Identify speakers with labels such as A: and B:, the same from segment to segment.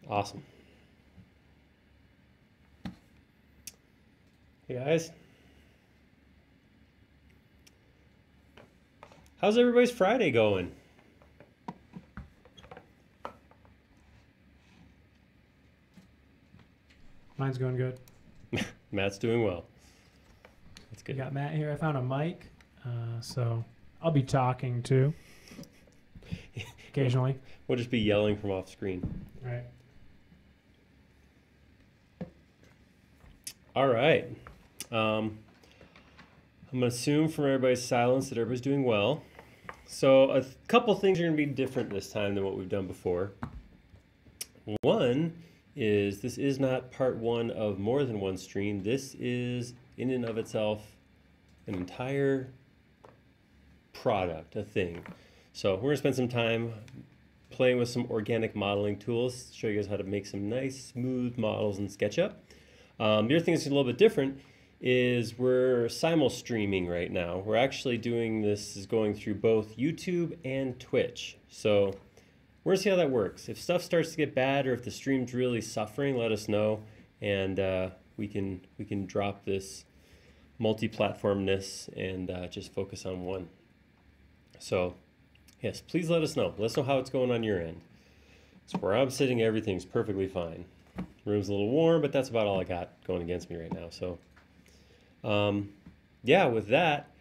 A: Awesome. Hey guys. How's everybody's Friday going?
B: Mine's going good.
A: Matt's doing well. That's
B: We
A: good.
B: got Matt here. I found a mic, so I'll be talking too, occasionally.
A: We'll just be yelling from off screen.
B: Right.
A: All right. I'm going to assume from everybody's silence that everybody's doing well. So a couple things are going to be different this time than what we've done before. One is this is not part one of more than one stream. This is in and of itself an entire product, a thing. So we're going to spend some time playing with some organic modeling tools, show you guys how to make some nice smooth models in SketchUp. The other thing that's a little bit different is we're simul-streaming right now. We're actually doing this is going through both YouTube and Twitch. So we're gonna see how that works. If stuff starts to get bad or if the stream's really suffering, let us know, and we can drop this multi-platformness and just focus on one. So yes, please let us know. Let us know how it's going on your end. So where I'm sitting, everything's perfectly fine. Room's a little warm, but that's about all I got going against me right now. So, yeah, with that,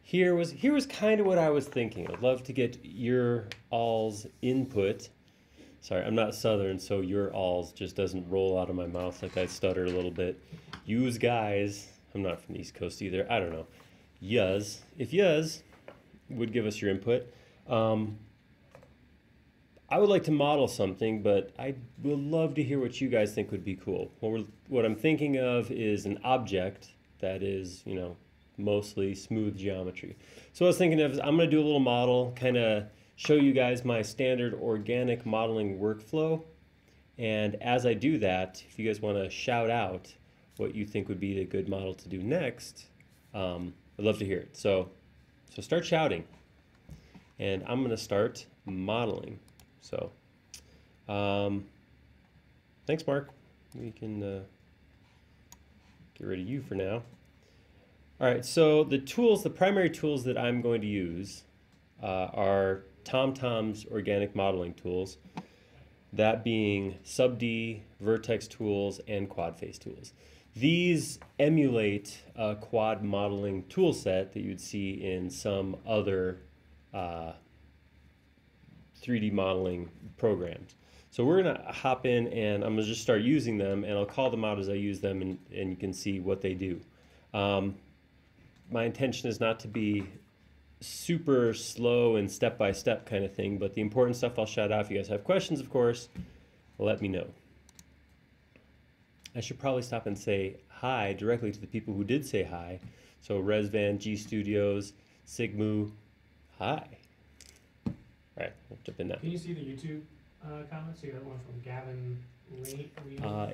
A: here was kind of what I was thinking. I'd love to get your all's input. Sorry, I'm not Southern, so your all's just doesn't roll out of my mouth like I stutter a little bit. Yous guys, I'm not from the East Coast either. I don't know. Yuz, if yuz would give us your input. I would like to model something, but I would love to hear what you guys think would be cool. What I'm thinking of is an object that is, you know, mostly smooth geometry. So what I was thinking of is I'm going to do a little model, kind of show you guys my standard organic modeling workflow. And as I do that, if you guys want to shout out what you think would be a good model to do next, I'd love to hear it. So start shouting. And I'm going to start modeling. So, thanks, Mark. We can get rid of you for now. All right, so the primary tools that I'm going to use are TomTom's organic modeling tools, that being Subd, Vertex Tools, and Quad Face Tools. These emulate a quad modeling tool set that you'd see in some other 3D modeling programs. So we're gonna hop in and I'm gonna just start using them, and I'll call them out as I use them, and you can see what they do. My intention is not to be super slow and step-by-step kind of thing, but the important stuff I'll shout out. If you guys have questions, of course, let me know. I should probably stop and say hi directly to the people who did say hi. So Resvan, G Studios, Sigmu, hi. All right, we'll jump in now.
B: Can you see the YouTube comments? You got one from Gavin Lee.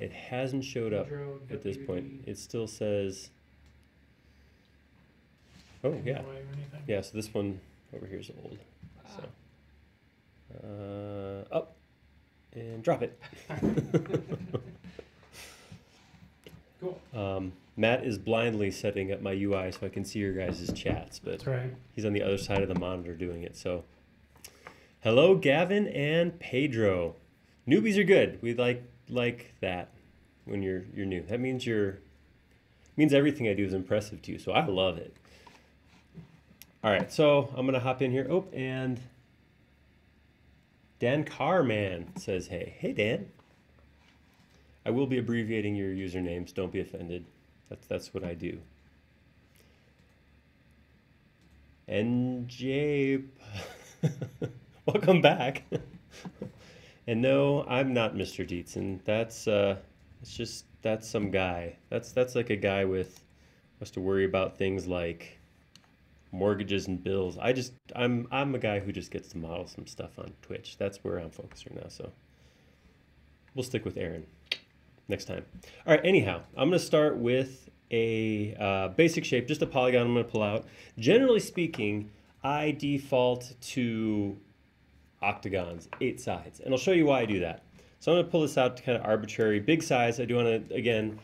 A: It hasn't showed up at this point. It still says, oh yeah. Yeah, so this one over here is old. So, up and drop it.
B: Cool.
A: Matt is blindly setting up my UI so I can see your guys' chats, but
B: That's right.
A: He's on the other side of the monitor doing it. So, hello, Gavin and Pedro. Newbies are good. We like that when you're new. That means means everything I do is impressive to you. So I love it. All right, so I'm gonna hop in here. Oh, and Dan Carman says, "Hey, hey Dan. I will be abbreviating your usernames. Don't be offended. That's what I do." NJ, welcome back. And no, I'm not Mr. Dietzen. That's some guy. That's like a guy has to worry about things like mortgages and bills. I'm a guy who just gets to model some stuff on Twitch. That's where I'm focused right now. So we'll stick with Aaron next time. All right. Anyhow, I'm going to start with a basic shape, just a polygon. I'm going to pull out. Generally speaking, I default to octagons, 8 sides, and I'll show you why I do that. So I'm going to pull this out to kind of arbitrary big size. I do want to, again,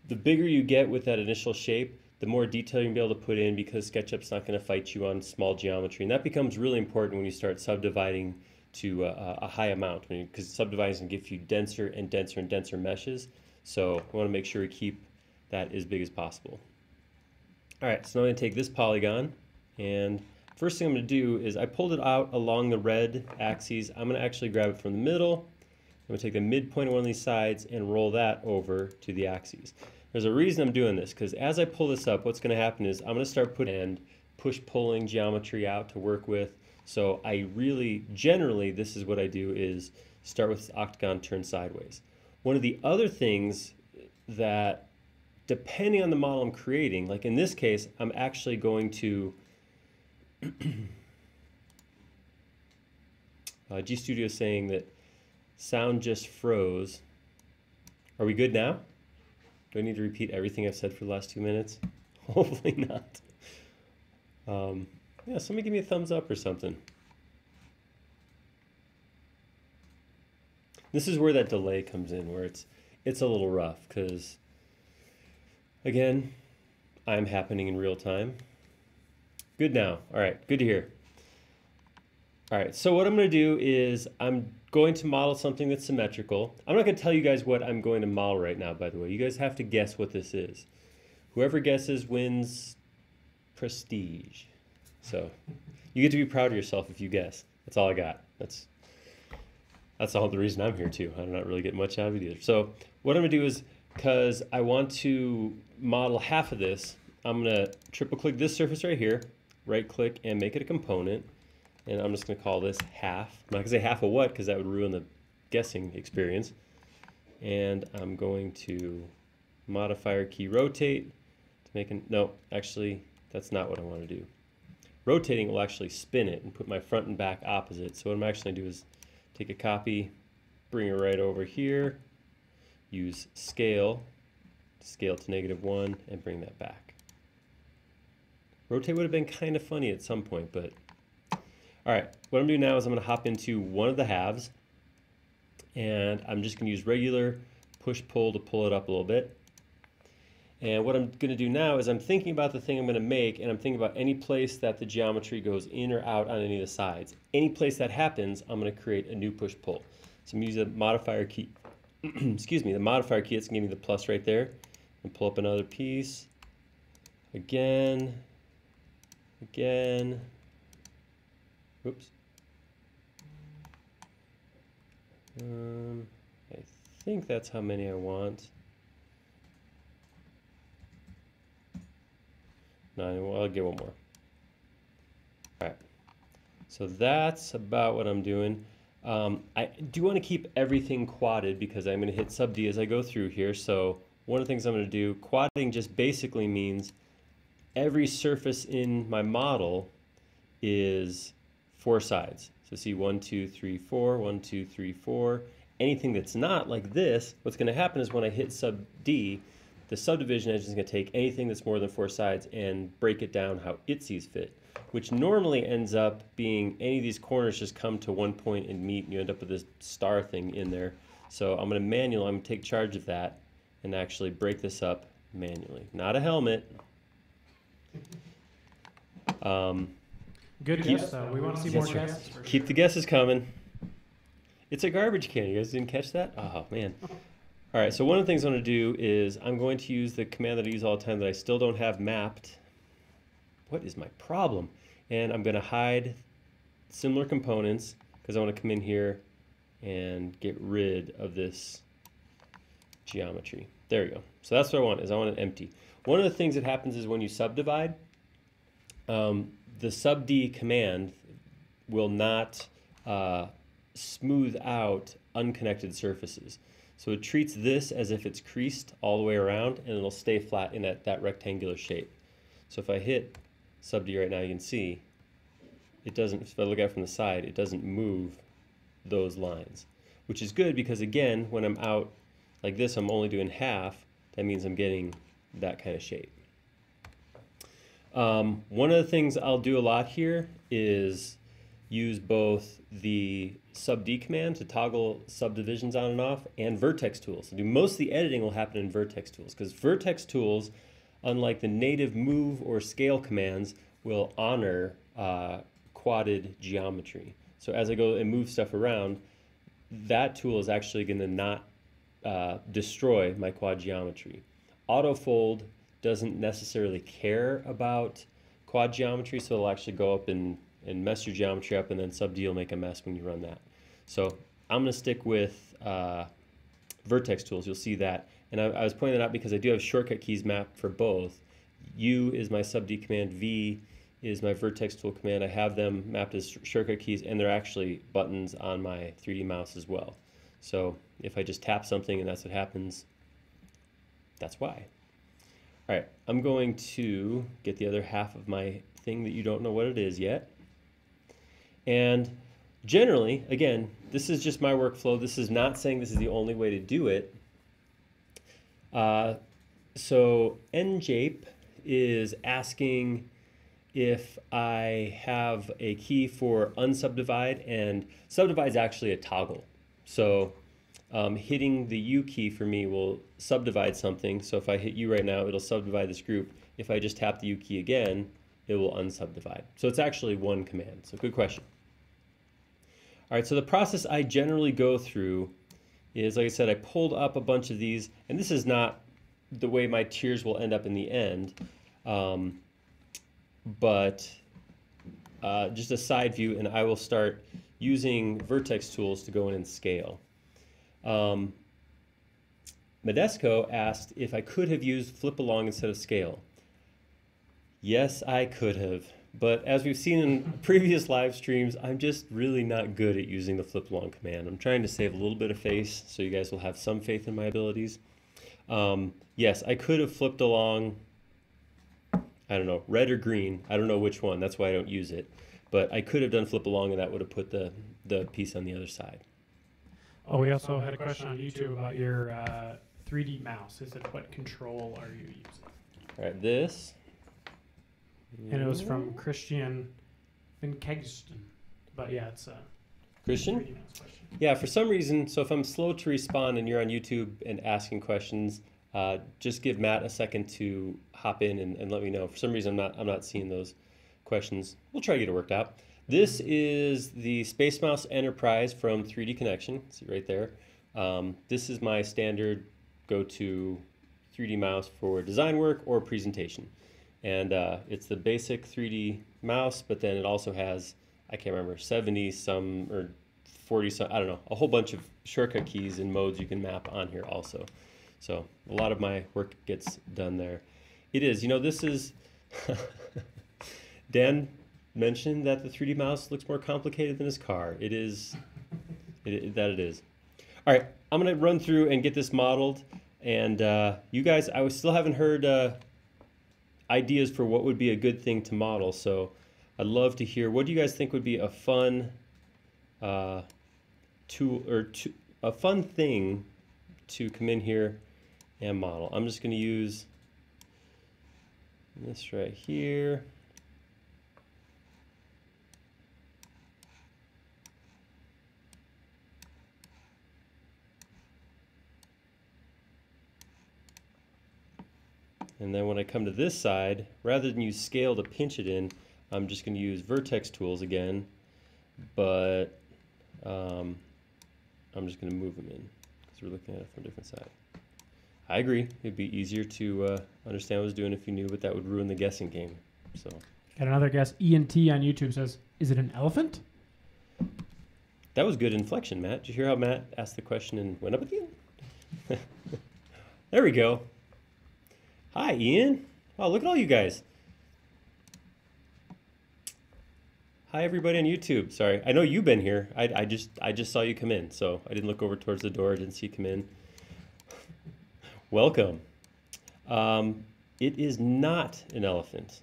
A: the bigger you get with that initial shape, the more detail you're going to be able to put in, because SketchUp's not going to fight you on small geometry. And that becomes really important when you start subdividing to a high amount, because subdividing is going to give you denser and denser and denser meshes. So we want to make sure we keep that as big as possible. All right, so now I'm going to take this polygon, and first thing I'm going to do is I pulled it out along the red axes. I'm going to actually grab it from the middle. I'm going to take the midpoint of one of these sides and roll that over to the axes. There's a reason I'm doing this, because as I pull this up, what's going to happen is I'm going to start push-pulling geometry out to work with. So I really, generally, this is what I do, is start with this octagon, turn sideways. One of the other things that, depending on the model I'm creating, like in this case, I'm actually going to G Studio is saying that sound just froze. Are we good now? Do I need to repeat everything I've said for the last 2 minutes? Hopefully not. Yeah, somebody give me a thumbs up or something. This is where that delay comes in, where it's a little rough, because, again, I'm happening in real time. Good now. All right, good to hear. All right, so what I'm going to do is I'm going to model something that's symmetrical. I'm not going to tell you guys what I'm going to model right now, by the way. You guys have to guess what this is. Whoever guesses wins prestige. So you get to be proud of yourself if you guess. That's all I got. That's all the reason I'm here too. I'm not really getting much out of it either. So what I'm going to do is, because I want to model half of this, I'm going to triple click this surface right here, right click, and make it a component. And I'm just going to call this half. I'm not going to say half of what, because that would ruin the guessing experience. And I'm going to modifier key rotate to make an, no, actually, that's not what I want to do. Rotating will actually spin it and put my front and back opposite. So what I'm actually going to do is take a copy, bring it right over here, use scale to -1, and bring that back. Rotate would have been kind of funny at some point, but all right, what I'm doing now is I'm going to hop into one of the halves, and I'm just going to use regular push-pull to pull it up a little bit. And what I'm going to do now is I'm thinking about the thing I'm going to make, and I'm thinking about any place that the geometry goes in or out on any of the sides. Any place that happens, I'm going to create a new push-pull. So I'm going to use the modifier key, excuse me, the modifier key. It's going to give me the plus right there. And pull up another piece. Again. Oops. I think that's how many I want. No, I'll get one more. All right. So that's about what I'm doing. I do want to keep everything quadded, because I'm going to hit sub D as I go through here. So one of the things I'm going to do, quadding just basically means every surface in my model is 4 sides. So see 1, 2, 3, 4, 1, 2, 3, 4. Anything that's not like this, what's going to happen is when I hit sub D, the subdivision engine is going to take anything that's more than 4 sides and break it down how it sees fit, which normally ends up being any of these corners just come to one point and meet, and you end up with this star thing in there. So I'm going to take charge of that and actually break this up manually. Not a helmet.
B: Good guess, though. We want to see more guesses.
A: Keep the guesses coming. It's a garbage can. You guys didn't catch that? Oh, man. All right, so one of the things I'm going to do is I'm going to use the command that I use all the time that I still don't have mapped. What is my problem? And I'm going to hide similar components, because I want to come in here and get rid of this geometry. There we go. So that's what I want, is I want it empty. One of the things that happens is when you subdivide, the sub D command will not smooth out unconnected surfaces. So it treats this as if it's creased all the way around, and it'll stay flat in that rectangular shape. So if I hit sub D right now, you can see it doesn't, if I look at it from the side, it doesn't move those lines, which is good, because again, when I'm out like this, I'm only doing half. That means I'm getting that kind of shape. One of the things I'll do a lot here is use both the subd command to toggle subdivisions on and off, and Vertex Tools. So most of the editing will happen in Vertex Tools, because Vertex Tools, unlike the native move or scale commands, will honor quadded geometry. So as I go and move stuff around, that tool is actually going to not destroy my quad geometry. Autofold doesn't necessarily care about quad geometry, so it'll actually go up and mess your geometry up, and then subd will make a mess when you run that. So I'm going to stick with Vertex Tools. You'll see that. And I was pointing that out because I do have shortcut keys mapped for both. U is my subd command, V is my Vertex Tool command. I have them mapped as shortcut keys, and they're actually buttons on my 3D mouse as well. So if I just tap something and that's what happens, that's why. All right, I'm going to get the other half of my thing that you don't know what it is yet. And generally, again, this is just my workflow. This is not saying this is the only way to do it. So NJape is asking if I have a key for unsubdivide, and subdivide is actually a toggle. So hitting the U key for me will subdivide something. So if I hit U right now, it'll subdivide this group. If I just tap the U key again, it will unsubdivide. So it's actually one command. So good question. All right, so the process I generally go through is, like I said, I pulled up a bunch of these, and this is not the way my tiers will end up in the end, but just a side view, and I will start using Vertex Tools to go in and scale. Medesco asked if I could have used flip along instead of scale. Yes, I could have. But as we've seen in previous live streams, I'm just really not good at using the flip along command. I'm trying to save a little bit of face so you guys will have some faith in my abilities. Yes, I could have flipped along, I don't know, red or green. I don't know which one. That's why I don't use it. But I could have done flip along, and that would have put the piece on the other side.
B: Oh, we also had a question on YouTube about your 3D mouse. Is it what control are you using?
A: All right, this.
B: And it was from Christian Vinkegston. But yeah, it's a
A: Christian?
B: 3D mouse question.
A: Yeah, for some reason, so if I'm slow to respond and you're on YouTube and asking questions, just give Matt a second to hop in and let me know. For some reason, I'm not seeing those questions. We'll try to get it worked out. This is the SpaceMouse Enterprise from 3D Connection. See right there. This is my standard go-to 3D mouse for design work or presentation. And it's the basic 3D mouse, but then it also has, I can't remember, 70 some or 40 some, I don't know, a whole bunch of shortcut keys and modes you can map on here also. So a lot of my work gets done there. It is, you know, this is, Dan mentioned that the 3D mouse looks more complicated than his car. It is, it is. All right, I'm gonna run through and get this modeled. And you guys, I still haven't heard ideas for what would be a good thing to model. So I'd love to hear, what do you guys think would be a fun tool or a fun thing to come in here and model? I'm just going to use this right here. And then when I come to this side, rather than use scale to pinch it in, I'm just going to use Vertex Tools again, but I'm just going to move them in because we're looking at it from a different side. I agree. It'd be easier to understand what I was doing if you knew, but that would ruin the guessing game. So.
B: Got another guess. ENT on YouTube says, is it an elephant?
A: That was good inflection, Matt. Did you hear how Matt asked the question and went up at the end? There we go. Hi, Ian. Wow, look at all you guys. Hi, everybody on YouTube. Sorry, I know you've been here. I just saw you come in, so I didn't look over towards the door. I didn't see you come in. Welcome. It is not an elephant.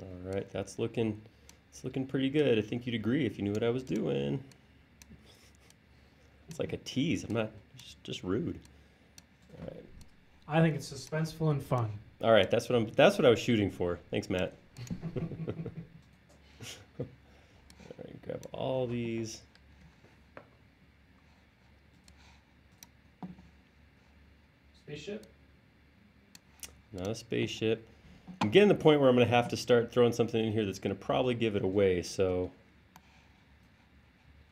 A: All right, it's looking pretty good. I think you'd agree if you knew what I was doing. It's like a tease. I'm not, just rude. All right.
B: I think it's suspenseful and fun.
A: All right, that's what I was shooting for. Thanks, Matt. All right, grab all these.
B: Spaceship?
A: Not a spaceship. I'm getting to the point where I'm going to have to start throwing something in here that's going to probably give it away, so.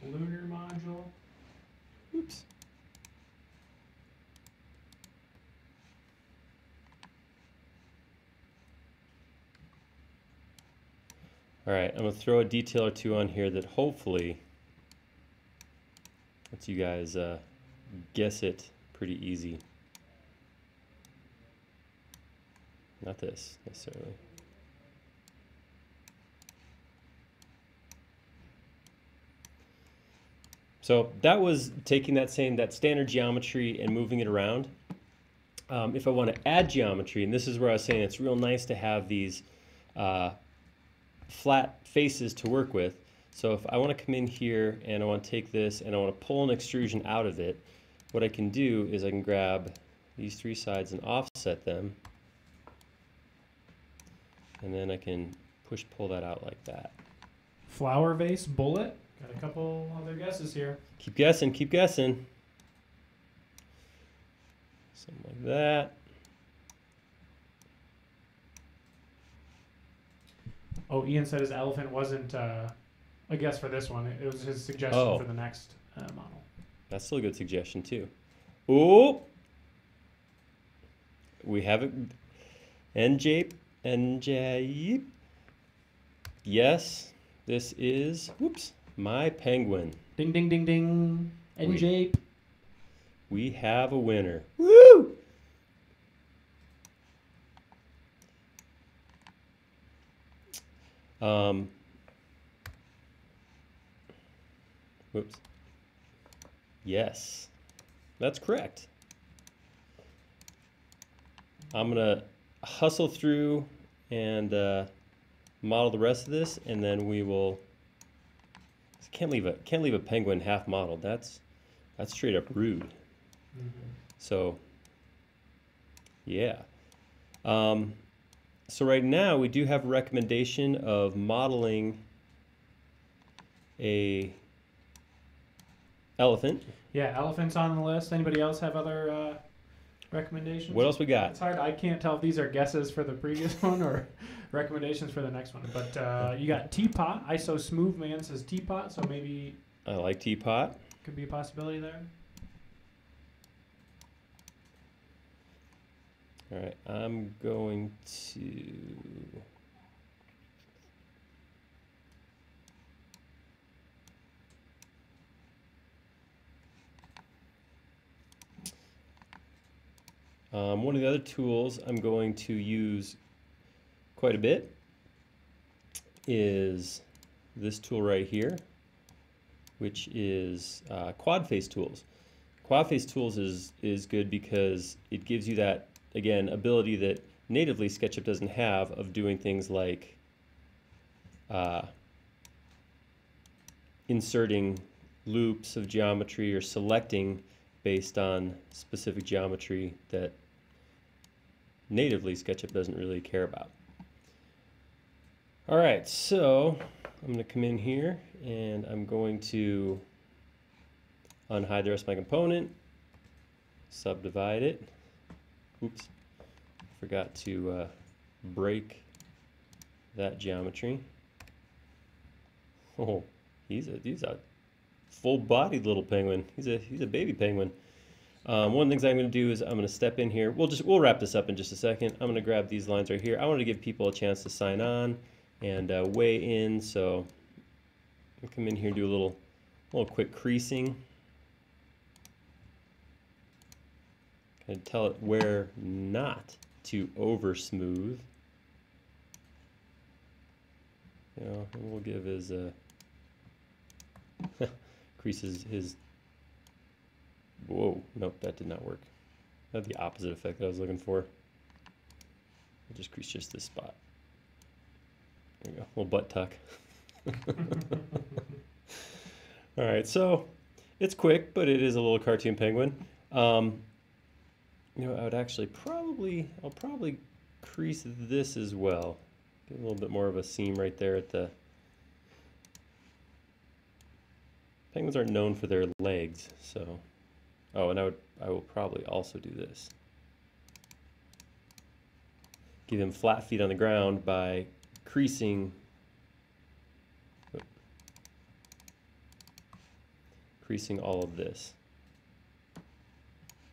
B: Lunar module.
A: Oops. All right, I'm going to throw a detail or two on here that hopefully lets you guys guess it pretty easy. Not this, necessarily. So that was taking that standard geometry and moving it around. If I want to add geometry, and this is where I was saying it's real nice to have these flat faces to work with. So if I want to come in here and I want to take this and I want to pull an extrusion out of it, what I can do is I can grab these three sides and offset them. And then I can pull that out like that.
B: Flower vase bullet. Got a couple other guesses here.
A: Keep guessing, keep guessing. Something like that.
B: Oh, Ian said his elephant wasn't a guess for this one. It was his suggestion for the next model.
A: That's still a good suggestion too. Oh, we have it. NJ. Yes, this is, whoops, my penguin.
B: Ding, ding, ding, ding. NJ.
A: We have a winner. Woo! Whoops. Yes, that's correct. I'm gonna hustle through and model the rest of this, and then we will. Can't leave a penguin half modeled. That's straight up rude. Mm-hmm. So yeah. So right now we do have a recommendation of modeling a elephant.
B: Yeah, elephant's on the list. Anybody else have other recommendations?
A: What else we got?
B: It's hard. I can't tell if these are guesses for the previous one or recommendations for the next one. But you got teapot. ISO Smooth Man says teapot, so maybe
A: I like teapot.
B: Could be a possibility there.
A: All right, I'm going to. One of the other tools I'm going to use quite a bit is this tool right here, which is Quad Face Tools. Quad Face Tools is good because it gives you that, again, ability that natively SketchUp doesn't have of doing things like inserting loops of geometry or selecting based on specific geometry that natively SketchUp doesn't really care about. All right, so I'm going to come in here and I'm going to unhide the rest of my component, subdivide it. Oops, forgot to break that geometry. Oh, he's a full-bodied little penguin. He's a baby penguin. One of the things I'm going to do is I'm going to step in here. We'll wrap this up in just a second. I'm going to grab these lines right here. I want to give people a chance to sign on and weigh in. So I'll come in here and do a little quick creasing. Kind of tell it where not to over smooth. You know, and we'll give his creases his. Whoa, nope, that did not work. That had the opposite effect that I was looking for. I'll just crease just this spot. There we go, little butt tuck. All right, so it's quick, but it is a little cartoon penguin. You know, I would actually I'll probably crease this as well. Get a little bit more of a seam right there at the... Penguins aren't known for their legs, so... Oh, and I will probably also do this. Give them flat feet on the ground by creasing all of this.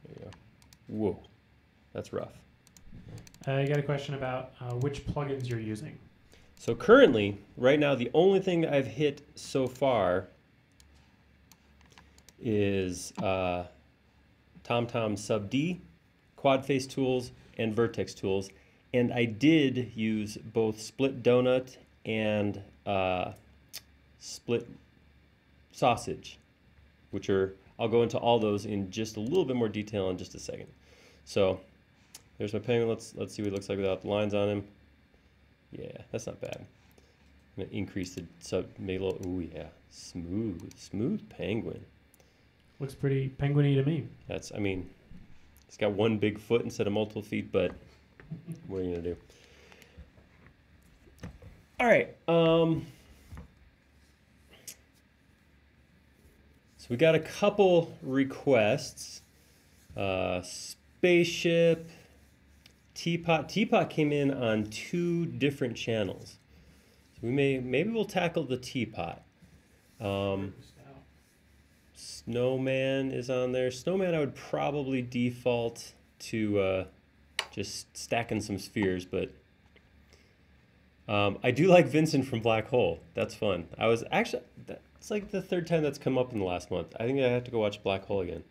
A: There you go. Whoa, that's rough.
B: You got a question about which plugins you're using.
A: So currently, right now, the only thing I've hit so far is TomTom Sub D, Quad Face Tools, and Vertex Tools. And I did use both Split Donut and Split Sausage, which are, I'll go into all those in just a little bit more detail in just a second. So there's my penguin. Let's see what he looks like without the lines on him. Yeah, that's not bad. I'm gonna increase the sub, make a little, ooh yeah, smooth penguin.
B: Looks pretty penguin-y to me.
A: That's, I mean, he's got one big foot instead of multiple feet, but what are you gonna do? All right. So we got a couple requests. Spaceship, Teapot. Teapot came in on 2 different channels. So maybe we'll tackle the Teapot. Snowman is on there. Snowman I would probably default to just stacking some spheres, but I do like Vincent from Black Hole. That's fun. I was actually, it's like the 3rd time that's come up in the last month. I think I have to go watch Black Hole again.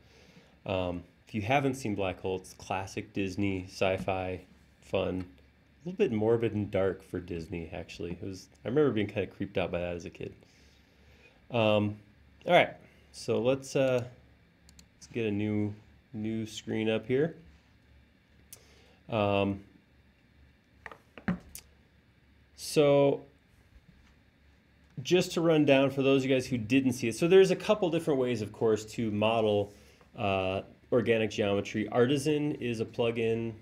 A: If you haven't seen Black Hole, it's classic Disney sci-fi fun. A little bit morbid and dark for Disney, actually. I remember being kind of creeped out by that as a kid. All right, so let's get a new screen up here. So just to run down for those of you guys who didn't see it, so there's a couple different ways, of course, to model organic geometry. Artisan is a plugin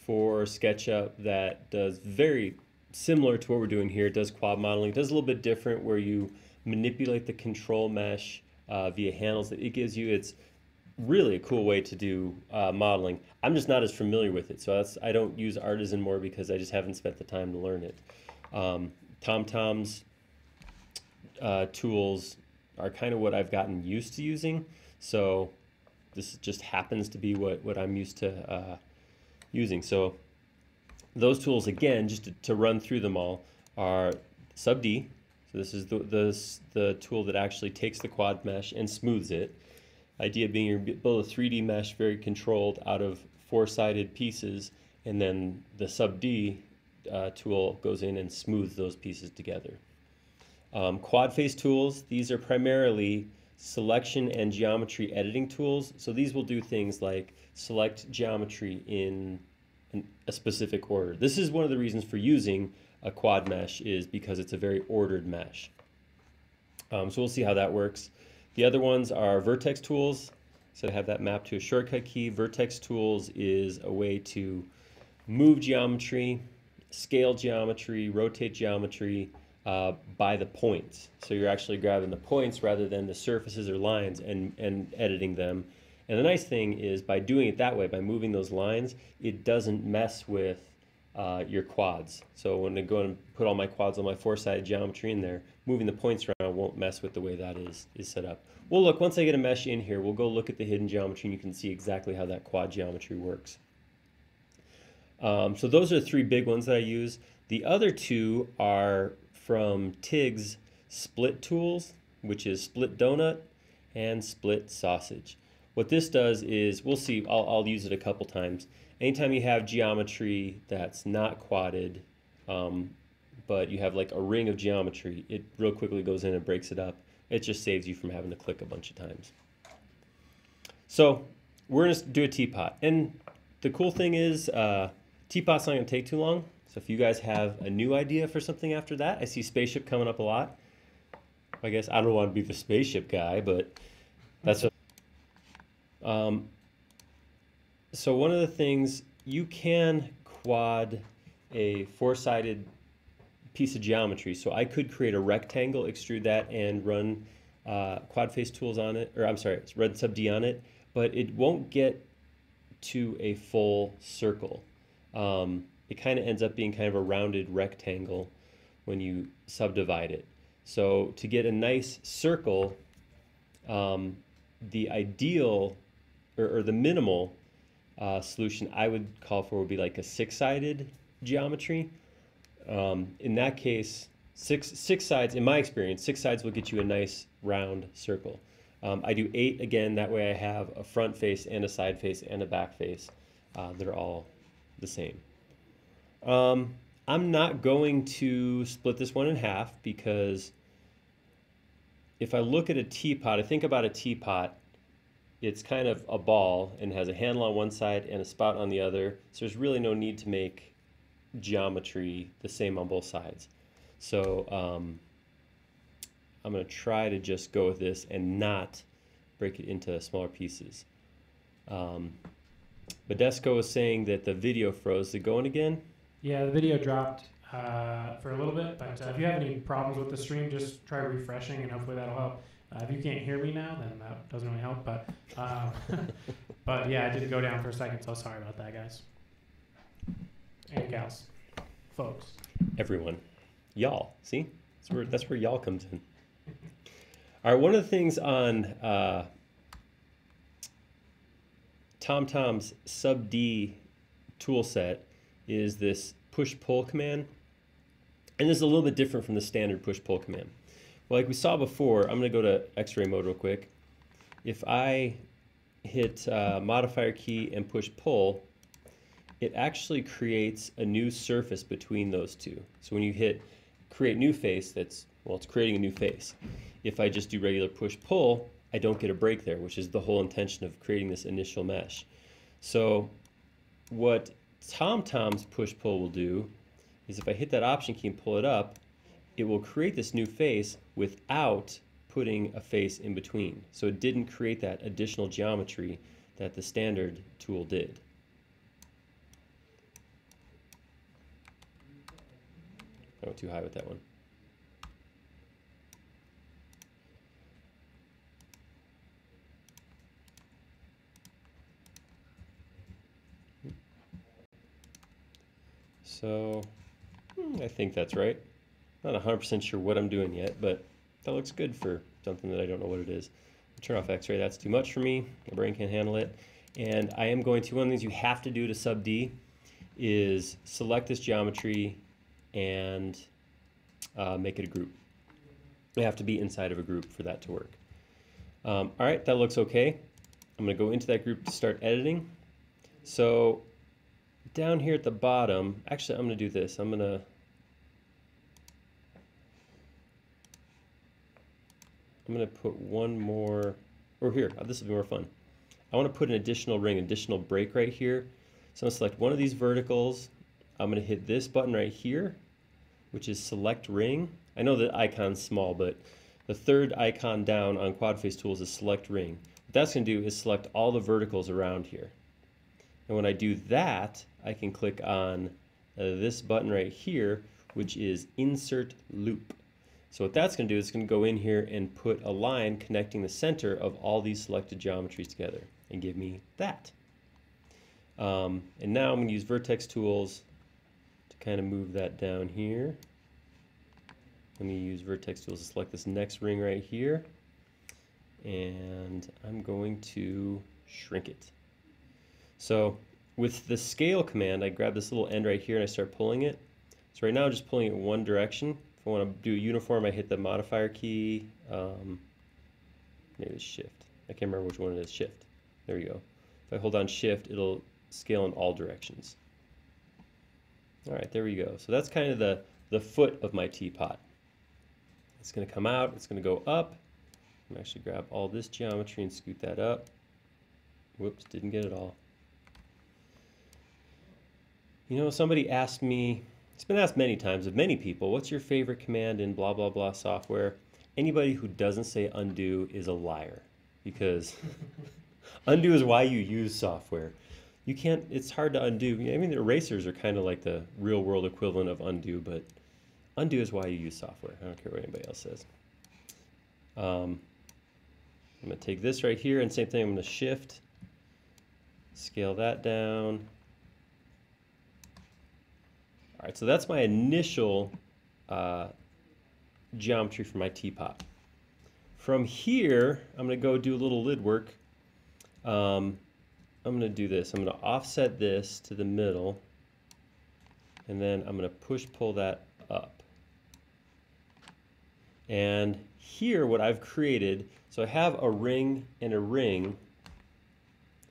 A: for SketchUp that does very similar to what we're doing here. It does quad modeling. It does a little bit different where you manipulate the control mesh via handles that it gives you. It's really a cool way to do modeling. I'm just not as familiar with it, so I don't use Artisan more because I just haven't spent the time to learn it. TomTom's tools are kind of what I've gotten used to using, so this just happens to be what I'm used to using. So those tools, again, just to run through them all, are Sub D. So this is the tool that actually takes the quad mesh and smooths it. Idea being you build a 3D mesh very controlled out of 4-sided pieces, and then the Sub D tool goes in and smooths those pieces together. Quad face tools, these are primarily selection and geometry editing tools. So these will do things like select geometry in a specific order. This is one of the reasons for using a quad mesh, is because it's a very ordered mesh. So we'll see how that works. The other ones are Vertex Tools. So I have that mapped to a shortcut key. Vertex Tools is a way to move geometry, scale geometry, rotate geometry by the points. So you're actually grabbing the points rather than the surfaces or lines and editing them. And the nice thing is, by doing it that way, by moving those lines, it doesn't mess with your quads. So when I go and put all my quads on my 4-sided geometry in there, moving the points around won't mess with the way that is set up. Well, look, once I get a mesh in here, we'll go look at the hidden geometry and you can see exactly how that quad geometry works. So those are the 3 big ones that I use. The other 2 are from TIG's Split Tools, which is Split Donut and Split Sausage. What this does is, we'll see, I'll use it a couple times. Anytime you have geometry that's not quadded, but you have like a ring of geometry, it real quickly goes in and breaks it up. It just saves you from having to click a bunch of times. So we're going to do a teapot. And the cool thing is, teapot's not going to take too long. So if you guys have a new idea for something after that, I see Spaceship coming up a lot. I guess I don't want to be the Spaceship guy, but that's what. So one of the things, you can quad a four-sided piece of geometry. So I could create a rectangle, extrude that, and run quad face tools on it, or I'm sorry, run Sub-D on it, but it won't get to a full circle. It kind of ends up being kind of a rounded rectangle when you subdivide it. So to get a nice circle, the ideal or the minimal solution I would call for would be like a six-sided geometry. In that case, six sides, in my experience, six sides will get you a nice round circle. I do 8 again, that way I have a front face and a side face and a back face. They're all the same. I'm not going to split this one in half because if I look at a teapot, I think about a teapot, it's kind of a ball and has a handle on one side and a spout on the other. So there's really no need to make geometry the same on both sides. So I'm going to try to just go with this and not break it into smaller pieces. Badesco was saying that the video froze. Is it going again?
B: Yeah, the video dropped for a little bit, but if you have any problems with the stream, just try refreshing and hopefully that'll help. If you can't hear me now, then that doesn't really help, but but yeah, I did go down for a second, so sorry about that, guys. And gals. Folks.
A: Everyone. Y'all. See? That's where y'all comes in. All right, one of the things on TomTom's Sub-D tool set is this push-pull command. And this is a little bit different from the standard push-pull command. Well, like we saw before, I'm going to go to X-ray mode real quick. If I hit modifier key and push-pull, it actually creates a new surface between those two. So when you hit create new face, it's creating a new face. If I just do regular push-pull, I don't get a break there, which is the whole intention of creating this initial mesh. So what TomTom's push-pull will do is if I hit that option key and pull it up, it will create this new face without putting a face in between. So it didn't create that additional geometry that the standard tool did. I went too high with that one. So I think that's right. Not 100% sure what I'm doing yet, but that looks good for something that I don't know what it is. Turn off X-ray, that's too much for me. My brain can't handle it. And I am going to, one of the things you have to do to Sub-D is select this geometry and make it a group. You have to be inside of a group for that to work. All right, that looks okay. I'm going to go into that group to start editing. So down here at the bottom, actually I'm going to do this. I'm going to put one more, or here, this will be more fun. I want to put an additional ring, additional break right here. So I'm going to select one of these verticals. I'm going to hit this button right here, which is select ring. I know the icon's small, but the third icon down on quad face tools is select ring. What that's going to do is select all the verticals around here. And when I do that, I can click on this button right here, which is insert loop. So what that's going to do is it's going to go in here and put a line connecting the center of all these selected geometries together and give me that. And now I'm going to use Vertex Tools to kind of move that down here. Let me use Vertex Tools to select this next ring right here. And I'm going to shrink it. So with the scale command, I grab this little end right here and I start pulling it. So right now I'm just pulling it in one direction. If I want to do uniform, I hit the modifier key. Maybe it's shift. I can't remember which one it is. Shift. There we go. If I hold on shift, it'll scale in all directions. All right, there we go. So that's kind of the foot of my teapot. It's going to come out. It's going to go up. I'm actually grab all this geometry and scoot that up. Whoops, didn't get it all. You know, somebody asked me, it's been asked many times of many people, what's your favorite command in blah, blah, blah software? Anybody who doesn't say undo is a liar, because undo is why you use software. you can't, it's hard to undo. I mean, the erasers are kind of like the real world equivalent of undo, but undo is why you use software. I don't care what anybody else says. I'm going to take this right here, and same thing, I'm going to shift, scale that down. All right, so that's my initial geometry for my teapot. From here, I'm going to go do a little lid work. I'm going to do this. I'm going to offset this to the middle, and then I'm going to push-pull that up. And here, what I've created, so I have a ring,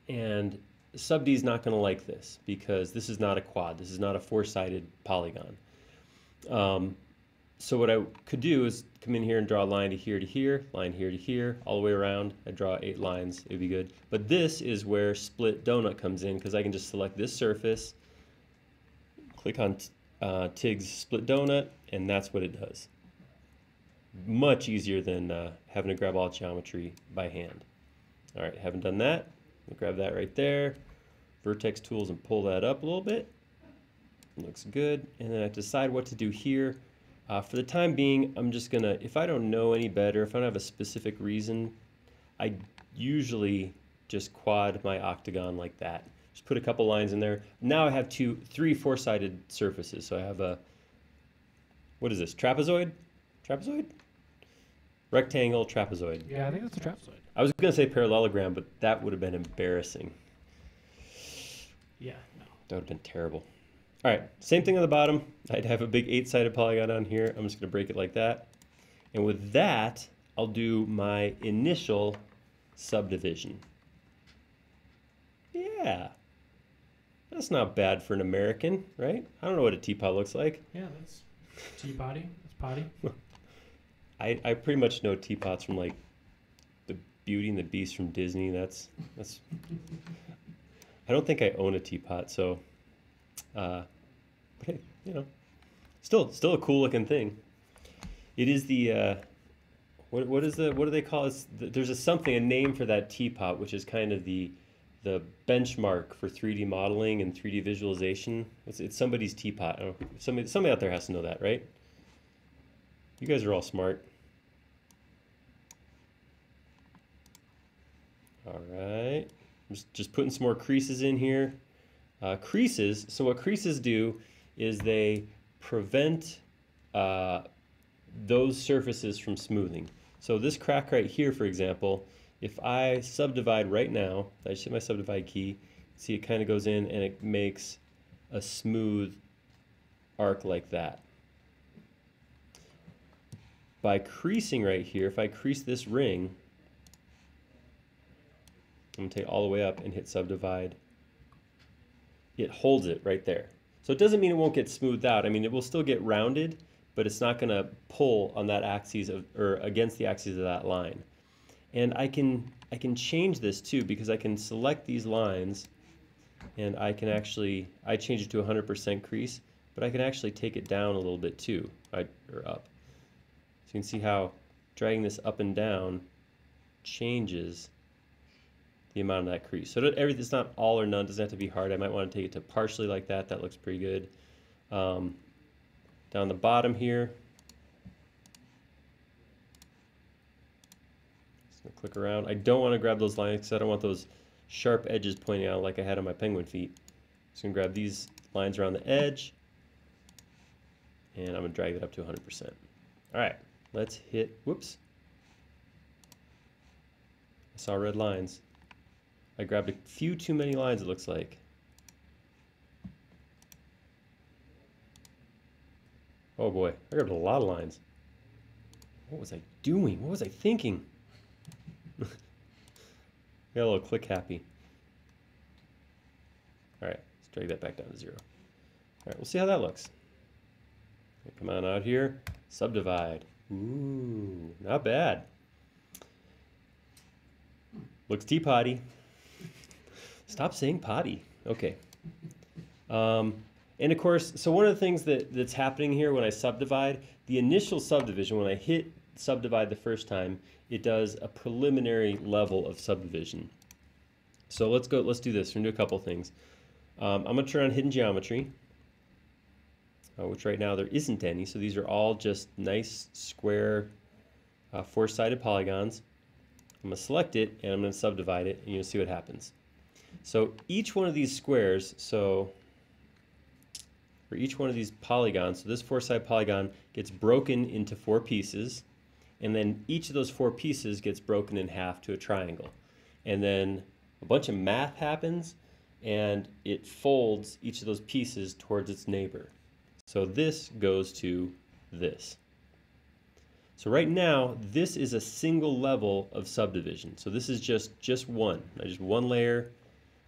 A: and Sub D is not going to like this because this is not a quad. This is not a four-sided polygon. So what I could do is come in here and draw a line to here, line here to here, all the way around. I draw 8 lines, it'd be good. But this is where split donut comes in, because I can just select this surface, click on TIG's split donut, and that's what it does. Much easier than having to grab all geometry by hand. All right, haven't done that. I'll grab that right there. Vertex Tools and pull that up a little bit. Looks good. And then I decide what to do here. For the time being, I'm just gonna, if I don't know any better, if I don't have a specific reason, I usually just quad my octagon like that. Just put a couple lines in there. Now I have 3 four-sided surfaces. So I have a, what is this, trapezoid? Trapezoid? Rectangle, trapezoid.
B: Yeah, I think that's a trapezoid.
A: I was gonna say parallelogram, but that would have been embarrassing.
B: Yeah, no.
A: That would have been terrible. All right, same thing on the bottom. I'd have a big 8-sided polygon on here. I'm just gonna break it like that. And with that, I'll do my initial subdivision. Yeah, that's not bad for an American, right? I don't know what a teapot looks like.
B: Yeah, that's teapotty. That's potty.
A: I pretty much know teapots from like the Beauty and the Beast from Disney. That's I don't think I own a teapot, so but hey, you know, still a cool looking thing. It is the what do they call it? There's a name for that teapot, which is kind of the benchmark for 3D modeling and 3D visualization. It's somebody's teapot. I don't know, somebody out there has to know that, right? You guys are all smart. All right, just putting some more creases in here. Creases, so what creases do is they prevent those surfaces from smoothing. So this crack right here, for example, if I subdivide right now, I just hit my subdivide key, see it kind of goes in and it makes a smooth arc like that. By creasing right here, if I crease this ring, I'm going to take all the way up and hit subdivide. It holds it right there. So it doesn't mean it won't get smoothed out. I mean, it will still get rounded, but it's not going to pull on that axis or against the axis of that line. And I can change this too, because I can select these lines and I can actually, I change it to 100% crease, but I can actually take it down a little bit too, or up. So you can see how dragging this up and down changes the amount of that crease. So it's not all or none, doesn't have to be hard. I might want to take it to partially like that. That looks pretty good. Down the bottom here, just gonna click around. I don't want to grab those lines because I don't want those sharp edges pointing out like I had on my penguin feet. Just gonna grab these lines around the edge, and I'm gonna drag it up to 100%. All right, let's hit, whoops. I saw red lines. I grabbed a few too many lines, it looks like. Oh boy, I grabbed a lot of lines. What was I doing? What was I thinking? Got a little click happy. All right, let's drag that back down to 0. All right, we'll see how that looks. Come on out here, subdivide. Ooh, not bad. Looks teapotty. Stop saying potty. Okay. And of course, so one of the things that's happening here when I subdivide, the initial subdivision, when I hit subdivide the first time, it does a preliminary level of subdivision. So let's do this. We're gonna do a couple things. I'm gonna turn on hidden geometry, which right now there isn't any. So these are all just nice square, four-sided polygons. I'm gonna select it and I'm gonna subdivide it, and you'll see what happens. So each one of these squares, so for each one of these polygons, so this four-sided polygon gets broken into 4 pieces, and then each of those 4 pieces gets broken in half to a triangle. And then a bunch of math happens, and it folds each of those pieces towards its neighbor. So this goes to this. So right now, this is a single level of subdivision. So this is just one layer.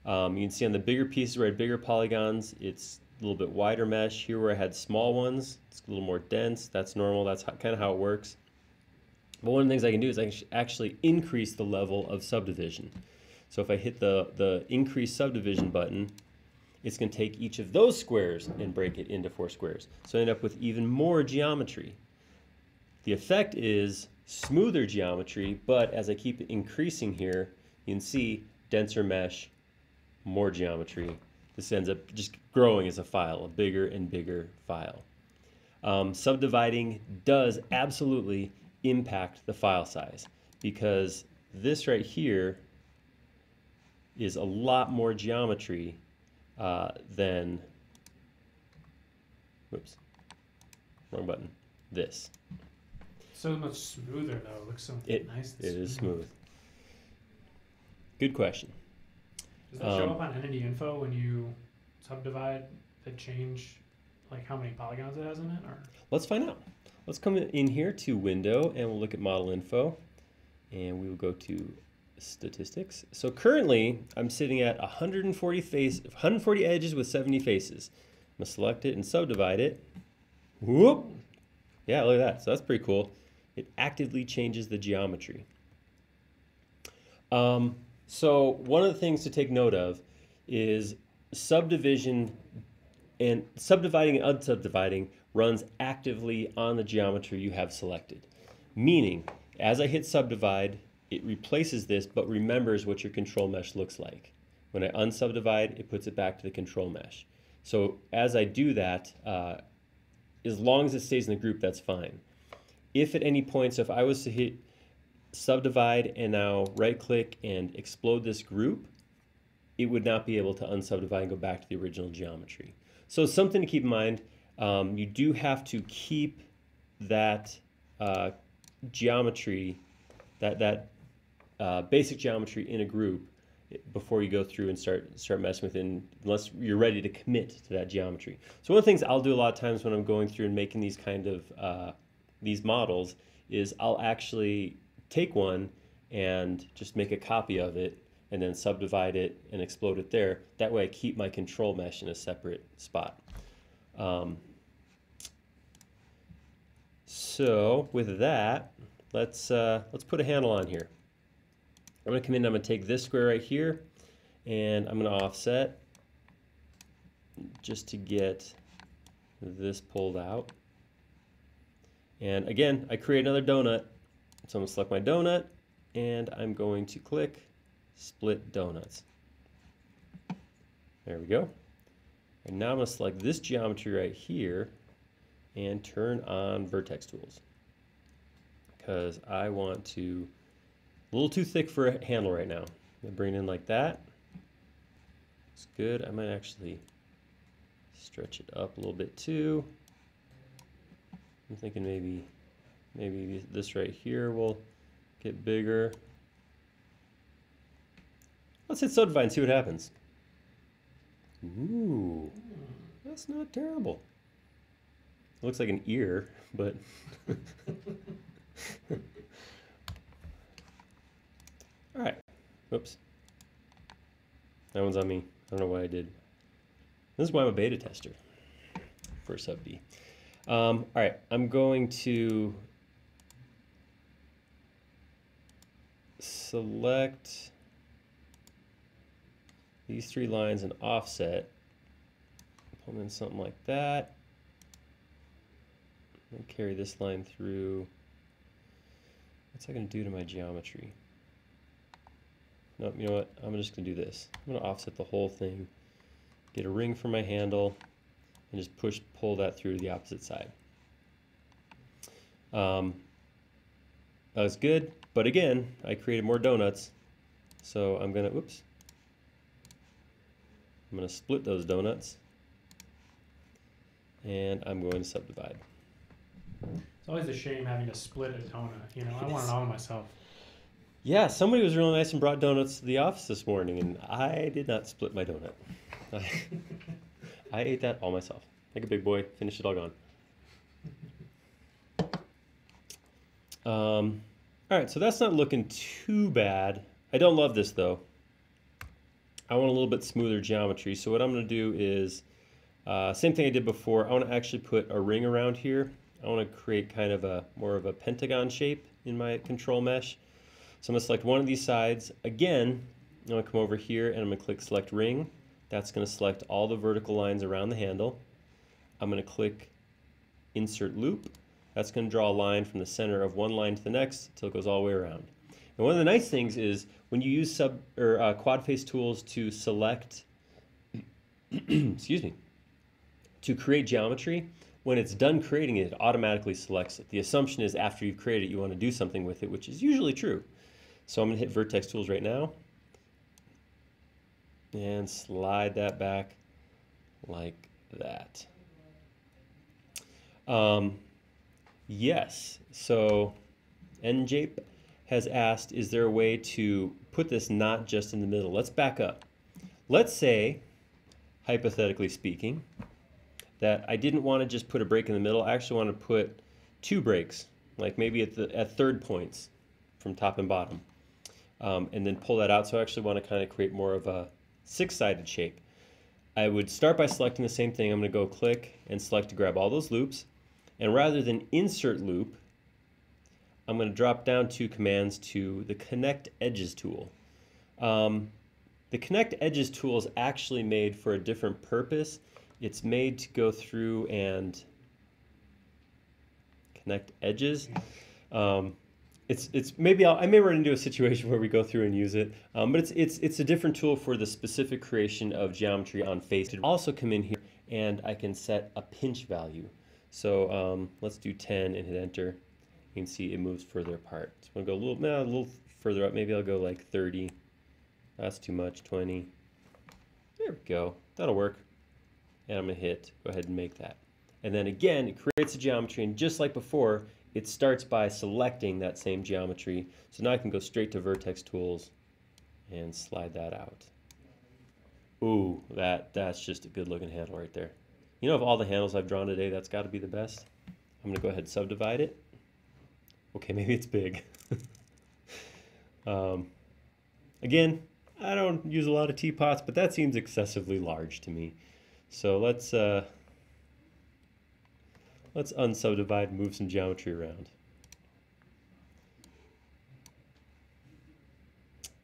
A: You can see on the bigger pieces where I had bigger polygons, it's a little bit wider mesh. Here where I had small ones, it's a little more dense. That's normal. That's kind of how it works. But one of the things I can do is I can actually increase the level of subdivision. So if I hit the increase subdivision button, it's going to take each of those squares and break it into 4 squares. So I end up with even more geometry. The effect is smoother geometry, but as I keep increasing here, you can see denser mesh, more geometry. This ends up just growing as a file, a bigger and bigger file. Subdividing does absolutely impact the file size, because this right here is a lot more geometry than, whoops, wrong button, this.
B: So much smoother though. It looks so nice.
A: It is smooth. Good question.
B: Does that show up on entity info when you subdivide? It change like how many polygons it has in it, or?
A: Let's find out. Let's come in here to Window, and we'll look at Model Info, and we will go to Statistics. So currently, I'm sitting at 140 edges with 70 faces. I'm gonna select it and subdivide it. Whoop! Yeah, look at that. So that's pretty cool. It actively changes the geometry. So one of the things to take note of is subdivision and subdividing and unsubdividing runs actively on the geometry you have selected. Meaning, as I hit subdivide, it replaces this but remembers what your control mesh looks like. When I unsubdivide, it puts it back to the control mesh. So as I do that, as long as it stays in the group, that's fine. If at any point, so if I was to hit subdivide and now right click and explode this group, it would not be able to unsubdivide and go back to the original geometry. So something to keep in mind, you do have to keep that geometry, that basic geometry in a group before you go through and start messing with it, unless you're ready to commit to that geometry. So one of the things I'll do a lot of times when I'm going through and making these kind of these models is I'll actually take one and just make a copy of it and then subdivide it and explode it there. That way I keep my control mesh in a separate spot. So with that, let's put a handle on here. I'm going to come in, I'm going to take this square right here, and I'm going to offset just to get this pulled out. And again, I create another donut. So I'm going to select my donut, and I'm going to click Split Donuts. There we go. And now I'm going to select this geometry right here and turn on Vertex Tools, because I want to, a little too thick for a handle right now. I'm going to bring it in like that. It's good. I might actually stretch it up a little bit too. I'm thinking maybe this right here will get bigger. Let's hit subdivide and see what happens. Ooh, that's not terrible. It looks like an ear, but all right. Whoops. That one's on me. I don't know what I did. This is why I'm a beta tester for Sub B. All right, I'm going to select these 3 lines and offset. Pull them in something like that. And carry this line through. What's that going to do to my geometry? no, you know what? I'm just gonna do this. I'm gonna offset the whole thing, get a ring for my handle, and just pull that through to the opposite side. That was good, but again, I created more donuts, so I'm gonna, oops, I'm gonna split those donuts, and I'm going to subdivide.
B: It's always a shame having to split a donut. You know, I want it all myself.
A: Yeah, somebody was really nice and brought donuts to the office this morning, and I did not split my donut. I ate that all myself. Like a big boy, finished it all gone. All right, so that's not looking too bad. I don't love this though. I want a little bit smoother geometry, so what I'm going to do is same thing I did before. I want to actually put a ring around here. I want to create kind of a more of a pentagon shape in my control mesh. So I'm going to select one of these sides. Again, I'm going to come over here and I'm going to click Select Ring. That's going to select all the vertical lines around the handle. I'm going to click Insert Loop. That's going to draw a line from the center of one line to the next until it goes all the way around. And one of the nice things is when you use quad face tools to select, excuse me, to create geometry, when it's done creating it, it automatically selects it. The assumption is after you've created it, you want to do something with it, which is usually true. So I'm going to hit Vertex Tools right now and slide that back like that. Yes, so NJape has asked, is there a way to put this not just in the middle? Let's back up. Let's say, hypothetically speaking, that I didn't want to just put a break in the middle. I actually want to put 2 breaks, like maybe at third points from top and bottom, and then pull that out. So I actually want to kind of create more of a 6-sided shape. I would start by selecting the same thing. I'm going to go click and select to grab all those loops. And rather than insert loop, I'm going to drop down 2 commands to the Connect Edges tool. The Connect Edges tool is actually made for a different purpose. It's made to go through and connect edges. It's maybe I may run into a situation where we go through and use it, but it's a different tool for the specific creation of geometry on face. It also come in here and I can set a pinch value. So let's do 10 and hit enter. You can see it moves further apart. So I'm gonna go a little further up. Maybe I'll go like 30. That's too much. 20. There we go. That'll work. And I'm gonna hit go ahead and make that. And then again, it creates a geometry, and just like before, it starts by selecting that same geometry. So now I can go straight to Vertex Tools and slide that out. Ooh, that's just a good looking handle right there. You know, of all the handles I've drawn today, that's got to be the best. I'm gonna go ahead and subdivide it. Okay, maybe it's big. Again, I don't use a lot of teapots, but that seems excessively large to me. So let's unsubdivide and move some geometry around.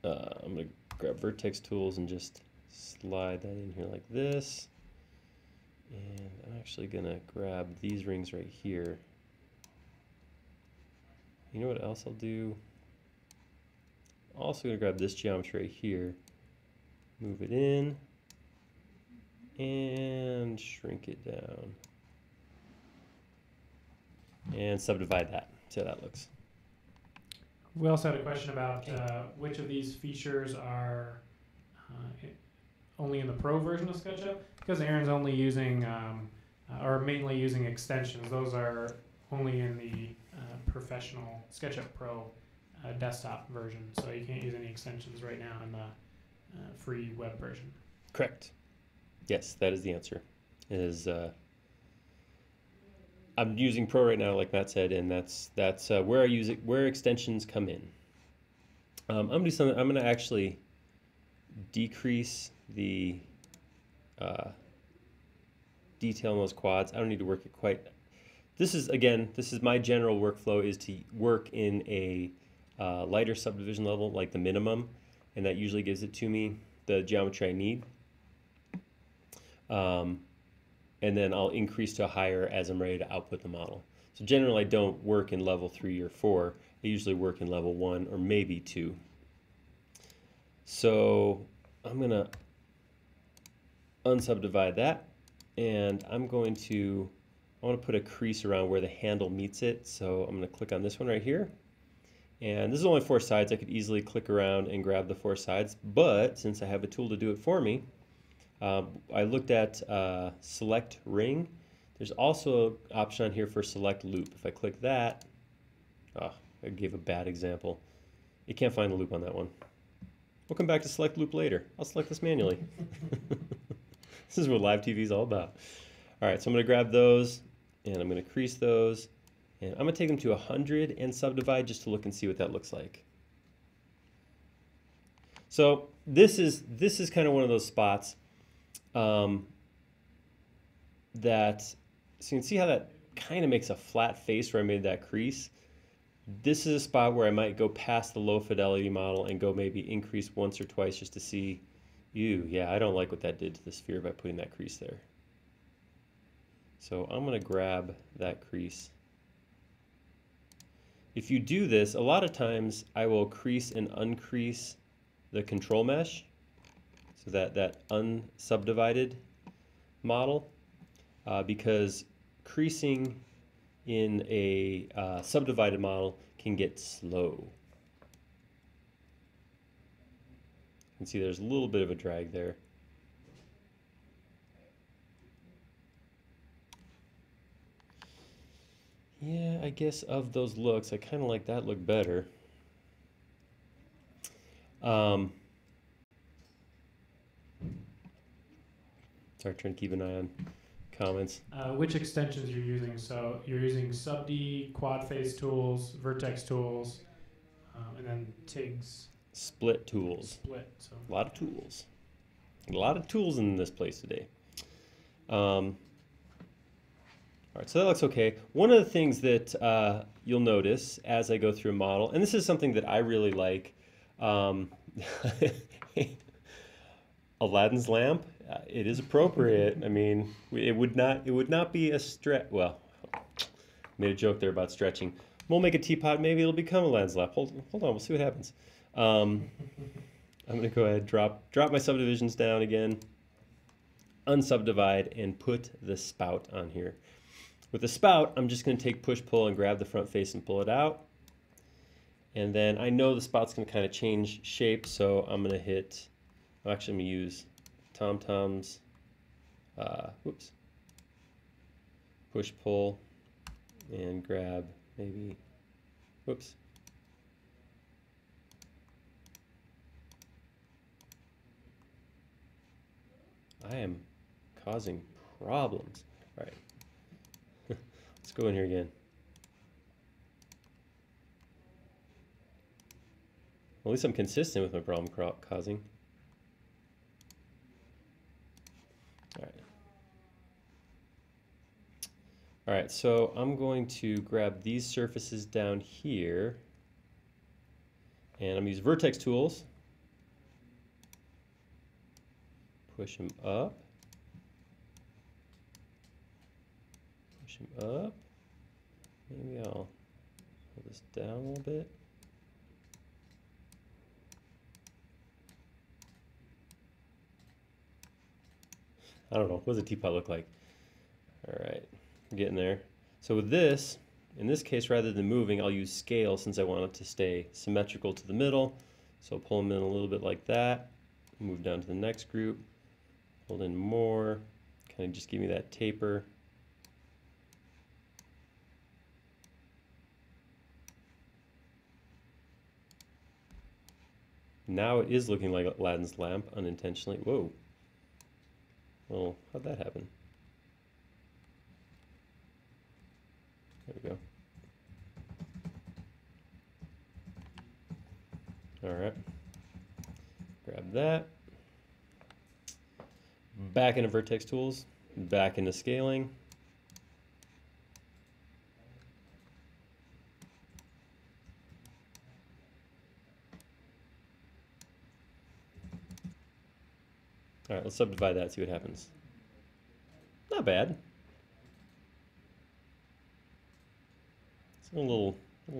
A: I'm going to grab Vertex Tools and just slide that in here like this. And I'm actually going to grab these rings right here. You know what else I'll do? I'm also going to grab this geometry right here, move it in, and shrink it down. And subdivide that. See how that looks.
B: We also had a question about which of these features are only in the Pro version of SketchUp. Because Aaron's only using, or mainly using extensions, those are only in the professional SketchUp Pro desktop version. So you can't use any extensions right now in the free web version.
A: Correct. Yes, that is the answer. I'm using Pro right now, like Matt said, and that's where I use it, where extensions come in. I'm gonna do something. I'm gonna actually decrease the detail in those quads. I don't need to work it quite. This is my general workflow is to work in a lighter subdivision level, like the minimum, and that usually gives it to me the geometry I need. And then I'll increase to a higher as I'm ready to output the model. So generally I don't work in level 3 or 4. I usually work in level 1 or maybe 2. So I'm going to unsubdivide that, and I want to put a crease around where the handle meets it. So I'm going to click on this one right here. And this is only 4 sides. I could easily click around and grab the 4 sides, but since I have a tool to do it for me, I looked at select ring. There's also an option on here for select loop. If I click that, I gave a bad example. You can't find the loop on that one. We'll come back to select loop later. I'll select this manually. This is what live TV is all about. All right, so I'm going to grab those, and I'm going to crease those, and I'm going to take them to 100 and subdivide just to look and see what that looks like. So this is kind of one of those spots that, so you can see how that kind of makes a flat face where I made that crease. This is a spot where I might go past the low fidelity model and go maybe increase once or twice just to see, yeah, I don't like what that did to the sphere by putting that crease there. So I'm going to grab that crease. If you do this, a lot of times I will crease and uncrease the control mesh, so that unsubdivided model, because creasing in a subdivided model can get slow. You can see there's a little bit of a drag there. Yeah, I guess of those looks, I kind of like that look better. Sorry, trying to keep an eye on comments.
B: Which extensions you're using? So you're using Subd, Quad Face Tools, Vertex Tools, and then TIGs.
A: Split tools.
B: Split. So.
A: A lot of tools. A lot of tools in this place today. All right, so that looks okay. One of the things that you'll notice as I go through a model, and this is something that I really like, Aladdin's lamp. It is appropriate. I mean, it would not be a stretch. Well, made a joke there about stretching. We'll make a teapot. Maybe it'll become Aladdin's lamp. Hold on. We'll see what happens. I'm gonna go ahead, drop my subdivisions down again, unsubdivide, and put the spout on here. With the spout, I'm just going to take push-pull and grab the front face and pull it out. And then I know the spout's going to kind of change shape, so I'm going to hit, actually I'm going to use TomTom's, push-pull and grab maybe, I am causing problems. All right. Let's go in here again. Well, at least I'm consistent with my problem causing. All right. All right, so I'm going to grab these surfaces down here, and I'm going to use Vertex Tools. Push them up. Push them up. Maybe I'll pull this down a little bit. I don't know. What does a teapot look like? All right, we're getting there. So with this, in this case, rather than moving, I'll use scale since I want it to stay symmetrical to the middle. So I'll pull them in a little bit like that. Move down to the next group. Hold in more. Kind of just give me that taper. Now it is looking like Aladdin's lamp unintentionally. Whoa. Well, how'd that happen? There we go. All right. Grab that. Back into Vertex Tools. Back into scaling. All right, let's subdivide that, see what happens. Not bad. It's a little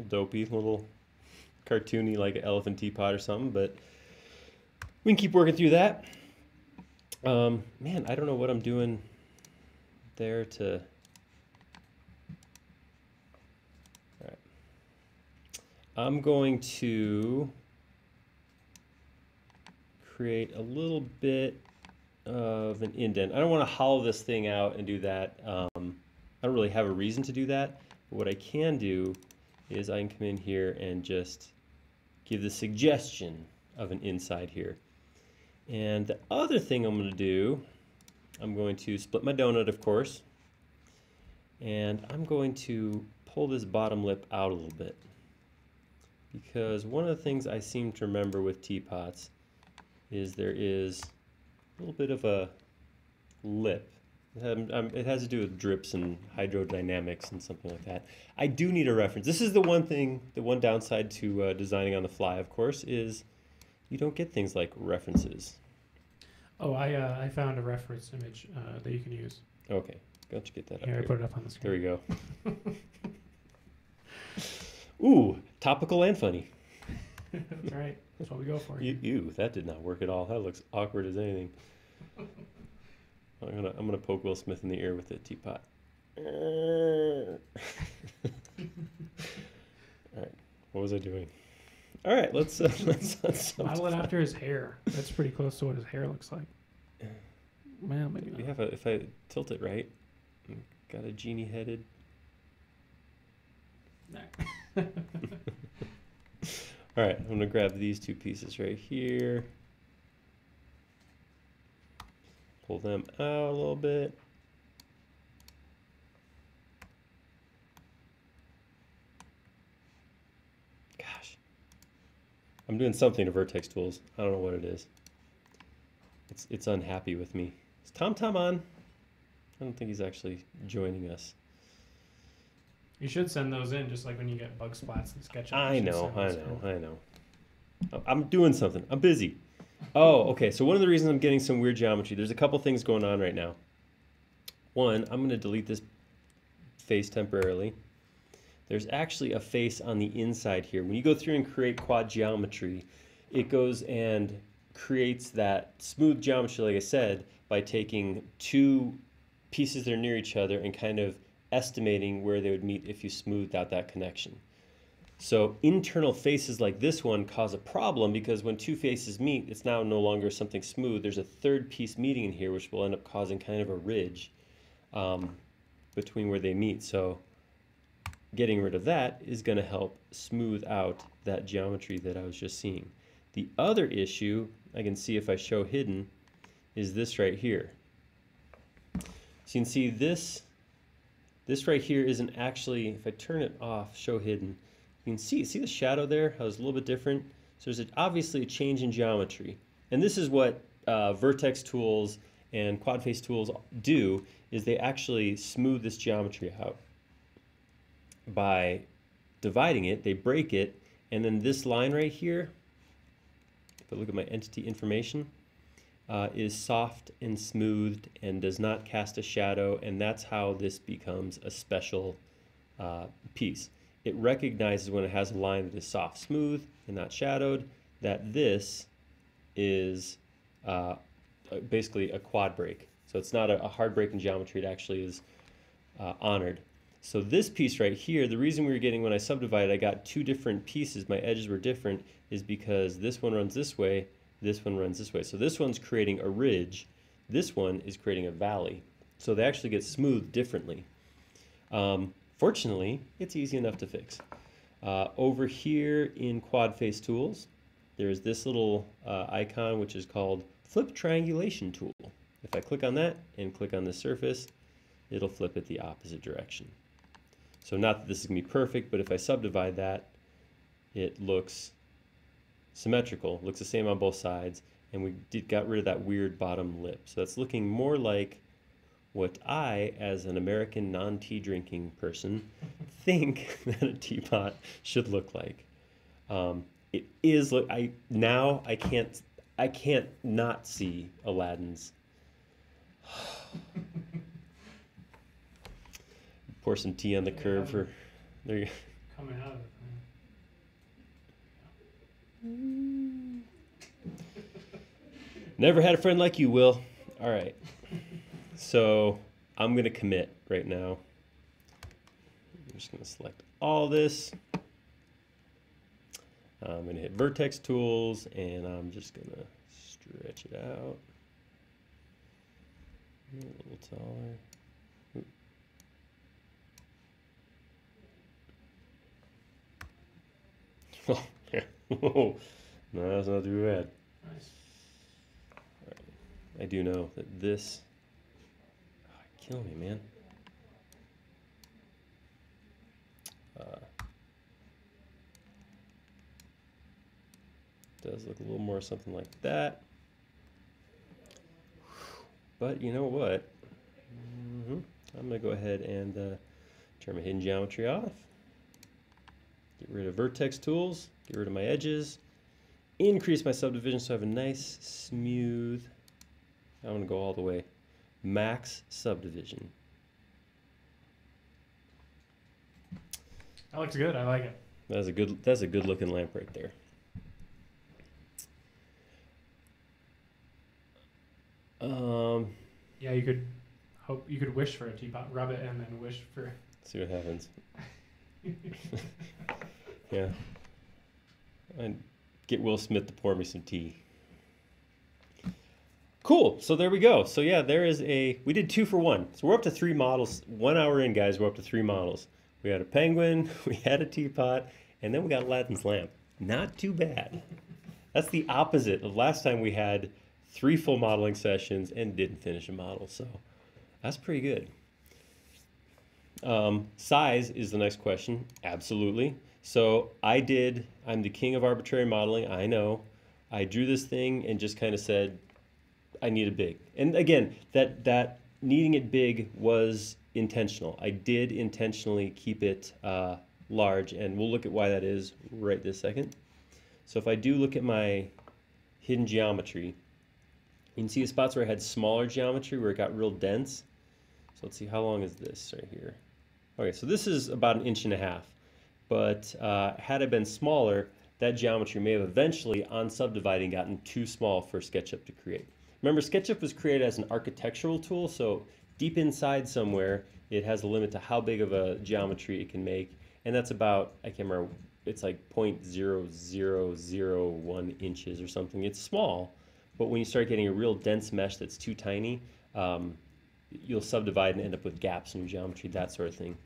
A: dopey, a little cartoony like an elephant teapot or something, but we can keep working through that. Man, I don't know what I'm doing there to... All right. I'm going to create a little bit of an indent. I don't want to hollow this thing out and do that. I don't really have a reason to do that. But what I can do is I can come in here and just give the suggestion of an inside here. And the other thing I'm going to do, I'm going to split my donut, of course, and I'm going to pull this bottom lip out a little bit, because one of the things I seem to remember with teapots is there is a little bit of a lip. It has to do with drips and hydrodynamics and something like that. I do need a reference. This is the one thing, the one downside to designing on the fly, of course, is you don't get things like references.
B: Oh, I found a reference image that you can use.
A: Okay, got to get that up
B: Here,
A: here.
B: I put it up on the screen.
A: There we go. Ooh, topical and funny.
B: That's right. That's what we go for.
A: Ew, that did not work at all. That looks awkward as anything. I'm gonna poke Will Smith in the ear with the teapot. All right, what was I doing? All right, let's
B: model it after his hair. That's pretty close to what his hair looks like. Well, maybe not.
A: We have if I tilt it right, got a genie headed. All right, I'm gonna grab these two pieces right here. Pull them out a little bit. Gosh. I'm doing something to Vertex Tools. I don't know what it is. It's unhappy with me. Is Tom on? I don't think he's actually joining us.
B: You should send those in just like when you get bug splats in SketchUp.
A: I know. I'm doing something. I'm busy. Oh, okay. So one of the reasons I'm getting some weird geometry, there's a couple things going on right now. One, I'm going to delete this face temporarily. There's actually a face on the inside here. When you go through and create quad geometry, it goes and creates that smooth geometry, like I said, by taking two pieces that are near each other and kind of estimating where they would meet if you smoothed out that connection. So internal faces like this one cause a problem because when two faces meet, it's now no longer something smooth. There's a third piece meeting in here, which will end up causing kind of a ridge between where they meet. So getting rid of that is going to help smooth out that geometry that I was just seeing. The other issue, I can see if I show hidden, is this right here. So you can see this right here isn't actually, if I turn it off, show hidden, you can see the shadow there, how it's a little bit different. So there's obviously a change in geometry. And this is what Vertex Tools and Quad Face Tools do, is they actually smooth this geometry out. By dividing it, they break it, and then this line right here, if I look at my entity information, is soft and smoothed and does not cast a shadow, and that's how this becomes a special piece. It recognizes when it has a line that is soft, smooth, and not shadowed, that this is basically a quad break. So it's not a hard break in geometry, it actually is honored. So this piece right here, the reason we were getting, when I subdivided, I got two different pieces, my edges were different, is because this one runs this way, this one runs this way. So this one's creating a ridge, this one is creating a valley. So they actually get smoothed differently. Fortunately, it's easy enough to fix. Over here in Quad Face Tools, there's this little icon which is called Flip Triangulation Tool. If I click on that and click on the surface, it'll flip it the opposite direction. So not that this is going to be perfect, but if I subdivide that, it looks symmetrical, looks the same on both sides, and we got rid of that weird bottom lip. So that's looking more like what I, as an American non-tea drinking person, think that a teapot should look like. It is look. I can't not see Aladdin's. Pour some tea on the curb for. There you go.
B: Coming out of it.
A: Never had a friend like you, Will. All right. So I'm going to commit right now. I'm just going to select all this. I'm going to hit Vertex Tools, and I'm just going to stretch it out. A little taller. Oh, yeah. No, that's not too bad.
B: Nice.
A: All right. I do know that this kill me, man. Does look a little more something like that. But you know what? I'm going to go ahead and turn my hidden geometry off. Get rid of Vertex Tools. Get rid of my edges. Increase my subdivision so I have a nice, smooth. I'm going to go all the way. Max subdivision.
B: That looks good. I like it.
A: That's a good looking lamp right there.
B: Yeah, you could wish for a teapot, rub it, and then wish for.
A: See what happens. Yeah. And get Will Smith to pour me some tea. Cool. So there we go. So yeah, we did 2 for 1. So we're up to 3 models. 1 hour in, guys, we're up to 3 models. We had a penguin, we had a teapot, and then we got Aladdin's lamp. Not too bad. That's the opposite of last time we had 3 full modeling sessions and didn't finish a model. So that's pretty good. Size is the next question. Absolutely. So I'm the king of arbitrary modeling. I know. I drew this thing and just kind of said, I need it big. And again, that needing it big was intentional. I did intentionally keep it large, and we'll look at why that is right this second. So if I do look at my hidden geometry, you can see the spots where I had smaller geometry where it got real dense. So let's see, how long is this right here? Okay, so this is about 1.5 inches, but had it been smaller, that geometry may have eventually, on subdividing, gotten too small for SketchUp to create. Remember, SketchUp was created as an architectural tool, so deep inside somewhere, it has a limit to how big of a geometry it can make, and that's about, I can't remember, it's like 0.0001 inches or something. It's small, but when you start getting a real dense mesh that's too tiny, you'll subdivide and end up with gaps in your geometry, that sort of thing.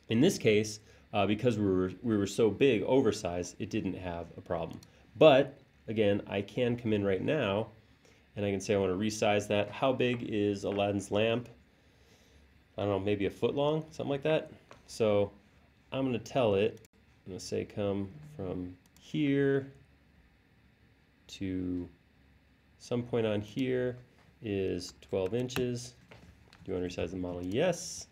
A: In this case, because we were so big, oversized, it didn't have a problem. But again, I can come in right now and I can say I want to resize that. How big is Aladdin's lamp? I don't know, maybe 1 foot long, something like that. So I'm going to tell it, I'm going to say come from here to some point on here is 12 inches. Do you want to resize the model? Yes.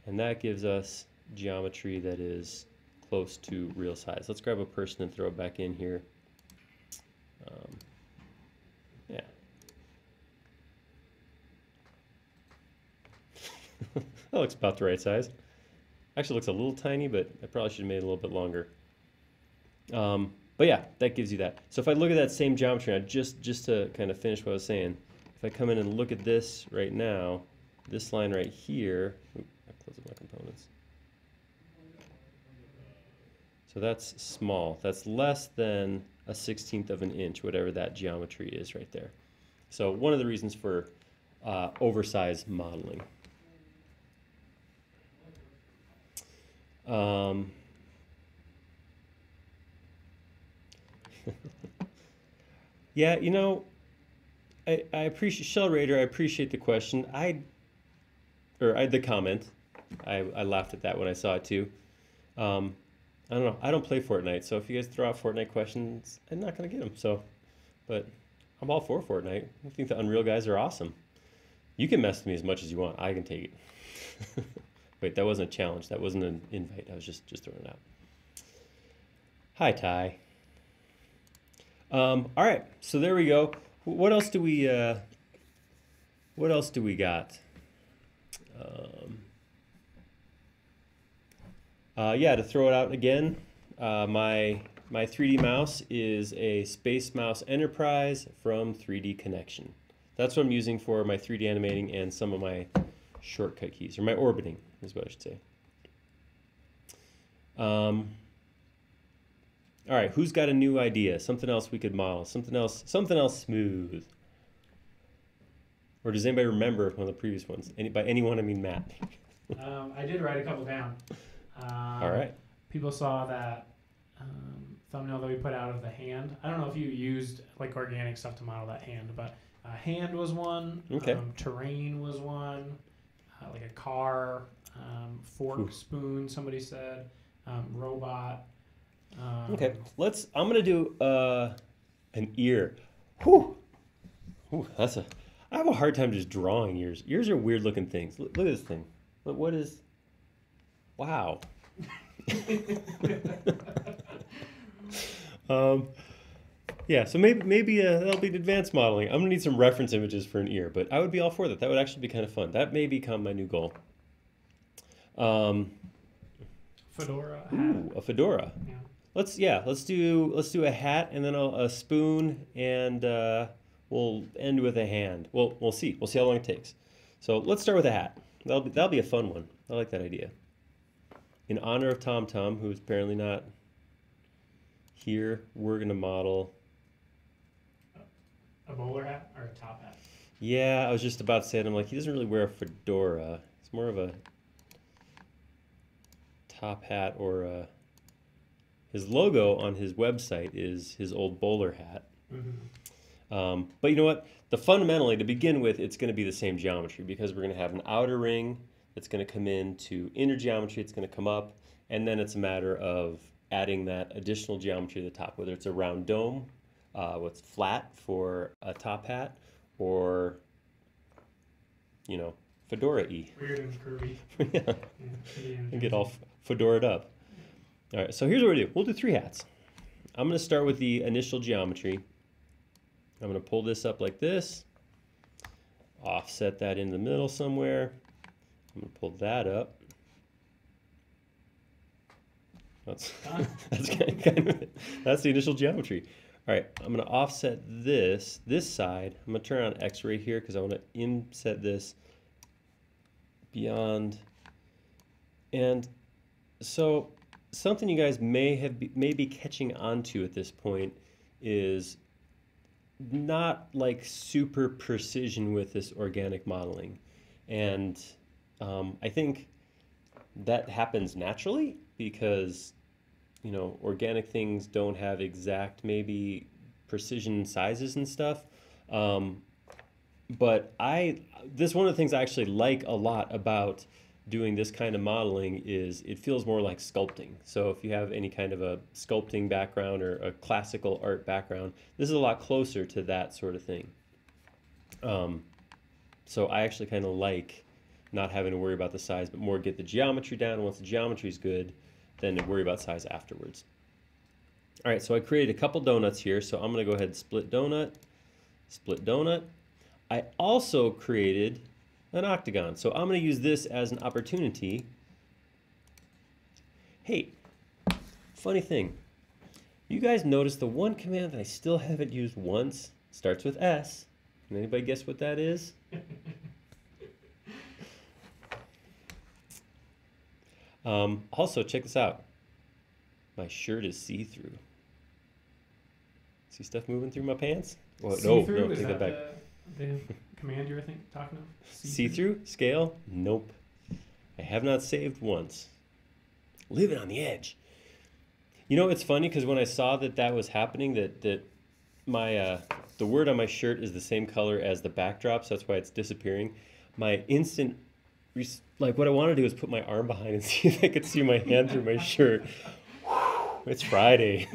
A: And that gives us geometry that is close to real size. Let's grab a person and throw it back in here. Yeah. That looks about the right size. Actually looks a little tiny, but I probably should have made it a little bit longer. But yeah, that gives you that. So if I look at that same geometry now, just to kind of finish what I was saying, if I come in and look at this right now, this line right here, I close up my components. So that's small. That's less than 1/16 of an inch, whatever that geometry is right there. So one of the reasons for oversized modeling. Yeah, you know, I appreciate Shell Raider. I appreciate the question. The comment. I laughed at that when I saw it too. I don't know. I don't play Fortnite, so if you guys throw out Fortnite questions, I'm not gonna get them. So, but I'm all for Fortnite. I think the Unreal guys are awesome. You can mess with me as much as you want. I can take it. Wait, that wasn't a challenge. That wasn't an invite. I was just throwing it out. Hi, Ty. All right, so there we go. What else do we got? Yeah, to throw it out again, my my 3D mouse is a SpaceMouse Enterprise from 3D Connection. That's what I'm using for my 3D animating and some of my shortcut keys, or my orbiting is what I should say. All right, who's got a new idea? Something else we could model, something else smooth. Or does anybody remember one of the previous ones? By anyone, I mean Matt.
B: I did write a couple down.
A: All right.
B: People saw that thumbnail that we put out of the hand. I don't know if you used like organic stuff to model that hand, but hand was one.
A: Okay.
B: Terrain was one. Like a car, fork, spoon. Somebody said robot.
A: Okay. I'm gonna do an ear. Whew. Ooh, I have a hard time just drawing ears. Ears are weird looking things. Look at this thing. What is? Wow. Yeah, so maybe that'll be advanced modeling. I'm gonna need some reference images for an ear, but I would be all for that. That would actually be kind of fun. That may become my new goal.
B: Fedora.
A: Ooh, a fedora.
B: Yeah.
A: Let's do a hat and then a spoon, and we'll end with a hand. Well, we'll see. We'll see how long it takes. So let's start with a hat. That'll be a fun one. I like that idea. In honor of Tom Tom, who's apparently not here, we're gonna model
B: a bowler hat or a top hat.
A: Yeah, I was just about to say it. I'm like, he doesn't really wear a fedora. It's more of a top hat, or his logo on his website is his old bowler hat.
B: Mm-hmm.
A: But you know what? Fundamentally, to begin with, it's going to be the same geometry, because we're going to have an outer ring that's going to come into inner geometry. It's going to come up, and then it's a matter of adding that additional geometry at the top, whether it's a round dome, what's flat for a top hat, or, you know, fedora-y.
B: Weird and curvy.
A: Yeah. And get all fedoraed up. All right, so here's what we'll do. We'll do 3 hats. I'm going to start with the initial geometry. I'm going to pull this up like this, offset that in the middle somewhere. I'm going to pull that up. That's kind of it. That's the initial geometry. All right, I'm going to offset this side. I'm going to turn on X-ray here because I want to inset this beyond. And so something you guys may be catching on to at this point is not like super precision with this organic modeling. And I think that happens naturally because, you know, organic things don't have exact maybe precision sizes and stuff. But this one of the things I actually like a lot about doing this kind of modeling is it feels more like sculpting. So if you have any kind of a sculpting background or a classical art background, this is a lot closer to that sort of thing. So I actually kind of like not having to worry about the size, but more get the geometry down. Once the geometry is good, then worry about size afterwards. All right, so I created a couple donuts here, so I'm going to go ahead and split donut, split donut. I also created an octagon, so I'm going to use this as an opportunity. Hey, funny thing. You guys notice the one command that I still haven't used once starts with S. Can anybody guess what that is? Also, check this out. My shirt is see-through. See stuff moving through my pants? Well, no, take that back.
B: The command you were talking of?
A: See-through? Scale? Nope. I have not saved once. Living on the edge. You know, it's funny because when I saw that was happening, that my the word on my shirt is the same color as the backdrop, so that's why it's disappearing. My instant, like what I want to do is put my arm behind and see if I could see my hand through my shirt. It's Friday.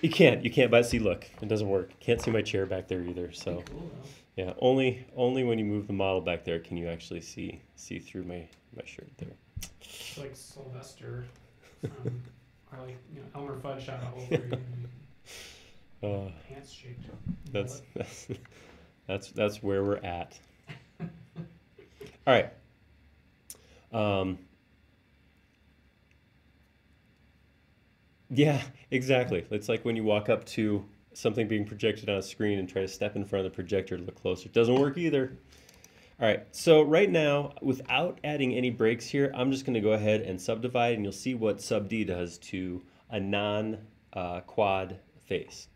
A: You can't, but see, look, it doesn't work. Can't see my chair back there either, so.
B: Cool,
A: yeah, only when you move the model back there can you actually see through my shirt there.
B: It's like Sylvester, or like, you know, Elmer Fudd shot a hole through you. Pants shaped.
A: That's where we're at. All right. Yeah, exactly. It's like when you walk up to something being projected on a screen and try to step in front of the projector to look closer. It doesn't work either. All right, so right now, without adding any breaks here, I'm just gonna go ahead and subdivide, and you'll see what sub D does to a non-quad face.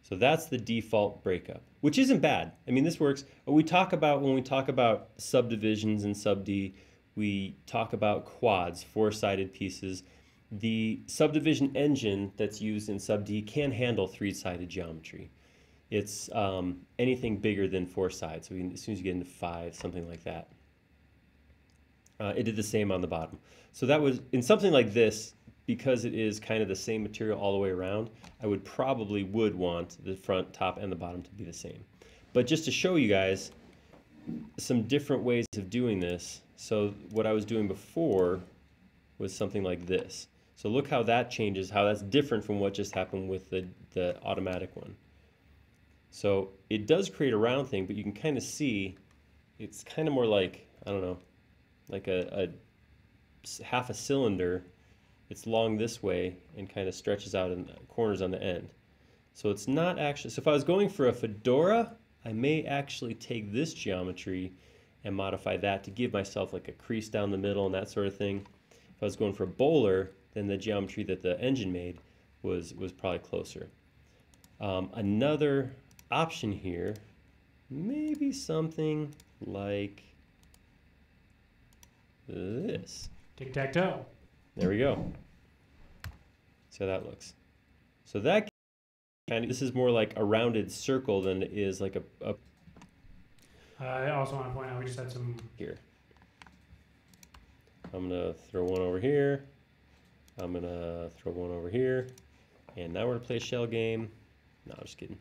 A: So that's the default breakup, which isn't bad. I mean, this works. When we talk about subdivisions and sub D, we talk about quads, four-sided pieces. The subdivision engine that's used in sub D can handle three-sided geometry. It's anything bigger than four sides. So as soon as you get into five, something like that. It did the same on the bottom. So that was, in something like this, because it is kind of the same material all the way around, I would want the front, top, and the bottom to be the same. But just to show you guys some different ways of doing this, so what I was doing before was something like this. So look how that changes, how that's different from what just happened with the automatic one. So it does create a round thing, but you can kind of see it's kind of more like, I don't know, like a half a cylinder. It's long this way and kind of stretches out in corners on the end. So it's not actually, so if I was going for a Fedora, I may actually take this geometry and modify that to give myself like a crease down the middle and that sort of thing. If I was going for a bowler, then the geometry that the engine made was probably closer. Another option here, maybe something like this.
B: Tic-tac-toe.
A: There we go. See how that looks. So that kind of, this is more like a rounded circle than it is like a
B: I also want to point out we just had some
A: here. I'm gonna throw one over here. I'm gonna throw one over here. And now we're gonna play a shell game. No, I'm just kidding.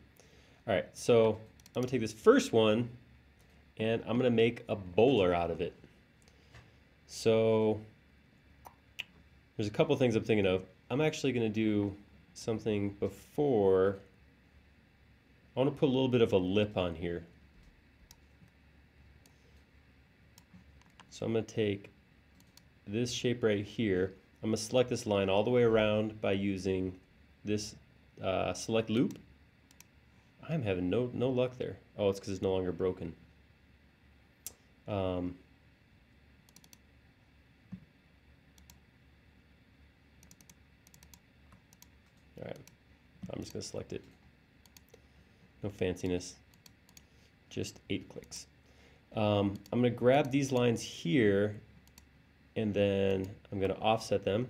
A: All right, so I'm gonna take this first one and I'm gonna make a bowler out of it. So there's a couple things I'm thinking of. I'm actually gonna do something before. I wanna put a little bit of a lip on here. So I'm gonna take this shape right here. I'm gonna select this line all the way around by using this select loop. I'm having no luck there. Oh, it's because it's no longer broken. All right, I'm just gonna select it. No fanciness, just 8 clicks. I'm gonna grab these lines here and then I'm gonna offset them,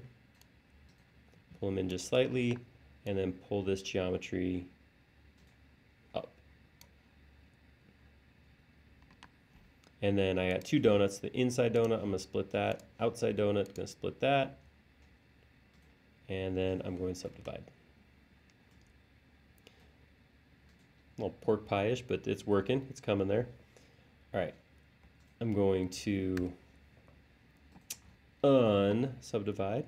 A: pull them in just slightly, and then pull this geometry up. And then I got 2 donuts. The inside donut, I'm gonna split that. Outside donut, gonna split that. And then I'm going to subdivide. A little pork pie-ish, but it's working. It's coming there. All right. I'm going to unsubdivide.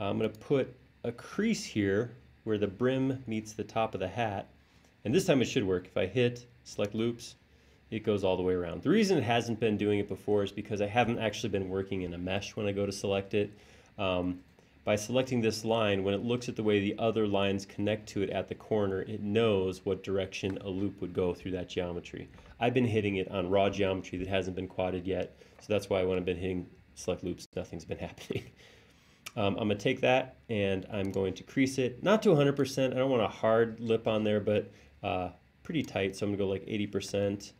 A: I'm going to put a crease here where the brim meets the top of the hat. And this time it should work. If I hit select loops, it goes all the way around. The reason it hasn't been doing it before is because I haven't actually been working in a mesh when I go to select it. By selecting this line, when it looks at the way the other lines connect to it at the corner, it knows what direction a loop would go through that geometry. I've been hitting it on raw geometry that hasn't been quadded yet, so that's why when I've been hitting select loops, nothing's been happening. I'm going to take that and I'm going to crease it, not to 100%. I don't want a hard lip on there, but pretty tight, so I'm going to go like 80%.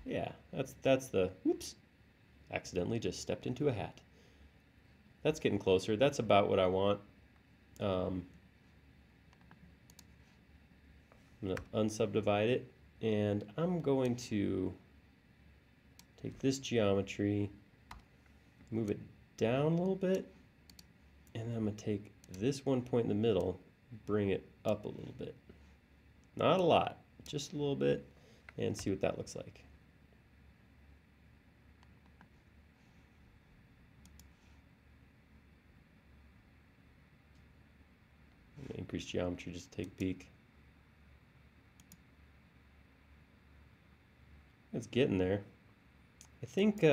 A: Yeah, that's the, whoops, accidentally just stepped into a hat. That's getting closer. That's about what I want. I'm going to unsubdivide it, and I'm going to take this geometry, move it down a little bit, and then I'm going to take this one point in the middle, bring it up a little bit. Not a lot, just a little bit, and see what that looks like. Increase geometry, just take a peek. It's getting there. I think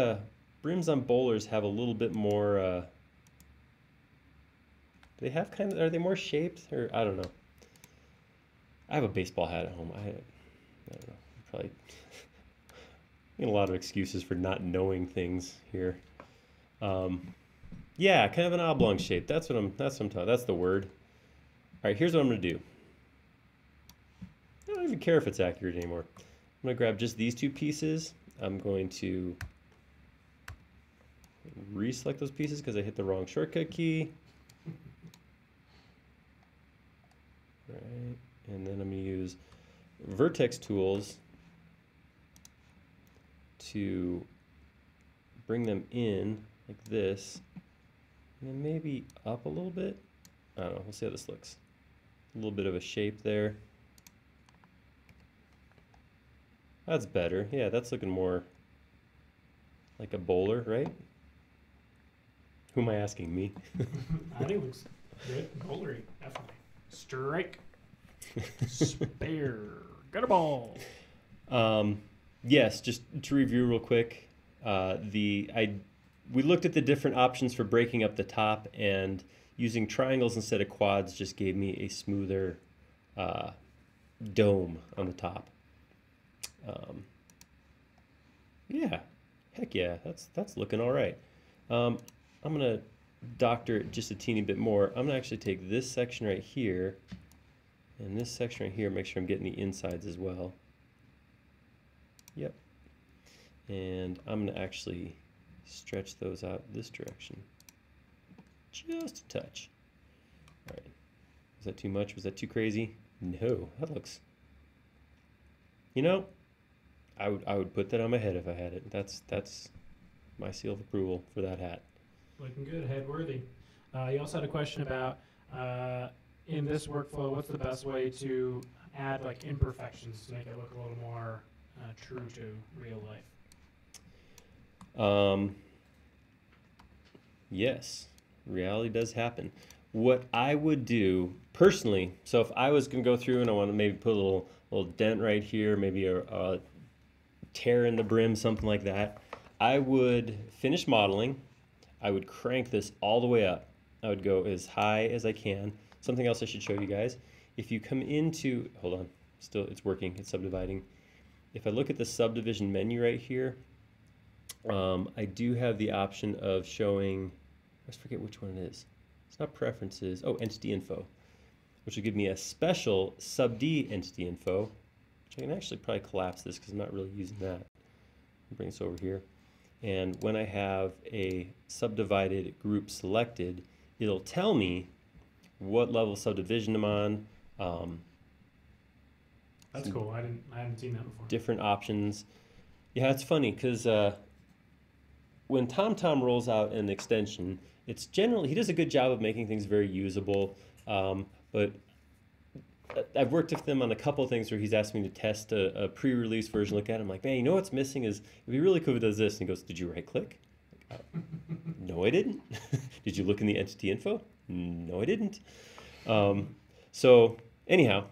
A: brims on bowlers have a little bit more They have kind of, are they more shaped, or I don't know. I have a baseball hat at home. I don't know. Probably get a lot of excuses for not knowing things here. Yeah, kind of an oblong shape. That's what I'm talking. That's the word. All right, here's what I'm gonna do. I don't even care if it's accurate anymore. I'm gonna grab just these two pieces. I'm going to reselect those pieces because I hit the wrong shortcut key. Right, and then I'm gonna use Vertex Tools to bring them in like this, and then maybe up a little bit. I don't know, we'll see how this looks. A little bit of a shape there. That's better. Yeah, that's looking more like a bowler, right? Who am I asking? Me?
B: I think it looks good. Bowlery, definitely. Strike. Spare. Got a ball.
A: Yes, just to review real quick, we looked at the different options for breaking up the top, and using triangles instead of quads just gave me a smoother dome on the top. Yeah, heck yeah, that's looking all right. I'm gonna doctor it just a teeny bit more. I'm gonna actually take this section right here and this section right here, make sure I'm getting the insides as well. Yep. And I'm gonna actually stretch those out this direction. Just a touch. All right. Was that too much? Was that too crazy? No, that looks, you know, I would put that on my head if I had it. That's my seal of approval for that hat.
B: Looking good, head worthy. You also had a question about in this workflow, what's the best way to add like imperfections to make it look a little more true to real life?
A: Yes, reality does happen. What I would do personally, so if I was going to go through and I want to maybe put a little dent right here, maybe a tear in the brim, something like that, I would finish modeling. I would crank this all the way up. I would go as high as I can. Something else I should show you guys. If you come into, hold on, still it's working, it's subdividing. If I look at the subdivision menu right here, I do have the option of showing, I forget which one it is. It's not preferences, oh, entity info, which will give me a special sub-D entity info, which I can actually probably collapse this because I'm not really using that. Bring this over here. And when I have a subdivided group selected, it'll tell me what level of subdivision I'm on.
B: That's cool. I haven't seen that before.
A: Different options. Yeah, it's funny because when TomTom rolls out an extension, it's generally, he does a good job of making things very usable, but I've worked with him on a couple of things where he's asked me to test a pre-release version, look at it. I'm like, man, you know what's missing is, it'd be really cool if it does this. And he goes, did you right click? Like, no, I didn't. Did you look in the entity info? No, I didn't. So anyhow,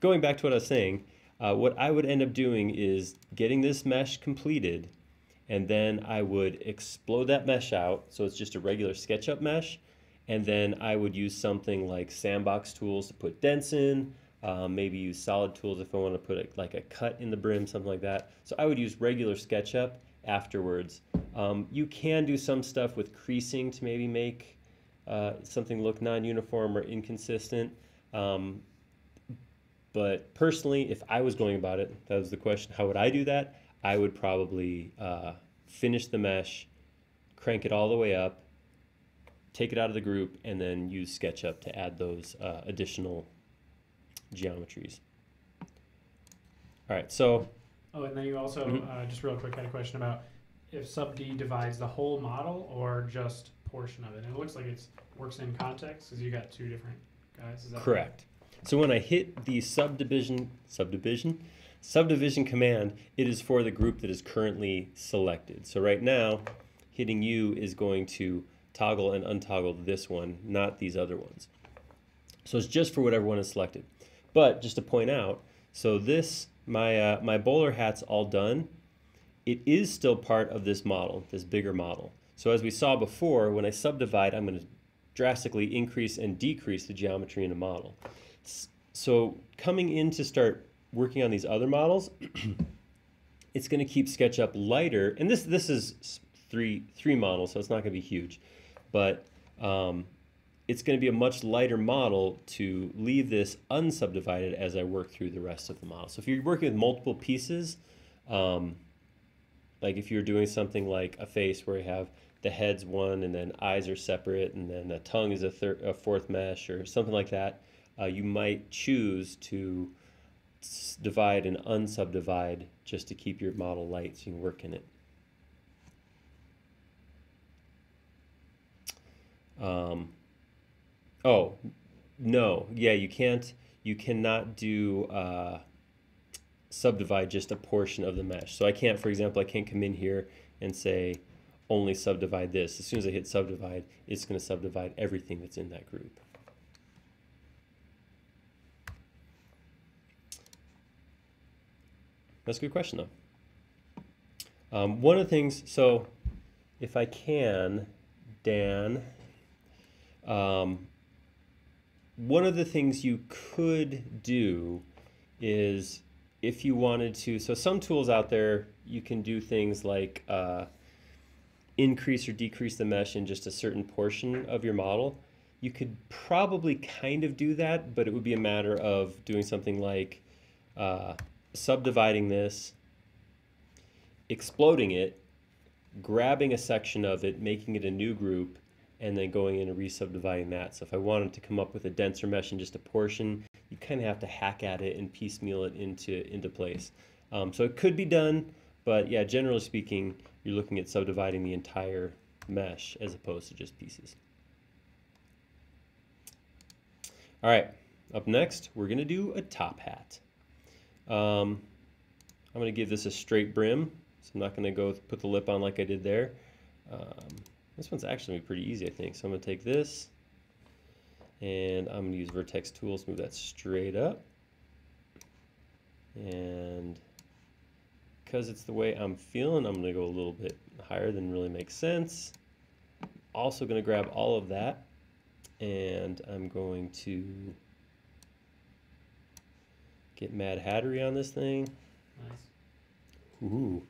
A: going back to what I was saying, what I would end up doing is getting this mesh completed, and then I would explode that mesh out so it's just a regular SketchUp mesh, and then I would use something like sandbox tools to put dents in, maybe use solid tools if I want to put like a cut in the brim, something like that. So I would use regular SketchUp afterwards. You can do some stuff with creasing to maybe make something look non-uniform or inconsistent. But personally, if I was going about it, that was the question, how would I do that? I would probably finish the mesh, crank it all the way up, take it out of the group, and then use SketchUp to add those additional geometries. All right, so.
B: Oh, and then you also, just real quick, had a question about if sub-D divides the whole model or just portion of it. And it looks like it works in context because you got two different guys. Is that
A: correct? Right? So when I hit the subdivision command, it is for the group that is currently selected. So right now, hitting U is going to toggle and untoggle this one, not these other ones. So it's just for whatever one is selected. But just to point out, so this, my bowler hat's all done. It is still part of this model, this bigger model. So as we saw before, when I subdivide, I'm going to drastically increase and decrease the geometry in a model. So coming in to start working on these other models, it's going to keep SketchUp lighter. And this is three models, so it's not going to be huge. But it's going to be a much lighter model to leave this unsubdivided as I work through the rest of the model. So if you're working with multiple pieces, like if you're doing something like a face where you have the head's one and then eyes are separate and then the tongue is a fourth mesh or something like that, you might choose to divide and unsubdivide just to keep your model light so you can work in it. Oh, no, yeah, you cannot do subdivide just a portion of the mesh. So I can't, for example, I can't come in here and say only subdivide this. As soon as I hit subdivide, it's going to subdivide everything that's in that group. That's a good question, though. One of the things, so if I can, Dan, one of the things you could do is if you wanted to, so some tools out there, you can do things like increase or decrease the mesh in just a certain portion of your model. You could probably kind of do that, but it would be a matter of doing something like subdividing this, exploding it, grabbing a section of it, making it a new group, and then going in and re-subdividing that. So if I wanted to come up with a denser mesh in just a portion, you kind of have to hack at it and piecemeal it into place. So it could be done, but yeah, generally speaking, you're looking at subdividing the entire mesh as opposed to just pieces. All right, up next, we're gonna do a top hat. I'm gonna give this a straight brim, so I'm not gonna go put the lip on like I did there. This one's actually pretty easy, I think. So I'm going to take this, and I'm going to use Vertex Tools to move that straight up. And because it's the way I'm feeling, I'm going to go a little bit higher than really makes sense. Also going to grab all of that, and I'm going to get Mad Hattery on this thing. Nice. Ooh.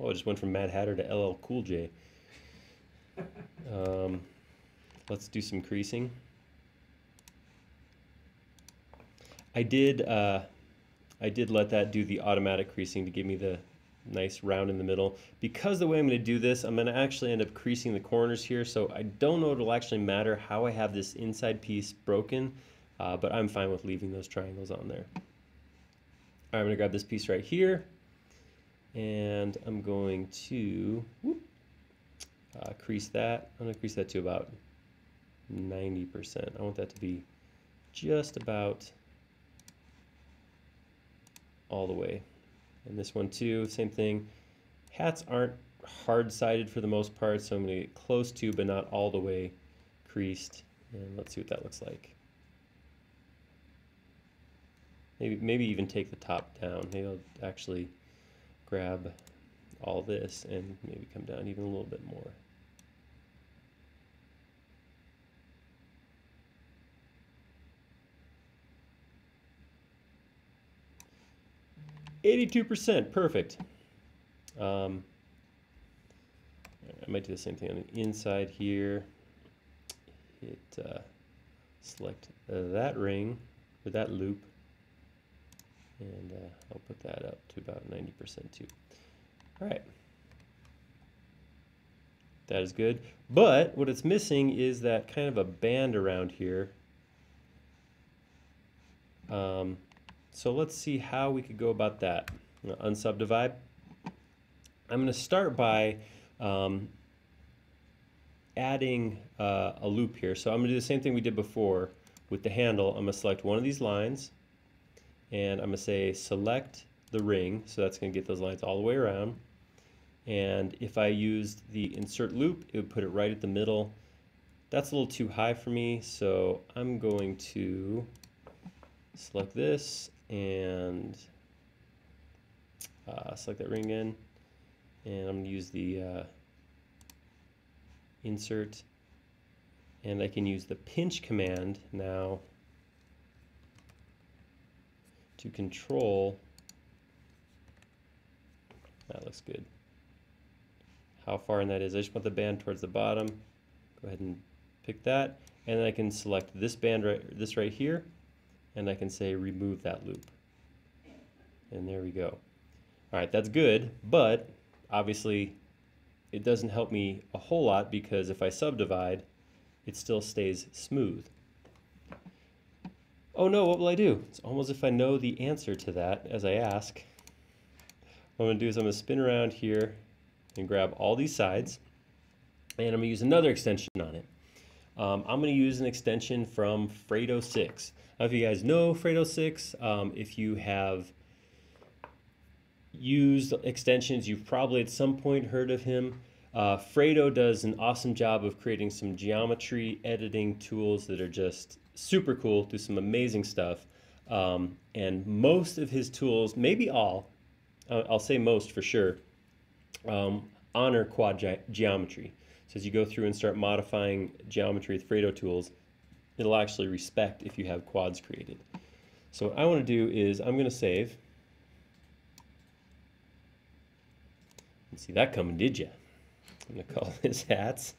A: Oh, I just went from Mad Hatter to LL Cool J. Let's do some creasing. I did let that do the automatic creasing to give me the nice round in the middle. Because the way I'm going to do this, I'm going to actually end up creasing the corners here, so I don't know if it'll actually matter how I have this inside piece broken, but I'm fine with leaving those triangles on there. All right, I'm going to grab this piece right here. And I'm going to crease that. I'm going to crease that to about 90%. I want that to be just about all the way. And this one too, same thing. Hats aren't hard-sided for the most part, so I'm going to get close to, but not all the way creased. And let's see what that looks like. Maybe even take the top down. Maybe I'll actually grab all this and maybe come down even a little bit more. %, perfect. I might do the same thing on the inside here. Select that ring or that loop. And I'll put that up to about 90% too. All right. That is good. But what it's missing is that kind of a band around here. So let's see how we could go about that. Unsubdivide. I'm going to start by adding a loop here. So I'm going to do the same thing we did before with the handle. I'm going to select one of these lines. And I'm going to say select the ring, so that's going to get those lines all the way around. And if I used the insert loop, it would put it right at the middle. That's a little too high for me, so I'm going to select this and select that ring again. And I'm going to use the insert, and I can use the pinch command now to control, that looks good, how far in that is. I just want the band towards the bottom. Go ahead and pick that, and then I can select this band this right here, and I can say remove that loop. And there we go. All right, that's good, but obviously it doesn't help me a whole lot because if I subdivide, it still stays smooth. Oh no, what will I do? It's almost as if I know the answer to that as I ask. What I'm going to do is I'm going to spin around here and grab all these sides, and I'm going to use another extension on it. I'm going to use an extension from Fredo 6. Now, if you guys know Fredo 6, if you have used extensions, you've probably at some point heard of him. Fredo does an awesome job of creating some geometry editing tools that are just super cool, do some amazing stuff. And most of his tools, maybe all, I'll say most for sure, honor quad geometry. So as you go through and start modifying geometry with Fredo tools, it'll actually respect if you have quads created. So what I want to do is I'm going to save. Didn't see that coming, did you? I'm going to call this hats.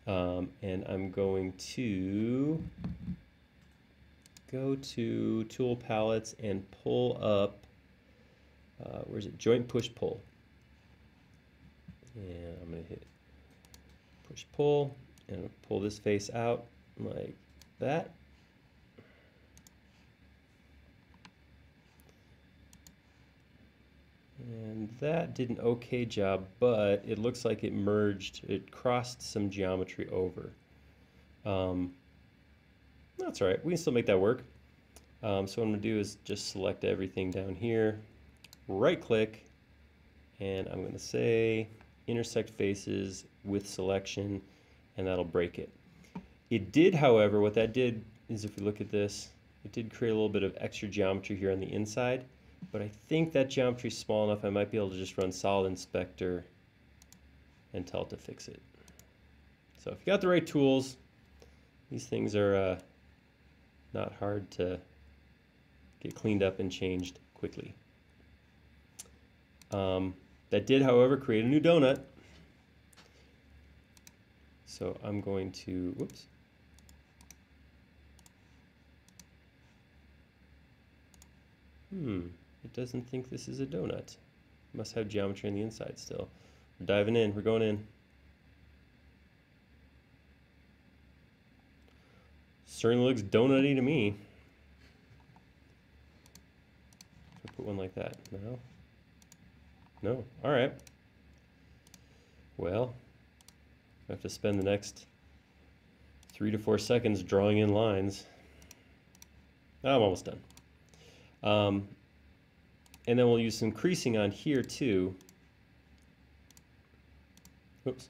A: And I'm going to go to tool palettes and pull up, where's it? Joint push pull. And I'm going to hit push pull, and I'll pull this face out like that. And that did an okay job, but it looks like it merged, it crossed some geometry over. That's all right, we can still make that work. So what I'm going to do is just select everything down here, right click, and I'm going to say Intersect Faces with selection, and that'll break it. It did, however, what that did is if we look at this, it did create a little bit of extra geometry here on the inside. But I think that geometry is small enough I might be able to just run Solid Inspector and tell it to fix it. So if you got the right tools, these things are not hard to get cleaned up and changed quickly. That did, however, create a new donut. So I'm going to, whoops. It doesn't think this is a donut. Must have geometry on the inside still. We're diving in, we're going in. Certainly looks donut-y to me. I'll put one like that. No? No, all right. Well, I have to spend the next 3 to 4 seconds drawing in lines. I'm almost done. And then we'll use some creasing on here too. Oops.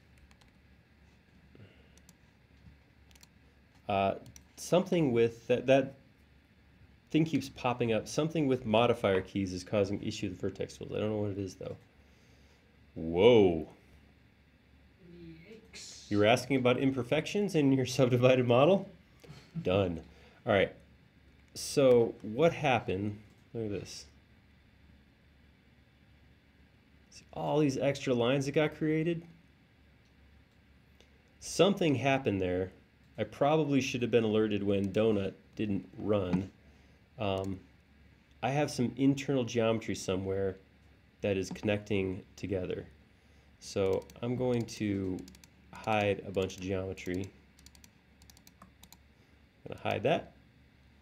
A: Something with that thing keeps popping up. Something with modifier keys is causing issue with Vertex Tools. I don't know what it is though. Whoa. Yikes. You were asking about imperfections in your subdivided model? Done. All right. So what happened? Look at this. See all these extra lines that got created? Something happened there. I probably should have been alerted when Donut didn't run. I have some internal geometry somewhere that is connecting together. So I'm going to hide a bunch of geometry. I'm going to hide that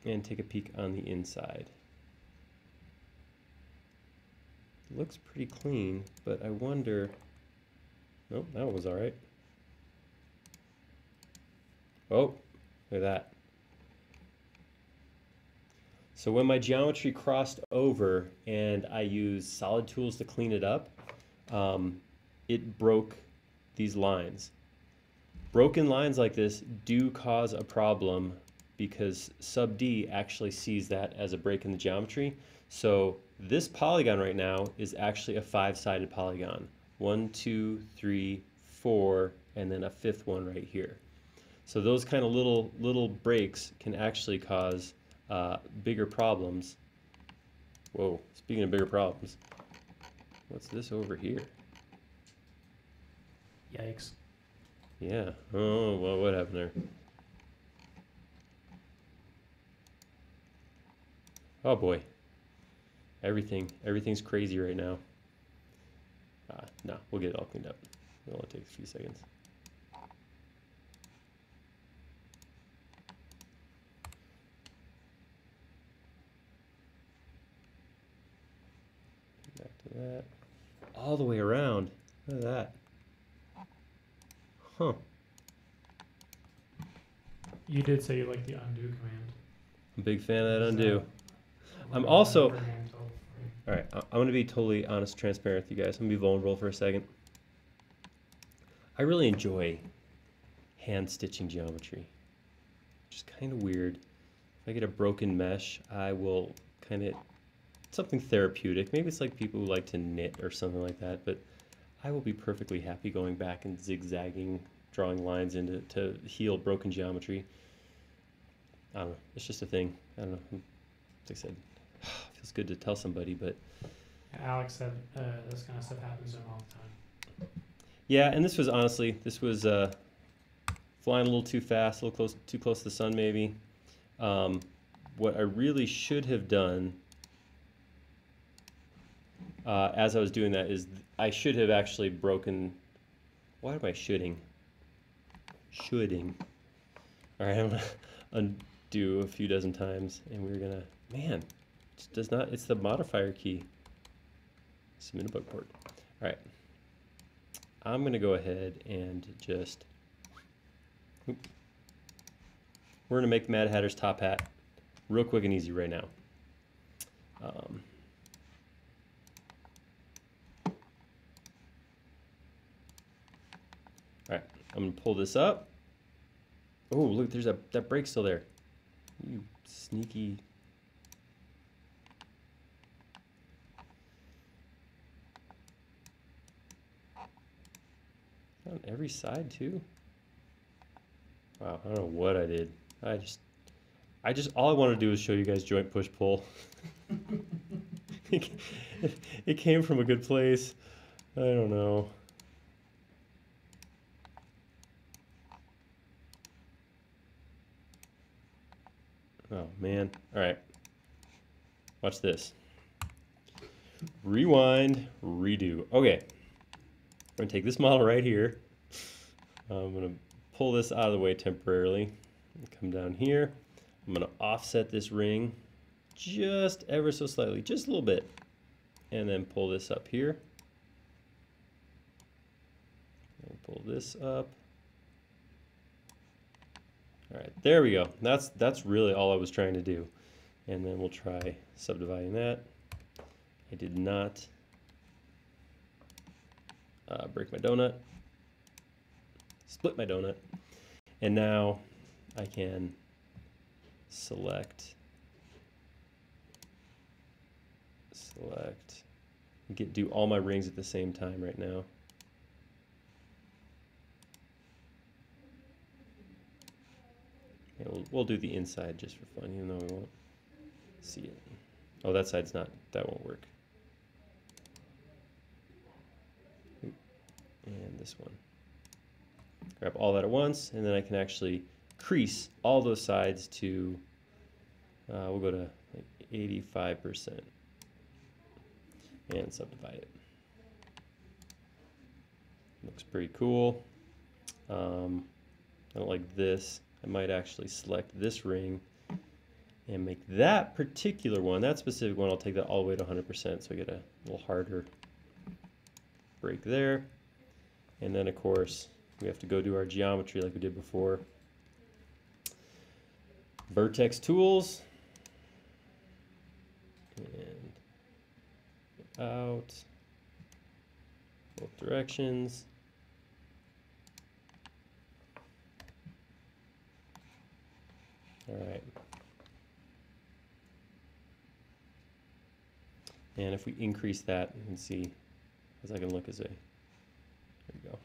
A: and take a peek on the inside. It looks pretty clean, but I wonder, nope, that one was all right. Oh, look at that. So when my geometry crossed over and I used solid tools to clean it up, it broke these lines. Broken lines like this do cause a problem because sub D actually sees that as a break in the geometry. So this polygon right now is actually a 5-sided polygon. 1, 2, 3, 4, and then a 5th one right here. So those kind of little breaks can actually cause bigger problems. Whoa, speaking of bigger problems, what's this over here?
B: Yikes.
A: Yeah, oh, well, what happened there? Oh boy, everything's crazy right now. No, we'll get it all cleaned up. It'll only take a few seconds. Back to that. All the way around. Look at that. Huh.
B: You did say you like the undo command.
A: I'm a big fan of that undo. I'm
B: We're
A: also...
B: gonna handle for you.
A: All right, I'm going to be totally honest, transparent with you guys. I'm going to be vulnerable for a second. I really enjoy hand stitching geometry. Which is kind of weird. If I get a broken mesh, I will kind of... something therapeutic. Maybe it's like people who like to knit or something like that, but I will be perfectly happy going back and zigzagging, drawing lines into to heal broken geometry. I don't know. It's just a thing. I don't know. Like I said, it feels good to tell somebody, but...
B: Alex said this kind of stuff happens to him all the time.
A: Yeah, and this was honestly, flying a little too fast, a little too close to the sun maybe. What I really should have done as I was doing that is I should have actually broken... Why am I shoulding? Shoulding. All right, I'm going to undo a few dozen times, and we're going to... Man, it does not... It's the modifier key. Submit a bug port. All right. I'm going to go ahead and just... We're going to make the Mad Hatter's top hat real quick and easy right now. All right, I'm going to pull this up. Oh, look, there's that break still there. You sneaky... On every side too? Wow, I don't know what I did. I just all I wanted to do was show you guys joint push pull. It came from a good place. I don't know. Oh man. All right. Watch this. Rewind, redo. Okay. I'm going to take this model right here. I'm going to pull this out of the way temporarily. Come down here. I'm going to offset this ring just ever so slightly, just a little bit. And then pull this up here. And pull this up. All right, there we go. That's really all I was trying to do. And then we'll try subdividing that. I did not break my donut, split my donut, and now I can select, do all my rings at the same time right now. And we'll do the inside just for fun, even though we won't see it. Oh, that side's not, that won't work. And this one. Grab all that at once, and then I can actually crease all those sides to, we'll go to like 85%, and subdivide it. Looks pretty cool. I don't like this. I might actually select this ring and make that particular one, that specific one, I'll take that all the way to 100%, so I get a little harder break there. And then, of course, we have to go do our geometry like we did before. Vertex Tools. And out. Both directions. All right. And if we increase that, you can see as I can look as a... There you go.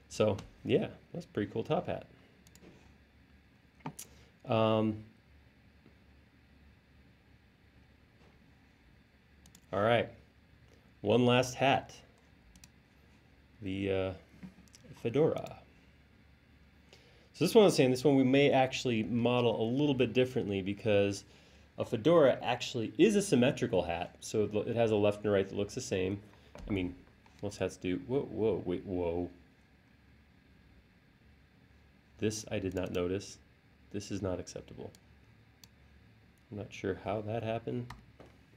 A: So yeah, that's a pretty cool top hat. All right, one last hat, the Fedora. So this one I was saying, this one we may actually model a little bit differently because a fedora actually is a symmetrical hat. So it has a left and a right that looks the same. I mean, most hats do. Whoa, whoa, wait, whoa. This I did not notice. This is not acceptable. I'm not sure how that happened,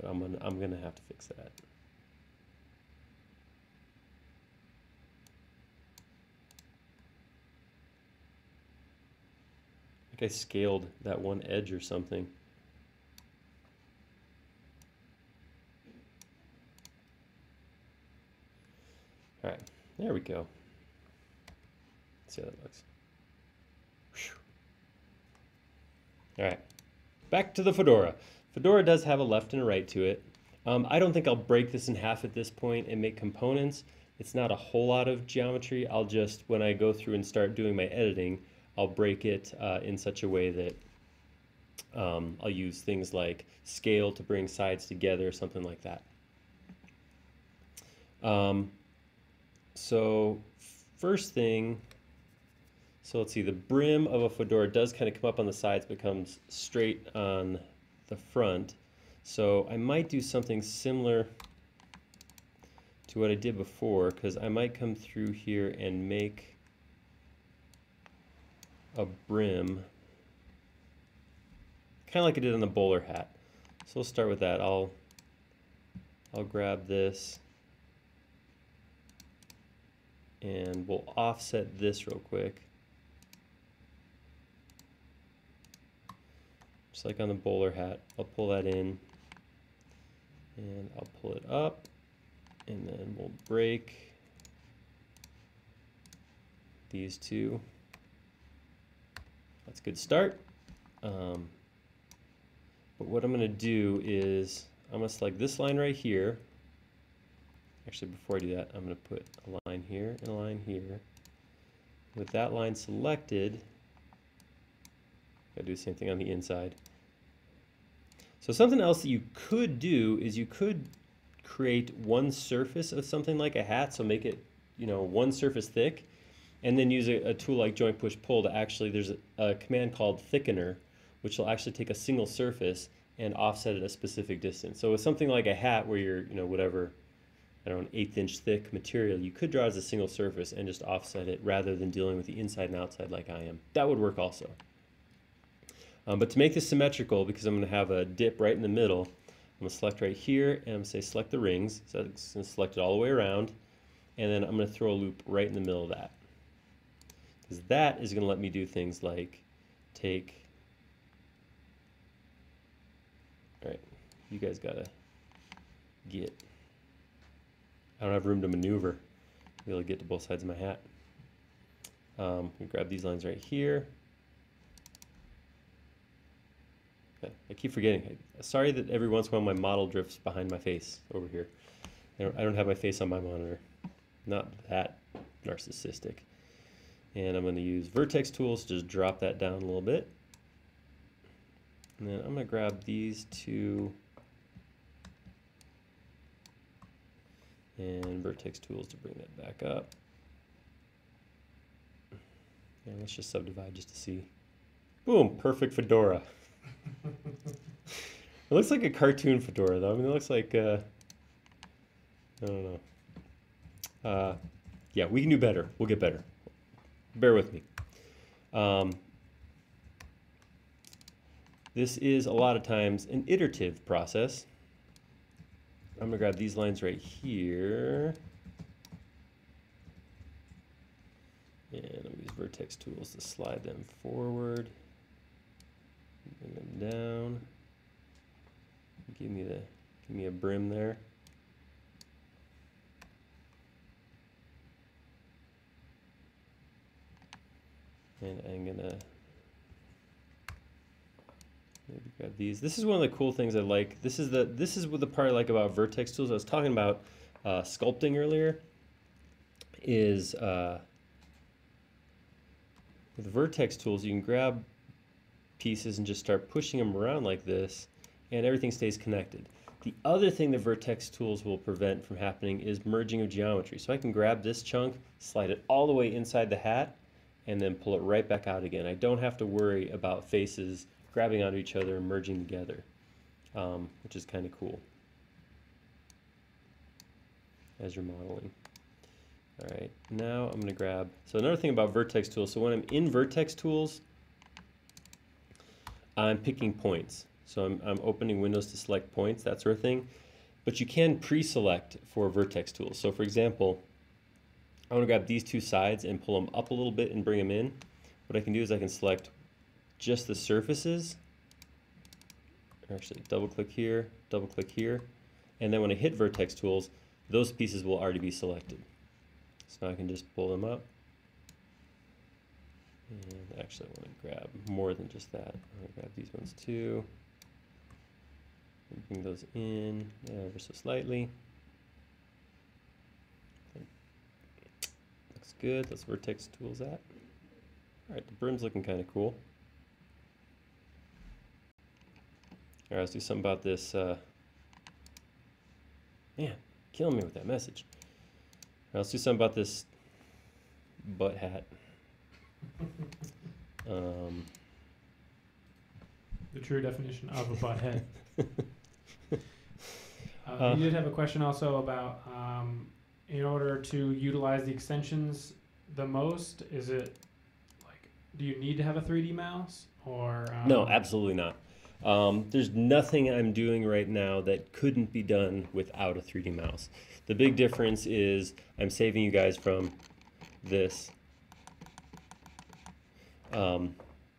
A: but I'm gonna have to fix that. I scaled that one edge or something. All right, there we go. Let's see how that looks. Whew. All right, back to the Fedora. Fedora does have a left and a right to it. I don't think I'll break this in half at this point and make components. It's not a whole lot of geometry. I'll just, when I go through and start doing my editing, I'll break it in such a way that I'll use things like scale to bring sides together or something like that. So first thing, so let's see, the brim of a fedora does kind of come up on the sides, becomes straight on the front. So I might do something similar to what I did before, because I might come through here and make a brim, kind of like I did on the bowler hat. So we'll start with that. I'll grab this and we'll offset this real quick. Just like on the bowler hat, I'll pull that in and I'll pull it up and then we'll break these two. That's a good start. But what I'm going to do is I'm going to select this line right here. Actually, before I do that, I'm going to put a line here and a line here. With that line selected, I'll do the same thing on the inside. So something else that you could do is you could create one surface of something like a hat, so make it, you know, one surface thick, and then use a tool like joint push pull to actually, there's a command called thickener, which will actually take a single surface and offset it a specific distance. So with something like a hat where you're, you know, whatever, I don't know, an 1/8 inch thick material, you could draw as a single surface and just offset it rather than dealing with the inside and outside like I am. That would work also. But to make this symmetrical, because I'm going to have a dip right in the middle, I'm going to select right here and I'm going to say select the rings. So it's going to select it all the way around. And then I'm going to throw a loop right in the middle of that. Because that is going to let me do things like take, all right, you guys got to get, I don't have room to maneuver. Be able to get to both sides of my hat. We grab these lines right here. Okay, I keep forgetting. Sorry that every once in a while my model drifts behind my face over here. I don't have my face on my monitor. Not that narcissistic. And I'm going to use Vertex Tools to just drop that down a little bit. And then I'm going to grab these two and Vertex Tools to bring that back up. And let's just subdivide just to see. Boom, perfect fedora. It looks like a cartoon fedora though. I mean, it looks like, I don't know. Yeah, we can do better. We'll get better. Bear with me. This is a lot of times an iterative process. I'm going to grab these lines right here. And I'm going to use Vertex Tools to slide them forward. Bring them down. Give me a brim there. And I'm gonna maybe grab these. This is one of the cool things I like. This is what the part I like about Vertex Tools. I was talking about sculpting earlier. Is with Vertex Tools, you can grab pieces and just start pushing them around like this, and everything stays connected. The other thing the Vertex Tools will prevent from happening is merging of geometry. So I can grab this chunk, slide it all the way inside the hat, and then pull it right back out again. I don't have to worry about faces grabbing onto each other and merging together, which is kind of cool as you're modeling. All right, now I'm going to grab, so another thing about Vertex Tools, so when I'm in Vertex Tools, I'm picking points. So I'm opening windows to select points, that sort of thing. But you can pre-select for Vertex Tools. So for example, I want to grab these two sides and pull them up a little bit and bring them in. What I can do is I can select just the surfaces. Actually, double click here, and then when I hit Vertex Tools, those pieces will already be selected. So now I can just pull them up. And actually I want to grab more than just that. I'm going to grab these ones too. Bring those in ever so slightly. Looks good. That's Vertex Tools at. Alright, the brim's looking kind of cool. Alright, let's do something about this. Man, killing me with that message. Alright, let's do something about this butt hat.
B: The true definition of a butt head. You did have a question also about in order to utilize the extensions the most, is it like, do you need to have a 3D mouse or?
A: No, absolutely not. There's nothing I'm doing right now that couldn't be done without a 3D mouse. The big difference is I'm saving you guys from this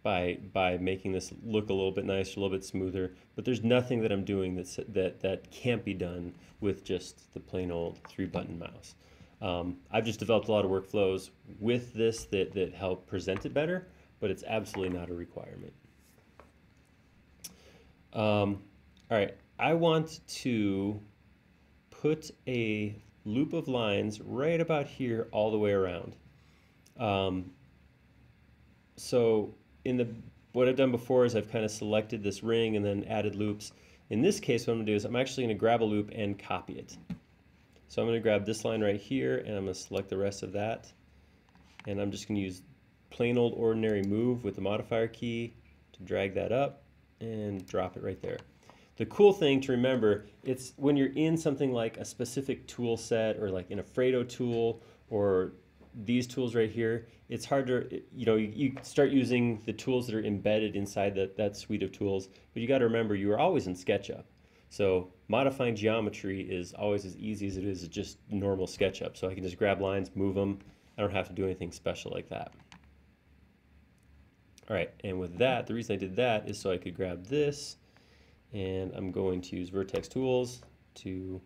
A: by making this look a little bit nicer, a little bit smoother. But there's nothing that I'm doing that can't be done with just the plain old 3-button mouse. I've just developed a lot of workflows with this that help present it better, but it's absolutely not a requirement. All right, I want to put a loop of lines right about here all the way around. So what I've done before is I've kind of selected this ring and then added loops. In this case, what I'm going to do is I'm actually going to grab a loop and copy it. So I'm going to grab this line right here and I'm going to select the rest of that. And I'm just going to use plain old ordinary move with the modifier key to drag that up and drop it right there. The cool thing to remember, it's when you're in something like a specific tool set or like in a Fredo tool or these tools right here, it's hard to, you start using the tools that are embedded inside that suite of tools, but you got to remember you are always in SketchUp. So modifying geometry is always as easy as it is just normal SketchUp. So I can just grab lines, move them. I don't have to do anything special like that. All right, and with that, the reason I did that is so I could grab this, and I'm going to use Vertex Tools to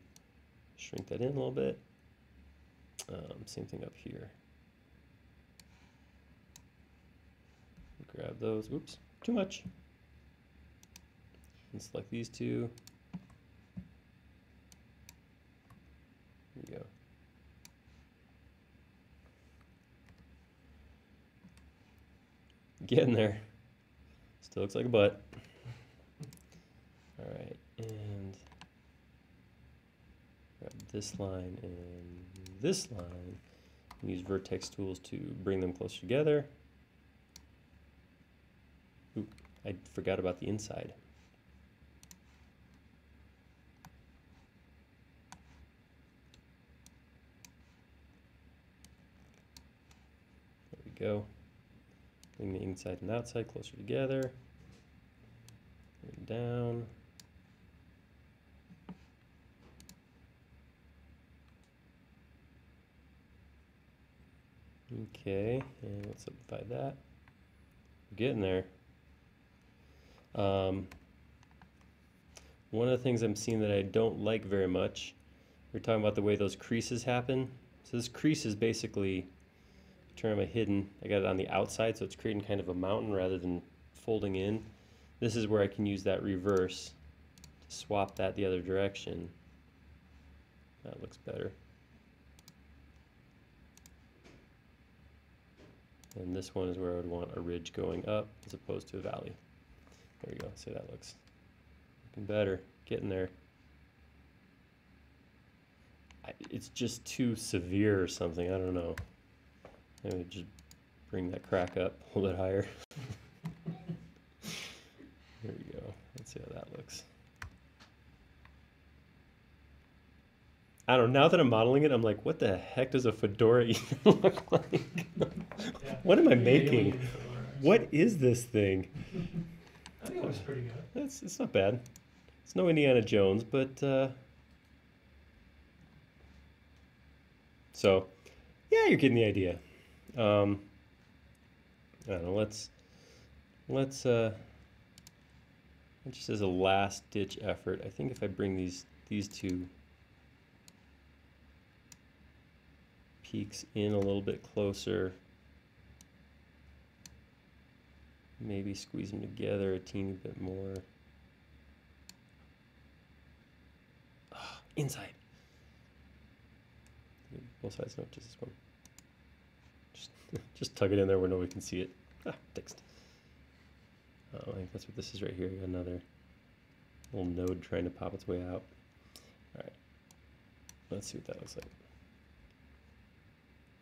A: shrink that in a little bit. Same thing up here. Grab those. Oops, too much. And select these two. There you go. Getting there. Still looks like a butt. All right, and grab this line and this line. And use Vertex Tools to bring them closer together. Ooh, I forgot about the inside. There we go. Bring the inside and outside closer together. Bring it down. Okay, and let's simplify that. We're getting there. One of the things I'm seeing that I don't like very much, we're talking about the way those creases happen. So this crease is basically, turn on my hidden, I got it on the outside, so it's creating kind of a mountain rather than folding in. This is where I can use that reverse to swap that the other direction. That looks better. And this one is where I would want a ridge going up as opposed to a valley. There we go. So that looks looking better. Getting there. It's just too severe or something. I don't know. Maybe just bring that crack up a little bit higher. There we go. Let's see how that looks. I don't know. Now that I'm modeling it, I'm like, what the heck does a Fedora even look like?
B: Yeah.
A: What am I making?
B: Alien Fedora,
A: What is this thing?
B: I think it looks pretty good.
A: It's not bad. It's no Indiana Jones, but so yeah, you're getting the idea. I don't know. Let's just as a last ditch effort, I think if I bring these two peaks in a little bit closer, maybe squeeze them together a teeny bit more. Oh, inside. Both sides, not just this one. Just tug it in there where nobody can see it. Ah, fixed. I think that's what this is right here. You got another little node trying to pop its way out. All right, let's see what that looks like.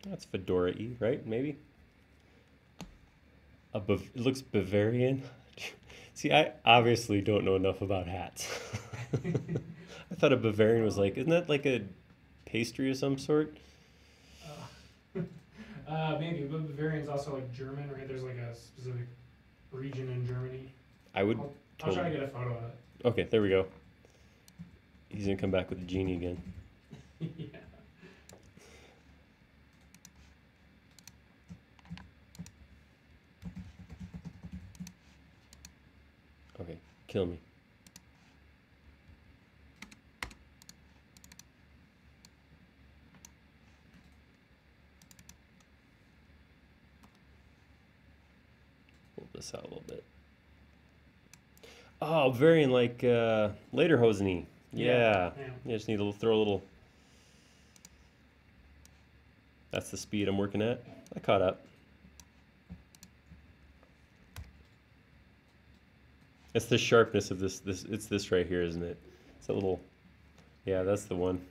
A: That's Fedora-y, right? Maybe. It looks Bavarian. See, I obviously don't know enough about hats. I thought a Bavarian was like, isn't that like a pastry of some sort?
B: Maybe, but Bavarian's also like German, right? There's like a specific region in Germany. I'll try to get a photo of it.
A: Okay, there we go. He's gonna come back with the genie again.
B: Yeah.
A: Okay, kill me. Pull this out a little bit. Oh, very like Lederhosen-y. Yeah. You just need to throw a little. That's the speed I'm working at. I caught up. It's the sharpness of this. It's this right here, isn't it? It's a little. Yeah, that's the one.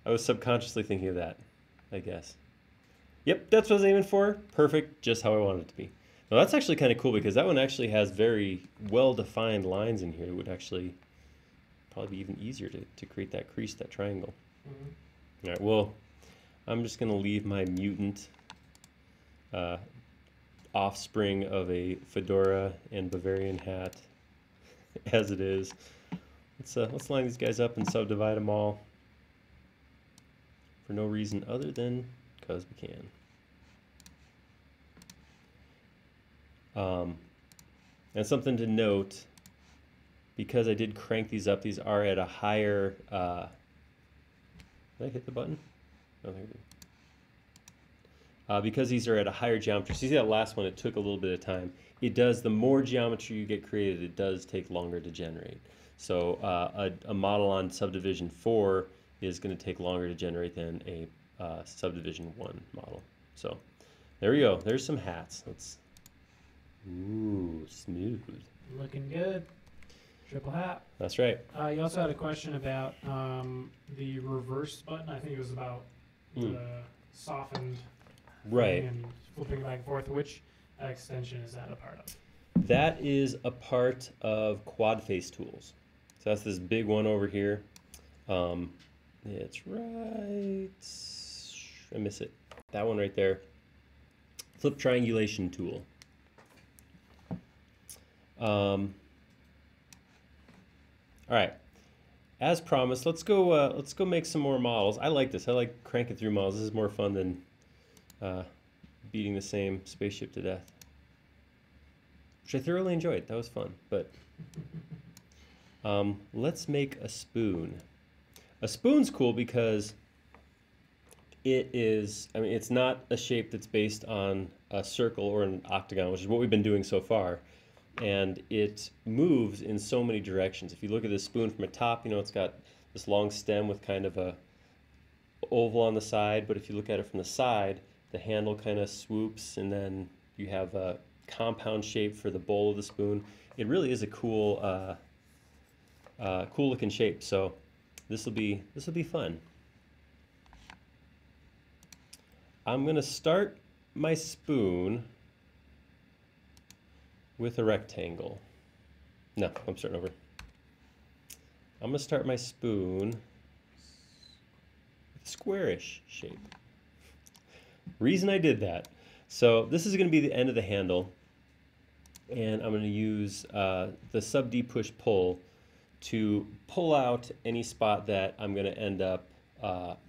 A: I was subconsciously thinking of that, I guess. Yep, that's what I was aiming for. Perfect, just how I wanted it to be. Now that's actually kind of cool because that one actually has very well-defined lines in here. It would actually probably be even easier to create that crease, that triangle. Mm-hmm. All right, well, I'm just going to leave my mutant offspring of a Fedora and Bavarian hat as it is. Let's line these guys up and subdivide them all for no reason other than because we can. And something to note, because I did crank these up, these are at a higher, did I hit the button? No, I think I did. Because these are at a higher geometry. So you see that last one, it took a little bit of time. It does, the more geometry you get created, it does take longer to generate. So a model on Subdivision 4 is going to take longer to generate than a Subdivision 1 model. So there we go. There's some hats. Ooh, smooth.
B: Looking good. Triple hat.
A: That's right.
B: You also had a question about the reverse button. I think it was about the softened
A: right
B: and flipping back and forth. Which extension is that a part of?
A: That is a part of Quad Face Tools. So that's this big one over here. It's right. I miss it. That one right there. Flip triangulation tool. All right. As promised, let's go make some more models. I like this. I like cranking through models. This is more fun than beating the same spaceship to death, which I thoroughly enjoyed. That was fun. But let's make a spoon. A spoon's cool because it is, I mean, it's not a shape that's based on a circle or an octagon, which is what we've been doing so far. And it moves in so many directions. If you look at this spoon from the top, you know, it's got this long stem with kind of a oval on the side, but if you look at it from the side, the handle kind of swoops, and then you have a compound shape for the bowl of the spoon. It really is a cool, cool looking shape. So this will be fun. I'm gonna start my spoon with a rectangle. No, I'm starting over. I'm gonna start my spoon with a squarish shape. Reason I did that. So this is gonna be the end of the handle, and I'm gonna use the sub D push pull to pull out any spot that I'm gonna end up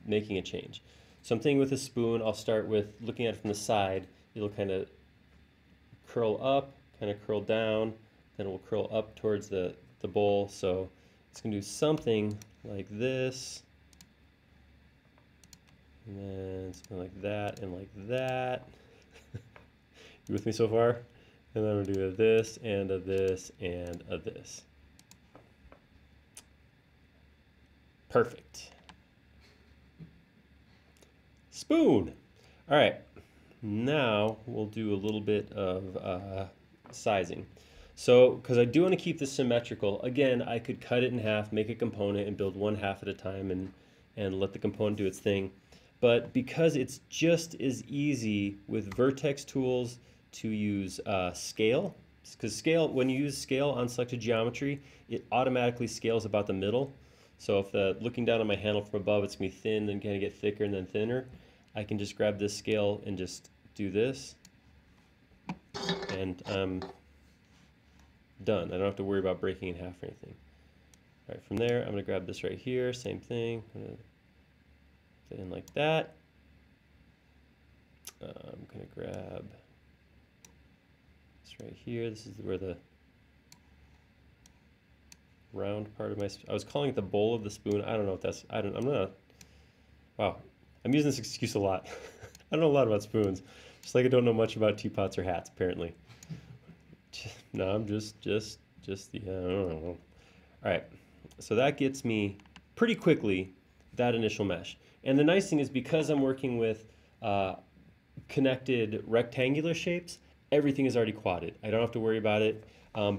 A: making a change. So I'm thinking with a spoon, I'll start with looking at it from the side. It'll kind of curl up, kind of curl down, then it will curl up towards the bowl. So it's going to do something like this, and then something like that, and like that. You with me so far? And then I'm going to do a this, and a this, and a this. Perfect. Spoon. All right, now we'll do a little bit of sizing. So, because I do want to keep this symmetrical, again, I could cut it in half, make a component, and build one half at a time and let the component do its thing. But because it's just as easy with Vertex Tools to use scale, because scale, when you use scale on selected geometry, it automatically scales about the middle. So if looking down on my handle from above, it's going to be thin, then kind of get thicker and then thinner. I can just grab this scale and just do this, and I'm done. I don't have to worry about breaking in half or anything. All right, from there, I'm going to grab this right here, same thing. I'm going to fit in like that. I'm going to grab this right here. This is where the round part of my, I was calling it the bowl of the spoon. I don't know if that's, I'm not, wow. I'm using this excuse a lot. I don't know a lot about spoons. Just like I don't know much about teapots or hats, apparently. No, I'm just yeah, I don't know. All right, so that gets me pretty quickly that initial mesh. And the nice thing is, because I'm working with connected rectangular shapes, everything is already quadded. I don't have to worry about it.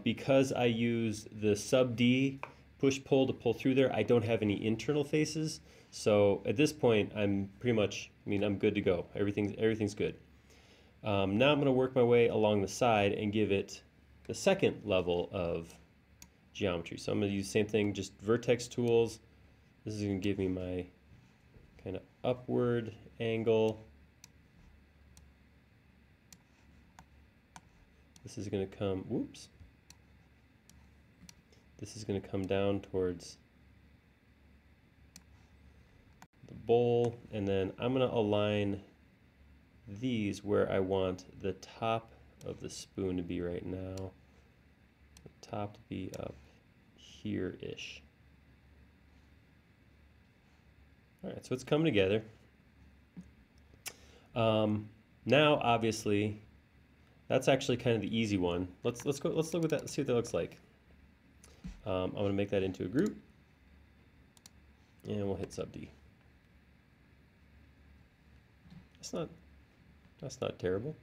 A: Because I use the sub D push-pull to pull through there, I don't have any internal faces. So at this point, I'm pretty much, I mean, I'm good to go. Everything's good. Now I'm going to work my way along the side and give it the second level of geometry. So I'm going to use the same thing, just Vertex Tools. This is going to give me my kind of upward angle. This is going to come, whoops. This is going to come down towards the bowl, and then I'm going to align these where I want the top of the spoon to be right now. The top to be up here-ish. All right, so it's coming together. Now, obviously, that's actually kind of the easy one. Let's look at that. See what that looks like. I'm going to make that into a group, and we'll hit sub D. That's not terrible.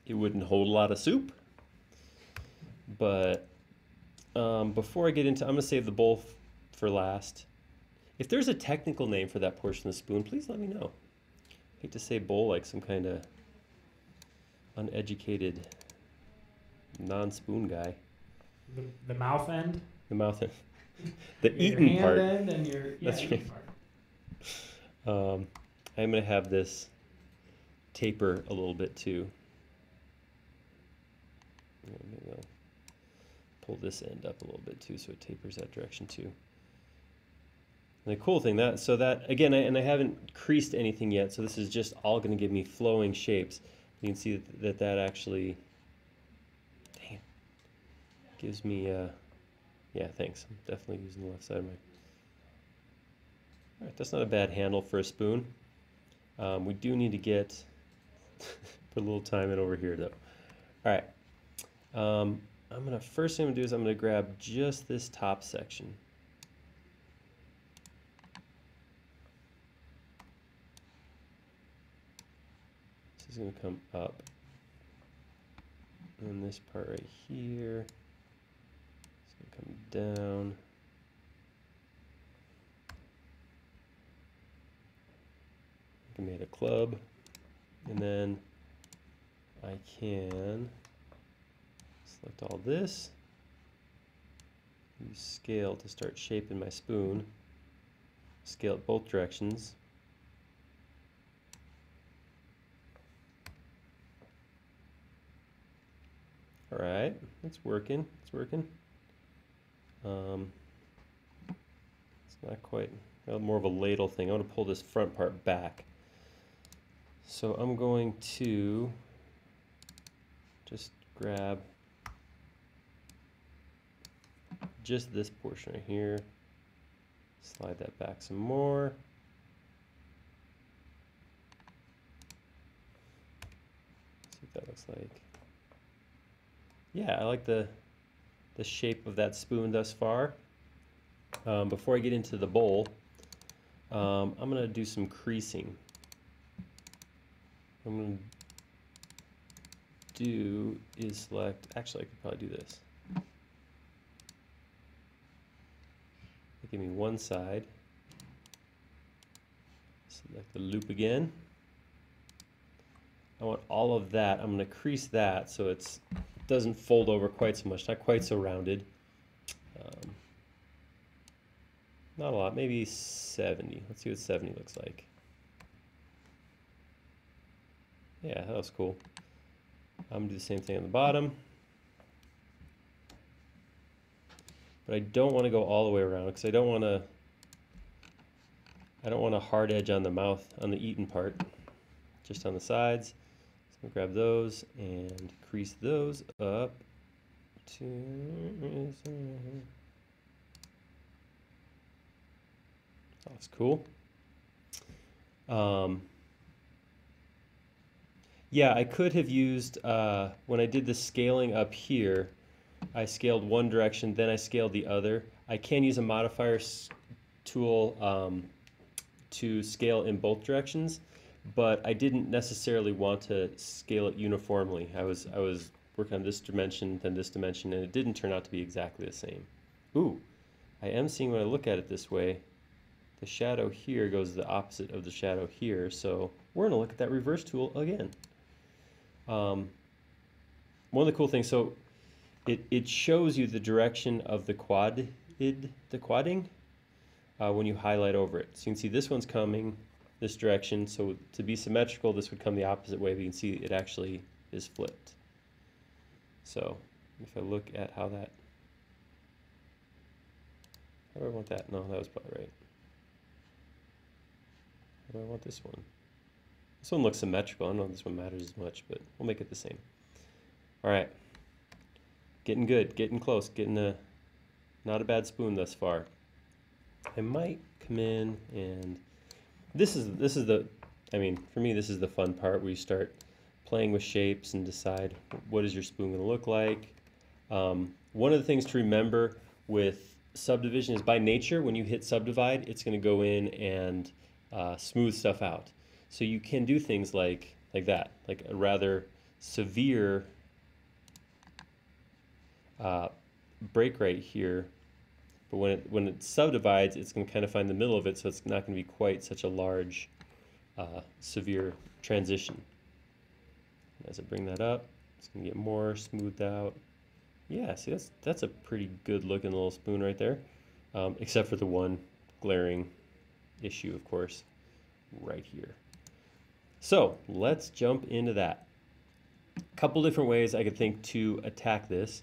A: It wouldn't hold a lot of soup, but before I get into, I'm going to save the bowl for last. If there's a technical name for that portion of the spoon, please let me know. I hate to say bowl like some kind of uneducated non-spoon guy.
B: The mouth end?
A: The mouth end. The eaten
B: hand
A: part.
B: End and your, yeah,
A: that's right. Part. I'm going to have this taper a little bit too. Maybe I'll pull this end up a little bit too so it tapers that direction too. And the cool thing, again, I haven't creased anything yet, so this is just all going to give me flowing shapes. You can see that actually, damn, gives me, yeah, thanks. I'm definitely using the left side of my, all right, that's not a bad handle for a spoon. We do need to get, put a little time in over here though. All right, first thing I'm gonna do is I'm gonna grab just this top section. This is going to come up. And this part right here is going to come down. I made a club, and then I can select all this, use scale to start shaping my spoon, scale it both directions. All right, it's working, it's working. It's not quite, more of a ladle thing. I want to pull this front part back. So I'm going to just grab just this portion right here, slide that back some more. See what that looks like. Yeah, I like the shape of that spoon thus far. Before I get into the bowl, I'm going to do some creasing. What I'm going to do is select, actually I could probably do this. Give me one side. Select the loop again. I want all of that. I'm going to crease that so it doesn't fold over quite so much, not quite so rounded. Not a lot, maybe 70. Let's see what 70 looks like. Yeah, that was cool. I'm going to do the same thing on the bottom. But I don't want to go all the way around because I don't want a hard edge on the mouth, on the eaten part, just on the sides. So I'm going to grab those and crease those up to... That's cool. Yeah, I could have used, when I did the scaling up here, I scaled one direction, then I scaled the other. I can use a modifier tool to scale in both directions, but I didn't necessarily want to scale it uniformly. I was working on this dimension, then this dimension, and it didn't turn out to be exactly the same. Ooh, I am seeing when I look at it this way, the shadow here goes the opposite of the shadow here, so we're going to look at that reverse tool again. One of the cool things, so it shows you the direction of the quadding when you highlight over it. So you can see this one's coming this direction, so to be symmetrical this would come the opposite way, but you can see it actually is flipped. So if I look at how do I want that? No, that was probably right. How do I want this one? This one looks symmetrical. I don't know if this one matters as much, but we'll make it the same. All right. Getting good, getting close, not a bad spoon thus far. I might come in and this is the, I mean, for me this is the fun part where you start playing with shapes and decide what is your spoon going to look like. One of the things to remember with subdivision is by nature when you hit subdivide it's going to go in and smooth stuff out. So you can do things like that, like a rather severe break right here, but when it subdivides it's going to kind of find the middle of it, so it's not going to be quite such a large severe transition. And as I bring that up it's going to get more smoothed out. Yeah, see that's a pretty good looking little spoon right there, except for the one glaring issue of course right here. So let's jump into that. A couple different ways I could think to attack this.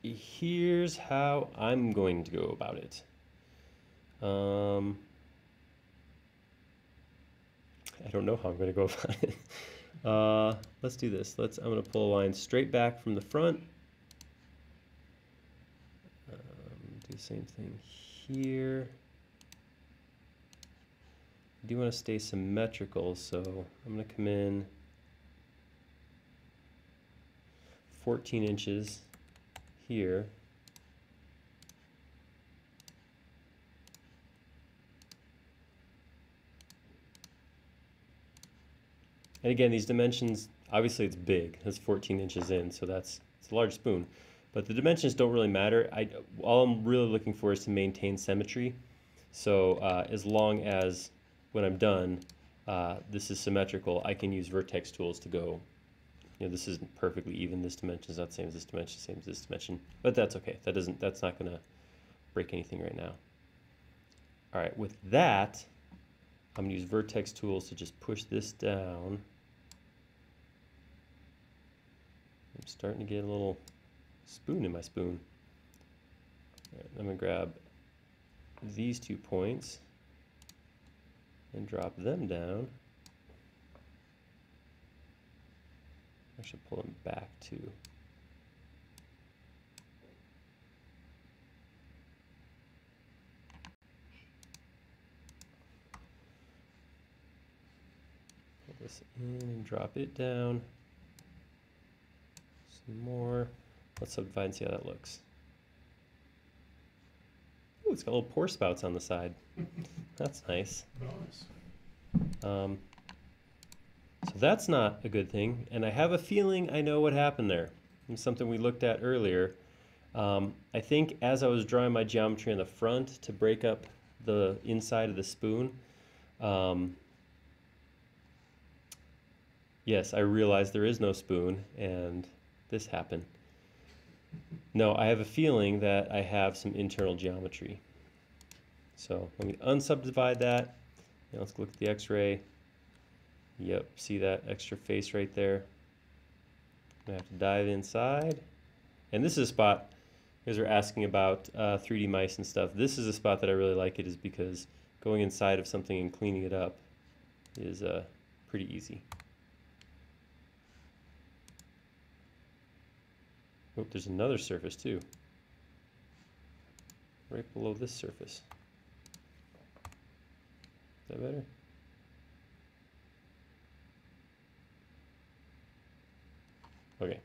A: Here's how I'm going to go about it. I don't know how I'm going to go about it. Let's do this. I'm going to pull a line straight back from the front. Do the same thing here. I do want to stay symmetrical, so I'm going to come in 14 inches here. And again, these dimensions, obviously it's big. That's 14 inches in, so it's a large spoon. But the dimensions don't really matter. All I'm really looking for is to maintain symmetry. So as long as when I'm done, this is symmetrical, I can use Vertex Tools to go, this isn't perfectly even. This dimension is not the same as this dimension, same as this dimension. But that's okay. That's not going to break anything right now. All right, with that, I'm going to use Vertex Tools to just push this down. I'm starting to get a little spoon in my spoon. All right, I'm going to grab these 2 points and drop them down. I should pull them back too. Pull this in and drop it down. Some more. Let's subdivide and see how that looks. Ooh, it's got little pore spouts on the side. That's nice.
B: Bonus.
A: So that's not a good thing, and I have a feeling I know what happened there. It's something we looked at earlier. I think as I was drawing my geometry on the front to break up the inside of the spoon, yes, I realized there is no spoon, and this happened. No, I have a feeling that I have some internal geometry. So let me unsubdivide that. Now let's look at the X-ray. Yep, see that extra face right there? I have to dive inside. And this is a spot, you guys are asking about 3D mice and stuff. This is a spot that I really like it, is because going inside of something and cleaning it up is pretty easy. Oh, there's another surface too. Right below this surface. Is that better? Okay.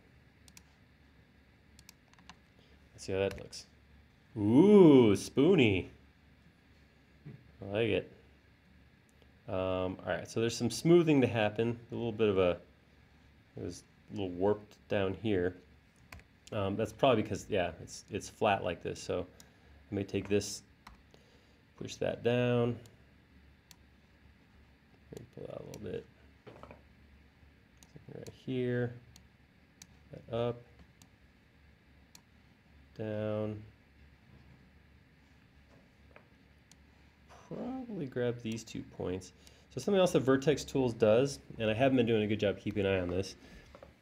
A: Let's see how that looks. Ooh, spoony. I like it. All right, so there's some smoothing to happen. A little bit of it was a little warped down here. That's probably because, yeah, it's flat like this. So I may take this, push that down, pull out a little bit. Right here. Up, down, probably grab these 2 points. So something else that Vertex Tools does, and I haven't been doing a good job keeping an eye on this,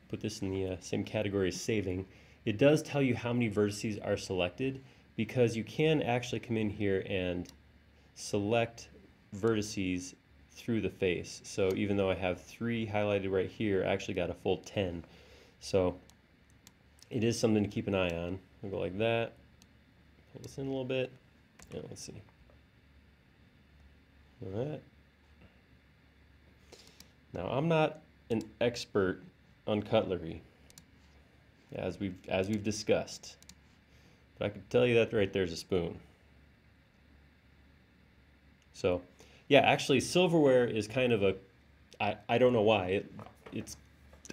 A: put this in the same category as saving, it does tell you how many vertices are selected, because you can actually come in here and select vertices through the face. So even though I have 3 highlighted right here, I actually got a full 10. So it is something to keep an eye on. I'll go like that, pull this in a little bit, and let's see. All right. Now I'm not an expert on cutlery, as we've discussed, but I can tell you that right there's a spoon. So yeah, actually silverware is kind of a, I don't know why, it's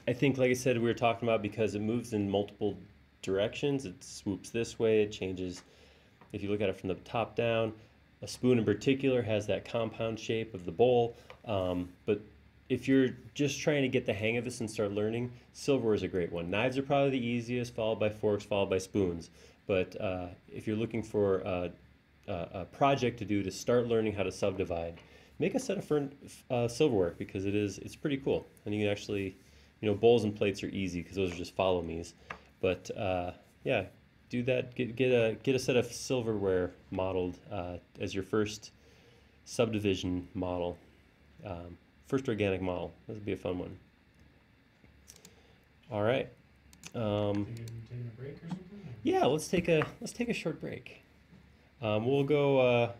A: I think, like I said, we were talking about, because it moves in multiple directions. It swoops this way, it changes. If you look at it from the top down, a spoon in particular has that compound shape of the bowl. But if you're just trying to get the hang of this and start learning, silverware is a great one. Knives are probably the easiest, followed by forks, followed by spoons. But if you're looking for a project to do to start learning how to subdivide, make a set of silverware, because it's pretty cool. And you can actually, bowls and plates are easy because those are just follow me's. But yeah, do that. Get a set of silverware modeled as your first subdivision model, first organic model. This would be a fun one. All right.
B: Taking a break or something?
A: Yeah, let's take a short break. We'll go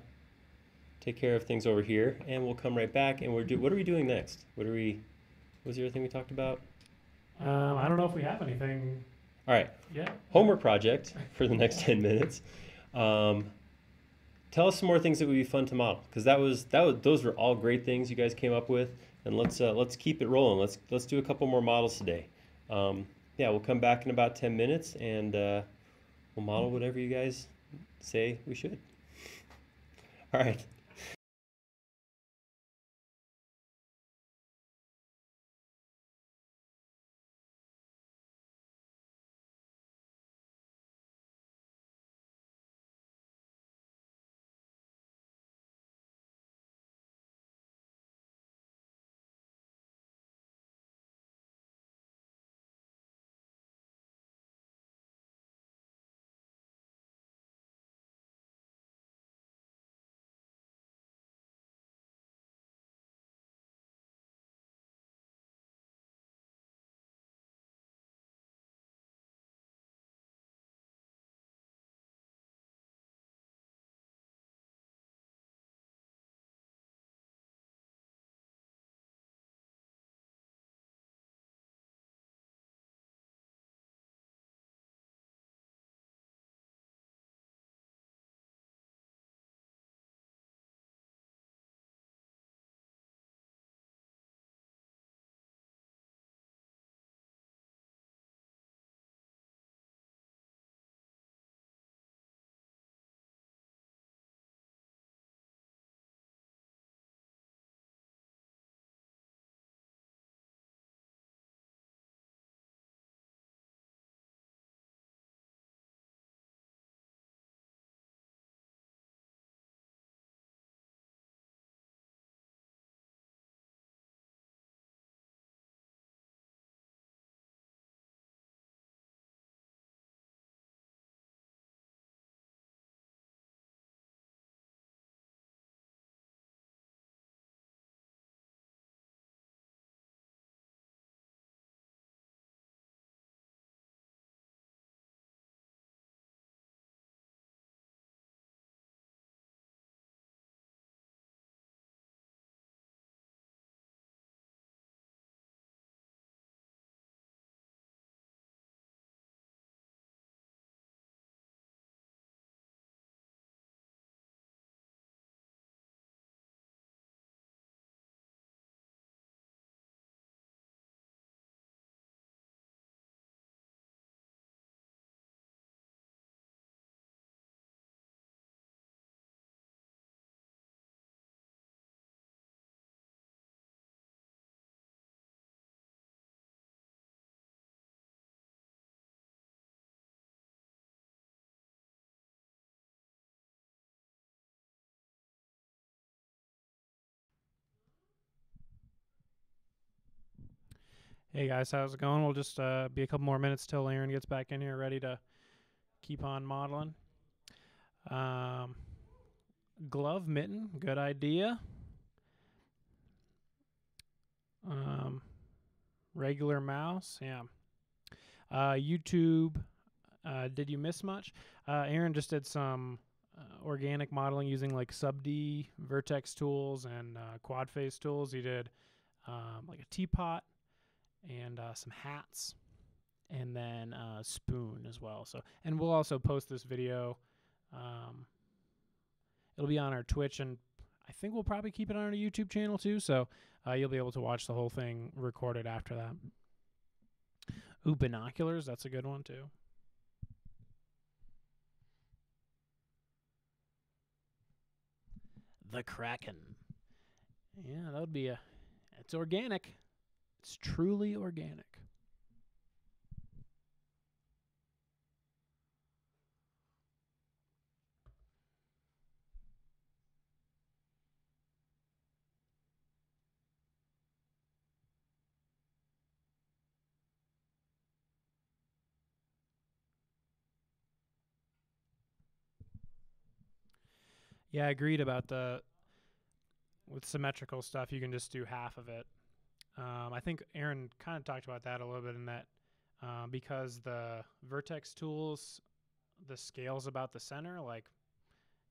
A: take care of things over here, and we'll come right back. And what are we doing next? What was the other thing we talked about?
B: I don't know if we have anything.
A: All right.
B: Yeah.
A: Homework project for the next 10 minutes. tell us some more things that would be fun to model, because those were all great things you guys came up with, and let's keep it rolling. Let's do a couple more models today. Yeah, we'll come back in about 10 minutes, and we'll model whatever you guys say we should. All right.
B: Hey guys, how's it going? We'll just be a couple more minutes till Aaron gets back in here, ready to keep on modeling. Glove mitten, good idea. Regular mouse, yeah. YouTube, did you miss much? Aaron just did some organic modeling using like Vertex Tools, and quad face tools. He did like a teapot and some hats, and then a spoon as well. So, and we'll also post this video. It'll be on our Twitch, and I think we'll probably keep it on our YouTube channel too. So you'll be able to watch the whole thing recorded after that. Ooh, binoculars, that's a good one too. The Kraken. Yeah, that would be it's organic. It's truly organic. Yeah, I agreed about with symmetrical stuff, you can just do half of it. I think Aaron kind of talked about that a little bit in that because the Vertex Tools, the scale's about the center, like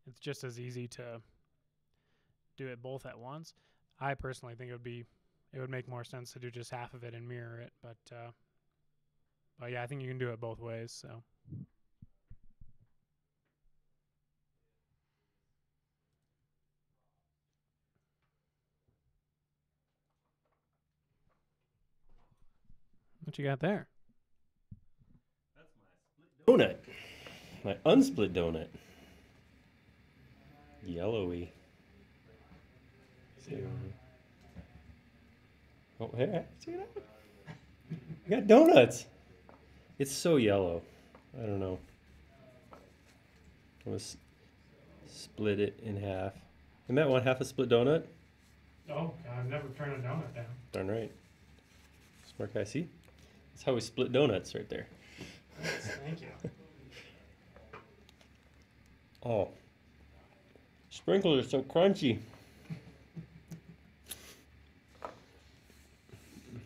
B: it's just as easy to do it both at once. I personally think it would make more sense to do just half of it and mirror it, but yeah, I think you can do it both ways, so. What you got there?
A: Donut. My unsplit donut. Yellowy. Oh, hey, check it out. I got donuts. It's so yellow. I don't know. I'm going to split it in half. You might want half a split donut.
B: Oh, I've never turned a donut down.
A: Darn right. Smart guy, see? That's how we split donuts right there.
B: Thank you.
A: Oh. Sprinkles are so crunchy.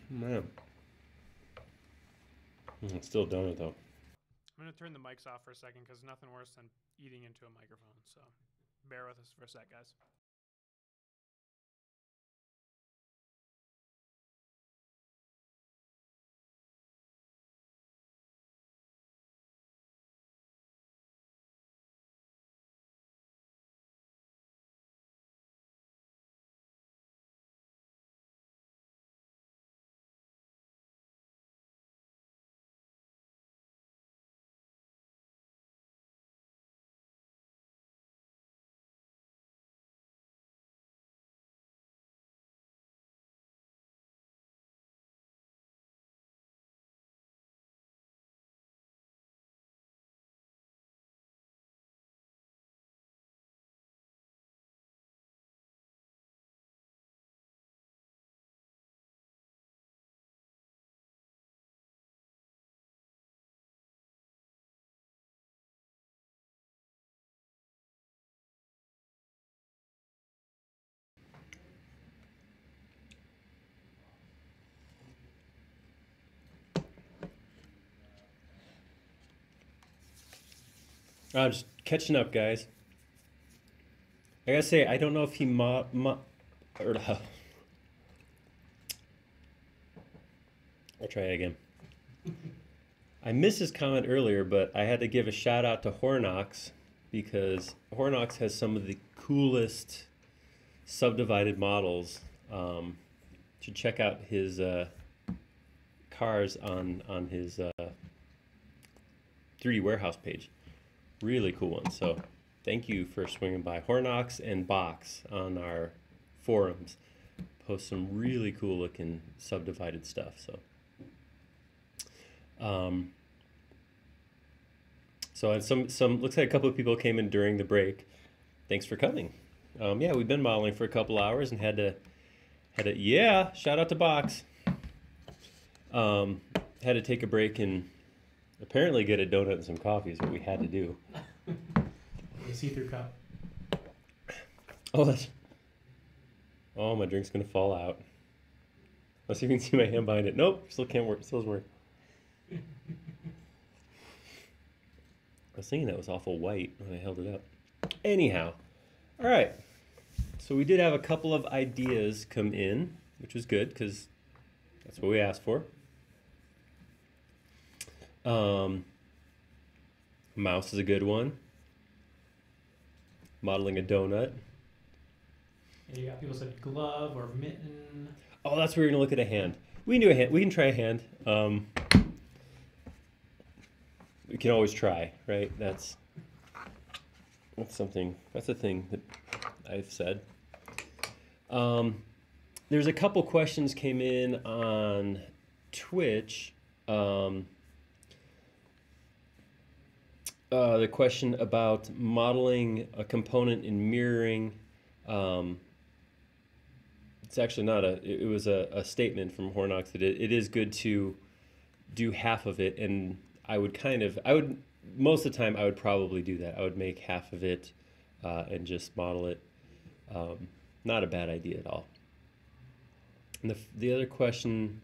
A: Man. It's still a donut though.
B: I'm going to turn the mics off for a second because nothing worse than eating into a microphone. So bear with us for a sec, guys.
A: I'm just catching up, guys. I gotta say, I don't know if he or I'll try it again. I missed his comment earlier, but I had to give a shout out to Hornox because Hornox has some of the coolest subdivided models. Should check out his cars on his 3D warehouse page. Really cool one. So thank you for swinging by. Hornox and Box on our forums post some really cool looking subdivided stuff. So some looks like a couple of people came in during the break. Thanks for coming. Yeah, we've been modeling for a couple hours and had to yeah, shout out to Box. Had to take a break and apparently get a donut and some coffee is what we had to do.
B: A see-through cup.
A: Oh, my drink's gonna fall out. Let's see if you can see my hand behind it. Nope, still can't work. Still doesn't work. I was thinking that was awful white when I held it up. Anyhow, all right. So we did have a couple of ideas come in, which was good because that's what we asked for. Mouse is a good one. Modeling a donut.
B: And you got people said glove or mitten.
A: Oh, that's where you're gonna look at a hand. We can do a hand. We can try a hand. We can always try, right? That's something. That's a thing that I've said. There's a couple questions came in on Twitch. The question about modeling a component in mirroring. It's actually not it was a statement from Hornox that it is good to do half of it, and I would most of the time I would probably do that. I would make half of it and just model it. Not a bad idea at all. And the other question,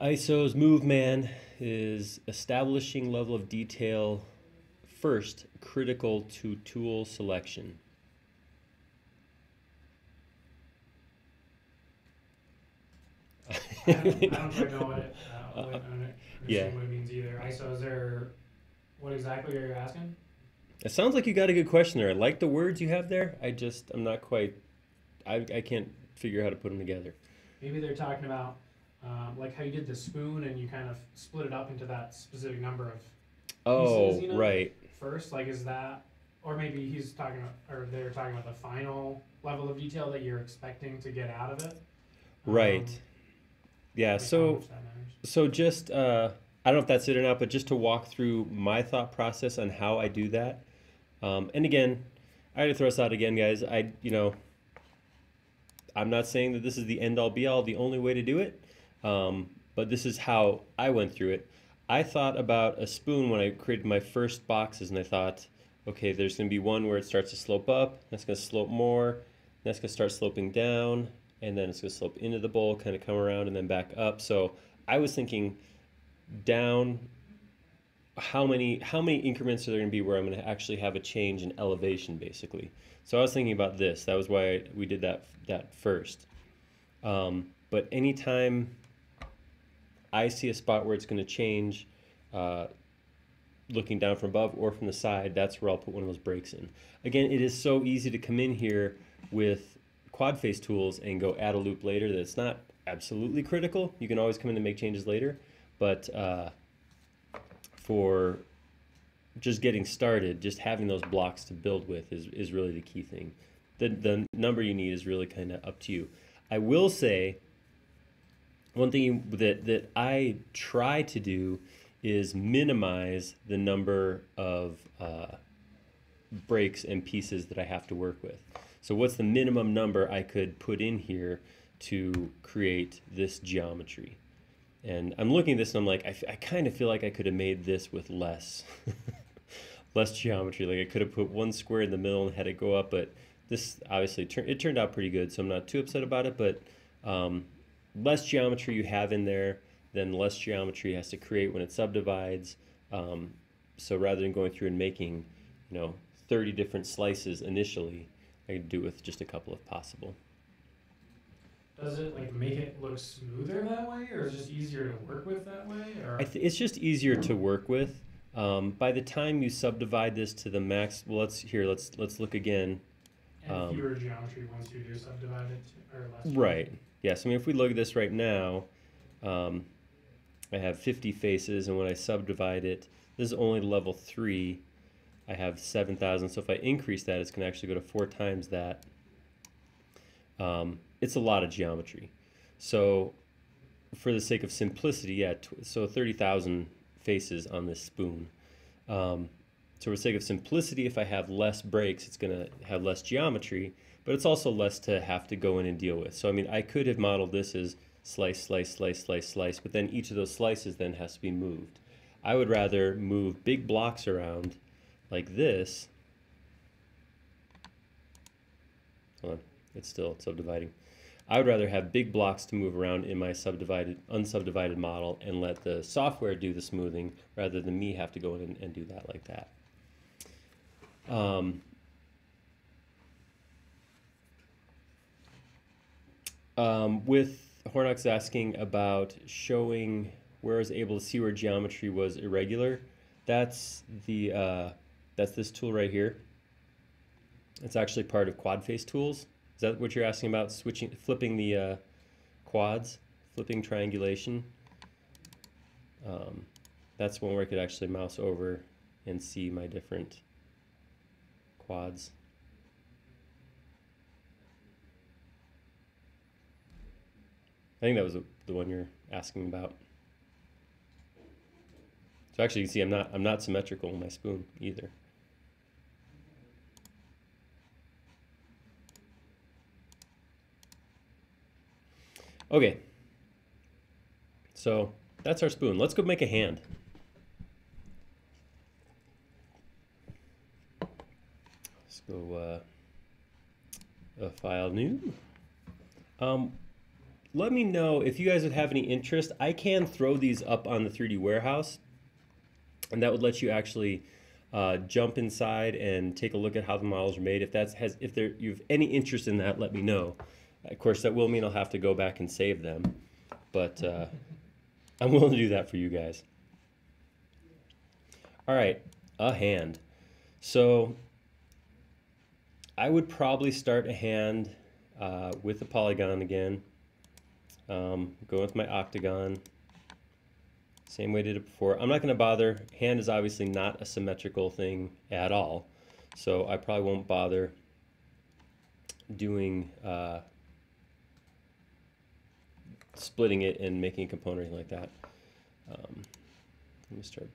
A: ISO's move man is establishing level of detail first, critical to tool selection.
B: I don't quite know what it
A: yeah.
B: what it means either. ISO, is there, what exactly are you asking?
A: It sounds like you got a good question there. I like the words you have there. I'm not quite, I can't figure out how to put them together.
B: Maybe they're talking about like how you did the spoon and you kind of split it up into that specific number of
A: Oh,
B: pieces, you know,
A: right.
B: first, like is that, or maybe he's talking about, or they're talking about the final level of detail that you're expecting to get out of it.
A: Right. Yeah,
B: Like how
A: so
B: much that matters.
A: so just I don't know if that's it or not, but just to walk through my thought process on how I do that. And again, I gotta throw this out again, guys. I'm not saying that this is the end all be all, the only way to do it, but this is how I went through it. I thought about a spoon when I created my first boxes, and I thought, okay, there's going to be one where it starts to slope up, that's going to slope more, that's going to start sloping down, and then it's going to slope into the bowl, kind of come around, and then back up. So I was thinking down, how many increments are there going to be where I'm going to actually have a change in elevation, basically. So I was thinking about this. That was why we did that first. But anytime I see a spot where it's going to change, looking down from above or from the side, that's where I'll put one of those breaks in. Again, it is so easy to come in here with quad face tools and go add a loop later that it's not absolutely critical. You can always come in and make changes later, but for just getting started, just having those blocks to build with is really the key thing. The number you need is really kind of up to you. I will say one thing that I try to do is minimize the number of breaks and pieces that I have to work with. So what's the minimum number I could put in here to create this geometry? And I'm looking at this and I'm like, I kind of feel like I could have made this with less less geometry. Like I could have put one square in the middle and had it go up, but this obviously it turned out pretty good, so I'm not too upset about it. But less geometry you have in there, then less geometry it has to create when it subdivides. So rather than going through and making, 30 different slices initially, I could do it with just a couple if possible.
B: Does it like make it look smoother that way, or is it just easier to work with that way? Or
A: It's just easier to work with. By the time you subdivide this to the max, well, let's look again.
B: and fewer geometry once you do subdivide it, or less.
A: Right. Yes. I mean, if we look at this right now, I have 50 faces, and when I subdivide it, this is only level 3. I have 7,000. So if I increase that, it's going to actually go to 4 times that. It's a lot of geometry. So for the sake of simplicity, yeah, so 30,000 faces on this spoon. So for the sake of simplicity, if I have less breaks, it's going to have less geometry, but it's also less to have to go in and deal with. So I mean, I could have modeled this as slice, slice, slice, slice, slice, but then each of those slices then has to be moved. I would rather move big blocks around like this. Hold on, it's still subdividing. I would rather have big blocks to move around in my unsubdivided model and let the software do the smoothing rather than me have to go in and do that like that. With Hornox asking about showing where I was able to see where geometry was irregular, that's this tool right here. It's actually part of quad face tools. Is that what you're asking about? Flipping the quads, flipping triangulation. That's one where I could actually mouse over and see my different quads. I think that was the one you're asking about. So actually, you can see I'm not symmetrical in my spoon either. Okay, so that's our spoon. Let's go make a hand. Let's go file new. Let me know if you guys would have any interest. I can throw these up on the 3D warehouse, and that would let you actually jump inside and take a look at how the models are made. If you have any interest in that, let me know. Of course, that will mean I'll have to go back and save them, but I'm willing to do that for you guys. All right, a hand. So I would probably start a hand with a polygon again. Going with my octagon. Same way I did it before. I'm not going to bother. Hand is obviously not a symmetrical thing at all, so I probably won't bother doing splitting it and making a component like that. Let me start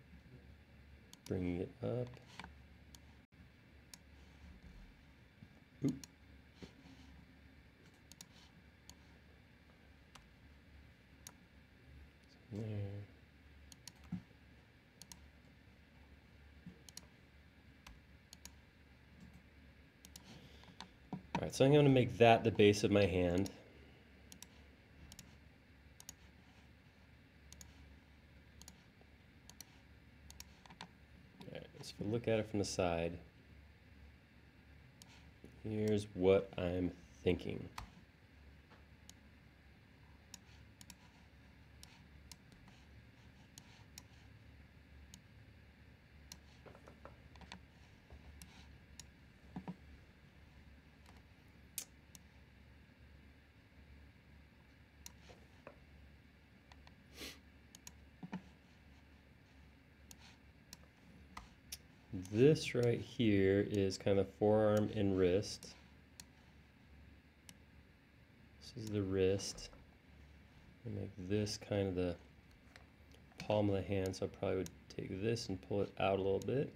A: bringing it up. Oop. There. All right, so I'm going to make that the base of my hand. All right, so if we look at it from the side, here's what I'm thinking. This right here is kind of forearm and wrist. This is the wrist. I make this kind of the palm of the hand, so I probably would take this and pull it out a little bit.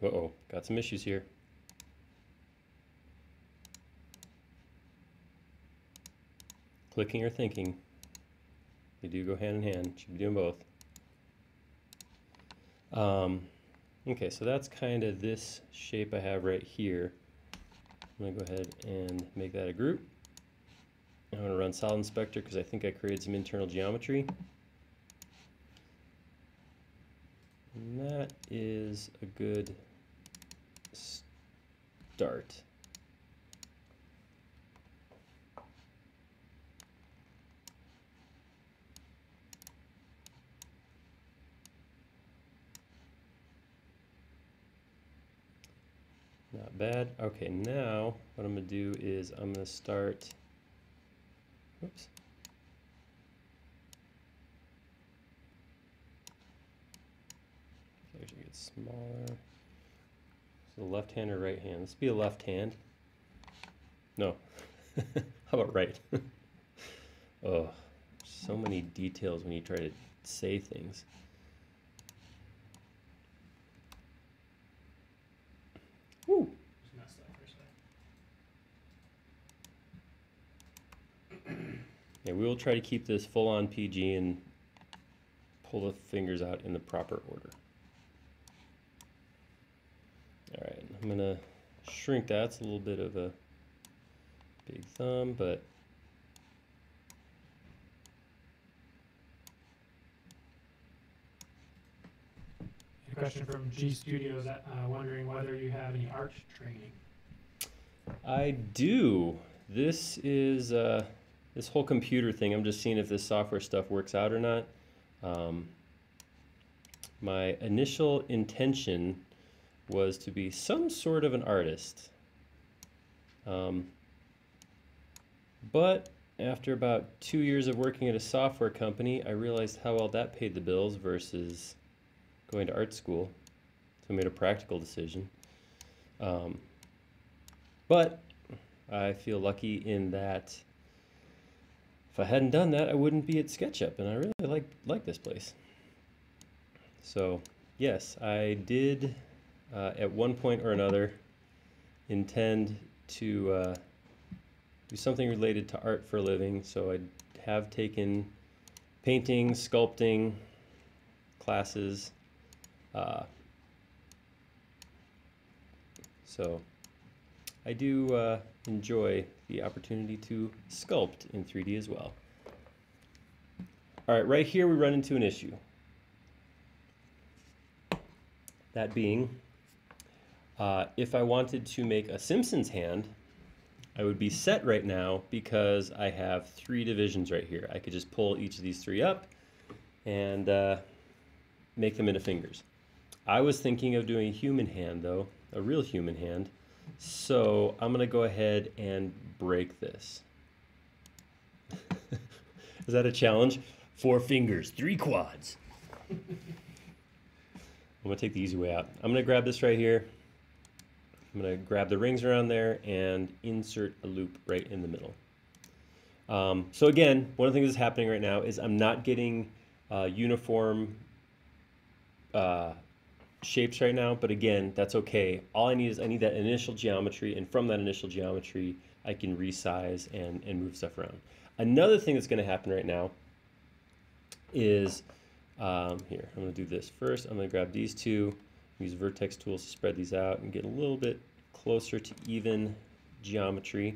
A: Uh-oh, got some issues here. Clicking or thinking, they do go hand in hand. Should be doing both. Okay, so that's kind of this shape I have right here. I'm going to go ahead and make that a group. I'm going to run Solid Inspector because I think I created some internal geometry. And that is a good start. Not bad. Okay, now what I'm going to do is I'm going to start, whoops. I should get smaller. So left hand or right hand? Let's be a left hand. No. How about right? Oh, so many details when you try to say things. Woo. Yeah, we will try to keep this full on PG and pull the fingers out in the proper order. All right, I'm gonna shrink that. It's a little bit of a big thumb, but
B: a question from G Studios wondering whether you have any art training.
A: I do. This is this whole computer thing. I'm just seeing if this software stuff works out or not. My initial intention was to be some sort of an artist. But after about 2 years of working at a software company, I realized how well that paid the bills versus going to art school. So I made a practical decision. But I feel lucky in that if I hadn't done that, I wouldn't be at SketchUp, and I really like this place. So yes, I did at one point or another intend to do something related to art for a living. So I have taken painting, sculpting classes. So I do enjoy the opportunity to sculpt in 3D as well. All right, right here we run into an issue. That being, if I wanted to make a Simpsons hand, I would be set right now because I have 3 divisions right here. I could just pull each of these 3 up and make them into fingers. I was thinking of doing a human hand though, a real human hand. So I'm gonna go ahead and break this. Is that a challenge? 4 fingers, 3 quads. I'm gonna take the easy way out. I'm gonna grab this right here. I'm gonna grab the rings around there and insert a loop right in the middle. So again, one of the things that's happening right now is I'm not getting uniform shapes right now, but again, that's okay. All I need is I need that initial geometry, and from that initial geometry, I can resize and move stuff around. Another thing that's gonna happen right now is, here, I'm gonna do this first. I'm gonna grab these 2, use Vertex Tools to spread these out and get a little bit closer to even geometry.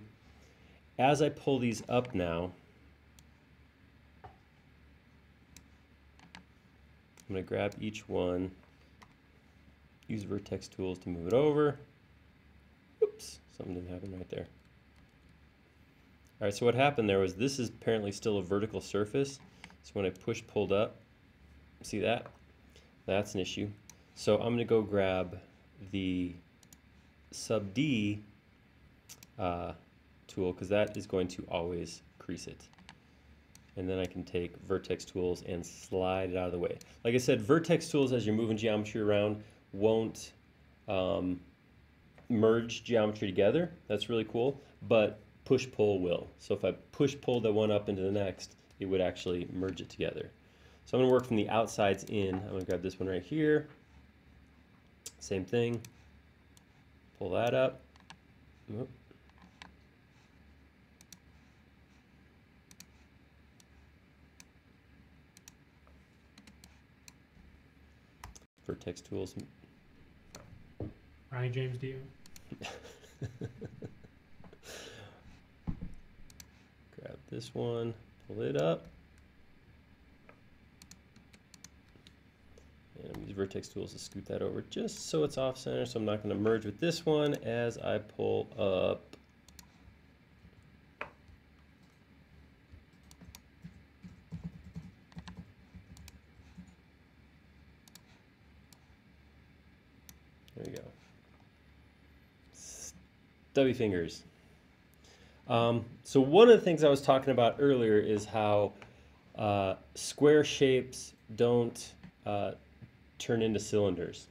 A: As I pull these up now, I'm gonna grab each one, use Vertex Tools to move it over. Oops, something didn't happen right there. All right, so what happened there was this is apparently still a vertical surface. So when I pulled up, see that? That's an issue. So I'm gonna go grab the Sub D tool, because that is going to always crease it. And then I can take Vertex Tools and slide it out of the way. Like I said, Vertex Tools, as you're moving geometry around, won't merge geometry together. That's really cool, but push-pull will. So if I push-pull the one up into the next, it would actually merge it together. So I'm gonna work from the outsides in. I'm gonna grab this one right here. Same thing. Pull that up. Oop. Vertex Tools.
B: Ronnie James Dio.
A: Grab this one, pull it up. And use Vertex Tools to scoot that over just so it's off center, so I'm not going to merge with this one as I pull up. There we go. Stubby fingers. So one of the things I was talking about earlier is how square shapes don't turn into cylinders,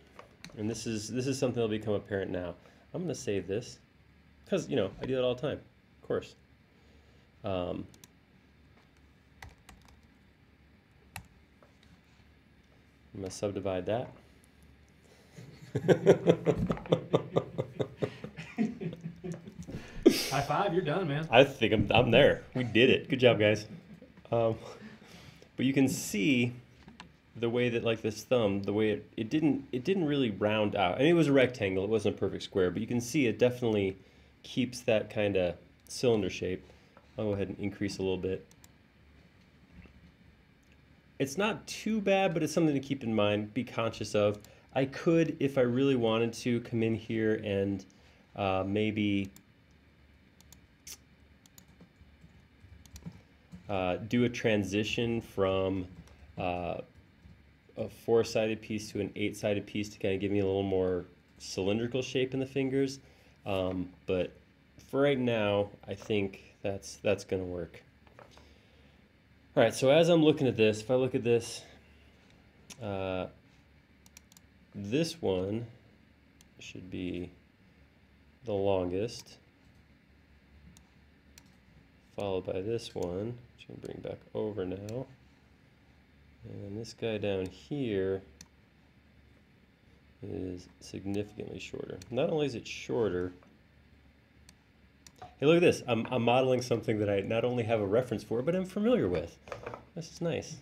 A: and this is something that'll become apparent now. I'm going to save this because I do that all the time, of course. I'm going to subdivide that.
B: High five, you're done, man.
A: I think I'm there. We did it. Good job, guys. But you can see the way that, like, this thumb, the way it didn't really round out. I mean, it was a rectangle. It wasn't a perfect square, but you can see it definitely keeps that kind of cylinder shape. I'll go ahead and increase a little bit. It's not too bad, but it's something to keep in mind, be conscious of. I could, if I really wanted to, come in here and maybe do a transition from a 4-sided piece to an 8-sided piece to kind of give me a little more cylindrical shape in the fingers. But for right now, I think that's going to work. All right, so as I'm looking at this, if I look at this, this one should be the longest, followed by this one, which I'm going to bring back over now. And this guy down here is significantly shorter. Not only is it shorter, hey, look at this. I'm modeling something that I not only have a reference for, but I'm familiar with. This is nice.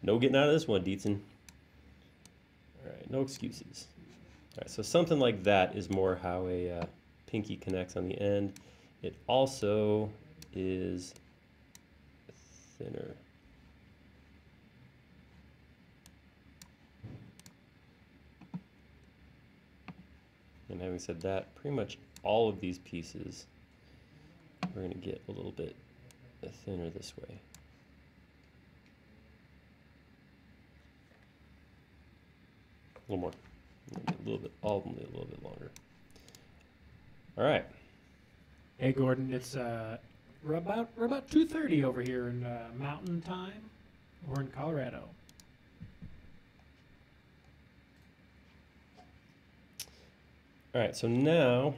A: No getting out of this one, Dietzen. All right, no excuses. All right, so something like that is more how a pinky connects on the end. It also is thinner. And having said that, pretty much all of these pieces we're going to get a little bit thinner this way. A little more. A little bit, ultimately a little bit longer. All right.
B: Hey Gordon, it's we're about 2:30 over here in Mountain Time. We're in Colorado.
A: All right, so now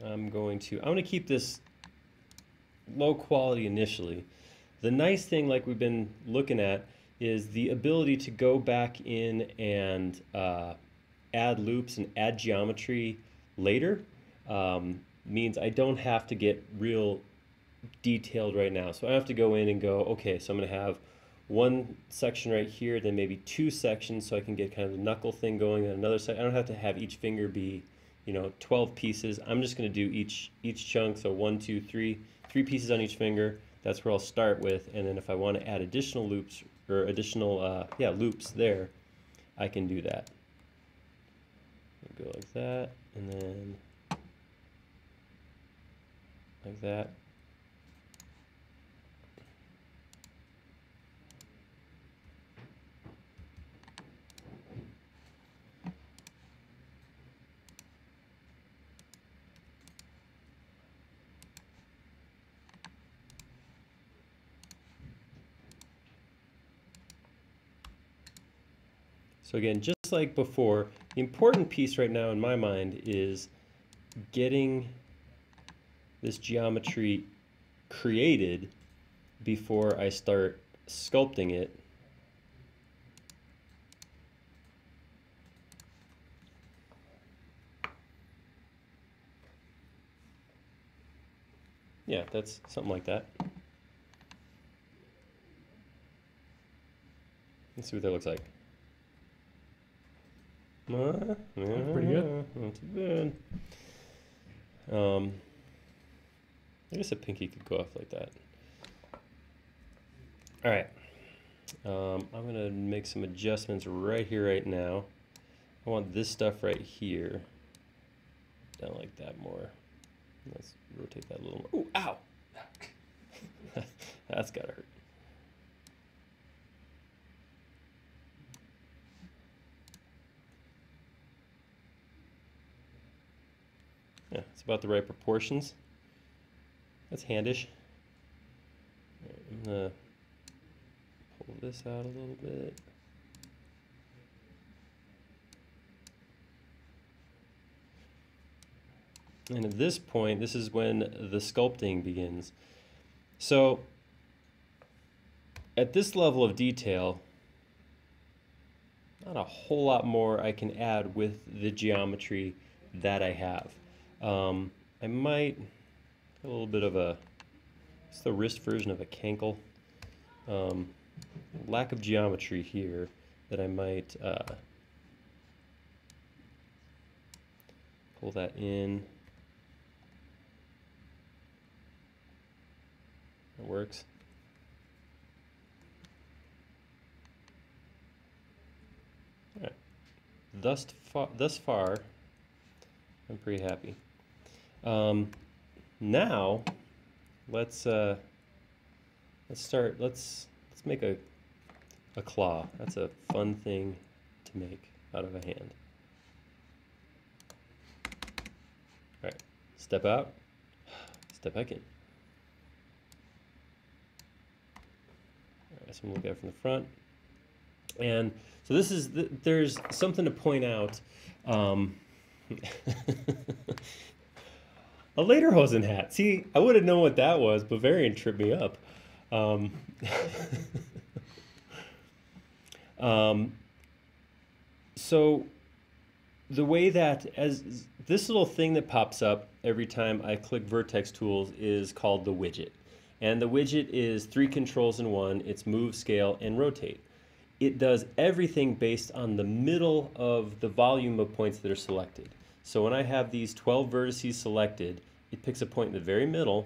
A: I'm going to keep this low quality initially. The nice thing, like we've been looking at, is the ability to go back in and add loops and add geometry later. Means I don't have to get real detailed right now. So I have to go in and go, okay, so I'm going to have one section right here, then maybe two sections so I can get kind of the knuckle thing going, and another side. I don't have to have each finger be, 12 pieces. I'm just going to do each chunk, so 1, 2, 3 pieces on each finger. That's where I'll start with, and then if I want to add additional loops or additional loops there, I can do that. Go like that, and then like that. So again, just like before, the important piece right now in my mind is getting this geometry created before I start sculpting it. Yeah, that's something like that. Let's see what that looks like.
B: Pretty good.
A: Not too bad. I guess a pinky could go off like that. All right. I'm going to make some adjustments right here, right now. I want this stuff right here. Down like that more. Let's rotate that a little more. Ooh, ow! That's got to hurt. Yeah, it's about the right proportions. That's handish. Right, I'm going to pull this out a little bit. And at this point, this is when the sculpting begins. So at this level of detail, not a whole lot more I can add with the geometry that I have. I might a little bit of it's the wrist version of a cankle. Lack of geometry here that I might pull that in. That works. All right. Thus far, I'm pretty happy. Now, let's make a claw. That's a fun thing to make out of a hand. All right, step out, step back in. All right, so I'm gonna look at it from the front. And so this is, there's something to point out. A lederhosen hat. See, I would have known what that was, but Varian tripped me up. So the way that, as this little thing that pops up every time I click Vertex Tools is called the widget. And the widget is 3 controls in one. It's move, scale, and rotate. It does everything based on the middle of the volume of points that are selected. So when I have these 12 vertices selected, it picks a point in the very middle,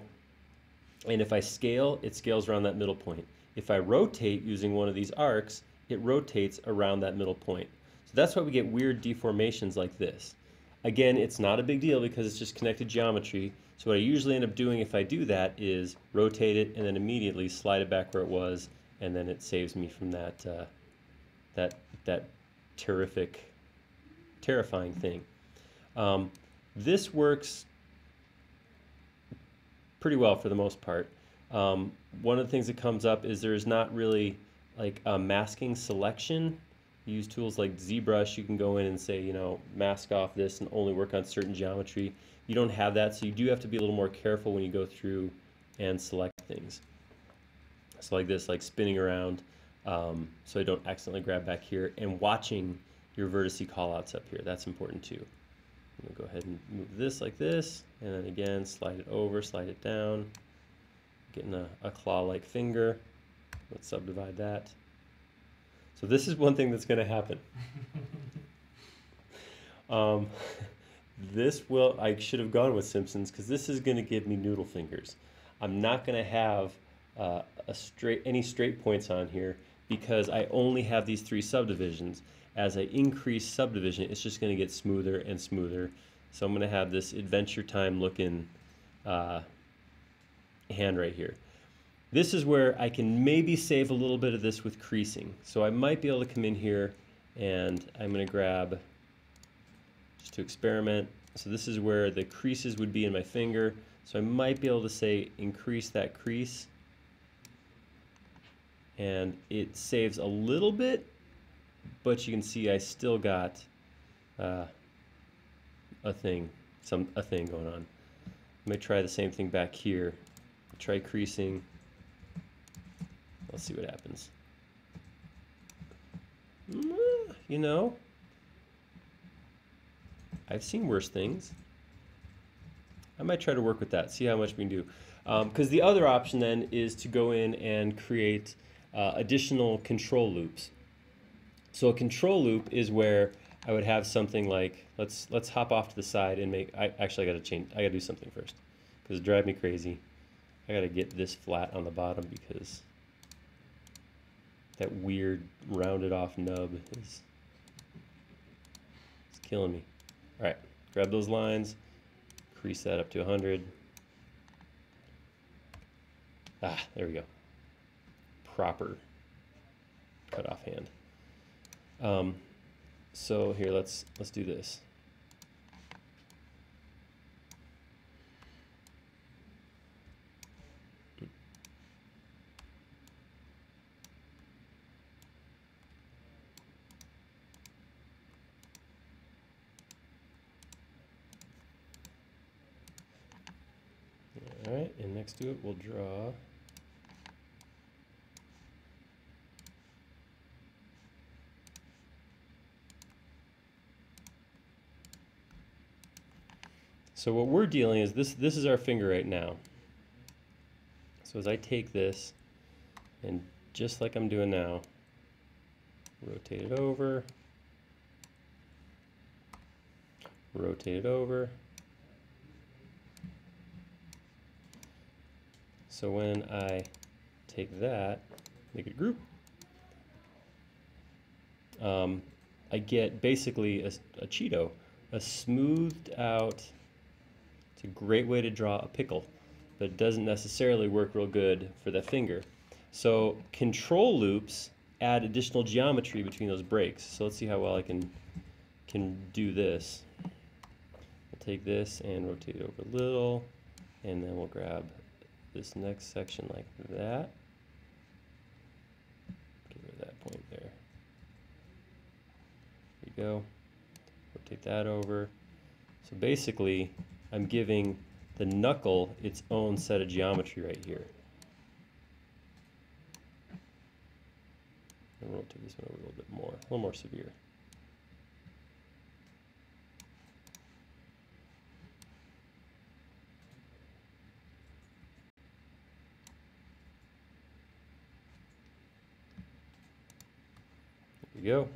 A: and if I scale, it scales around that middle point. If I rotate using one of these arcs, it rotates around that middle point. So that's why we get weird deformations like this. Again, it's not a big deal because it's just connected geometry, So what I usually end up doing if I do that is rotate it and then immediately slide it back where it was, and then it saves me from that that terrifying thing. This works pretty well for the most part. One of the things that comes up is there's not really like a masking selection. You use tools like ZBrush, you can go in and say, you know, mask off this and only work on certain geometry. You don't have that, so you do have to be a little more careful when you go through and select things. So like this, like spinning around, so I don't accidentally grab back here, and watching your vertice callouts up here. That's important too. I'm gonna go ahead and move this like this, and then again, slide it over, slide it down, getting a claw-like finger. Let's subdivide that. So this is one thing that's gonna happen. I should have gone with Simpsons, because this is gonna give me noodle fingers. I'm not gonna have any straight points on here, because I only have these 3 subdivisions. As I increase subdivision, it's just going to get smoother and smoother. So I'm going to have this Adventure Time looking hand right here. This is where I can maybe save a little bit of this with creasing. So I might be able to come in here, and I'm going to grab, just to experiment. So this is where the creases would be in my finger. So I might be able to say increase that crease. And it saves a little bit, but you can see I still got a thing going on. I'm gonna try the same thing back here. Try creasing. Let's see what happens. You know, I've seen worse things. I might try to work with that, see how much we can do. Because the other option then is to go in and create additional control loops. So a control loop is where I would have something like, let's hop off to the side and make, I gotta do something first, because it drives me crazy. I gotta get this flat on the bottom, because that weird rounded off nub is killing me. All right, grab those lines, crease that up to 100. Ah, there we go. Proper cutoff hand. So here, let's do this. All right, and next to it, we'll draw so what we're dealing is this is our finger right now. So as I take this, and just like I'm doing now, rotate it over, rotate it over. So when I take that, make it a group, I get basically a Cheeto, a smoothed out. It's a great way to draw a pickle, but it doesn't necessarily work real good for the finger. So control loops add additional geometry between those breaks. So let's see how well I can do this. I'll take this and rotate it over a little, and then we'll grab this next section like that. Get rid of that point there. There you go. Rotate that over. So basically, I'm giving the knuckle its own set of geometry right here. And rotate this one over a little bit more, a little more severe. There we go.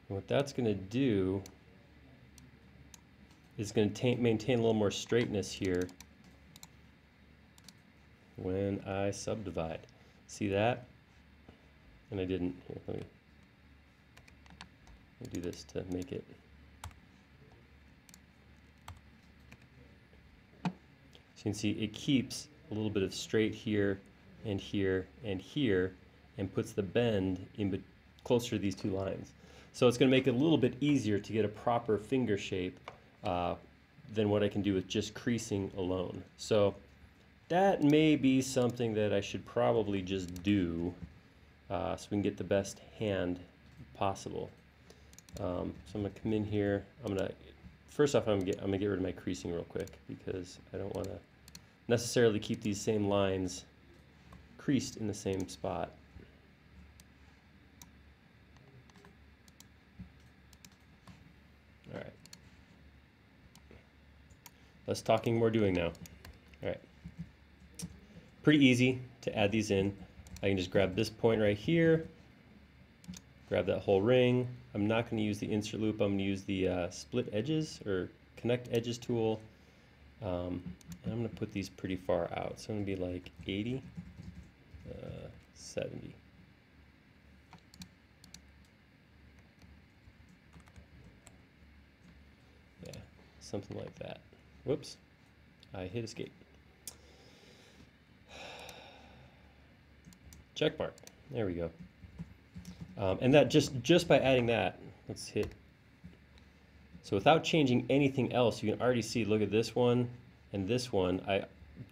A: And what that's going to do is going to maintain a little more straightness here when I subdivide. See that? And I didn't. Here, let me do this to make it. you can see it keeps a little bit of straight here and here and here, and puts the bend in closer to these two lines. So it's going to make it a little bit easier to get a proper finger shape than what I can do with just creasing alone. So that may be something that I should probably just do so we can get the best hand possible. So I'm going to come in here. First off, I'm gonna get rid of my creasing real quick because I don't want to necessarily keep these same lines creased in the same spot. All right. Less talking, more doing now. All right. Pretty easy to add these in. I can just grab this point right here, grab that whole ring. I'm not going to use the insert loop. I'm going to use the split edges or connect edges tool. And I'm going to put these pretty far out. So I'm going to be like 80, 70. Yeah, something like that. Whoops, I hit escape. Check mark. There we go. And that just by adding that, let's hit. So without changing anything else, you can already see, look at this one and this one.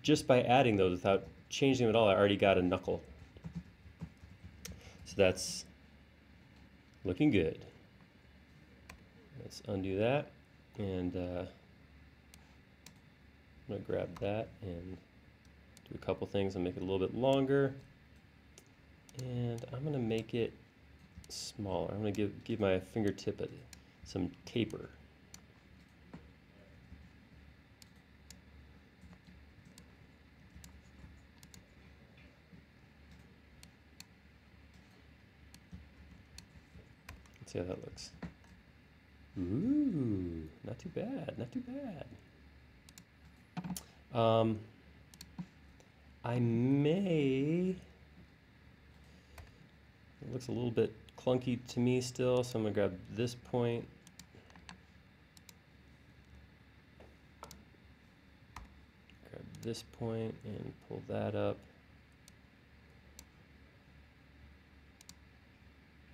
A: Just by adding those without changing them at all, I already got a knuckle. So that's looking good. Let's undo that, and I'm going to grab that and do a couple things and make it a little bit longer. And I'm going to make it smaller. I'm going to give my fingertip some taper. Let's see how that looks. Ooh, not too bad, not too bad. I may, it looks a little bit clunky to me still, so I'm going to grab this point. Grab this point and pull that up.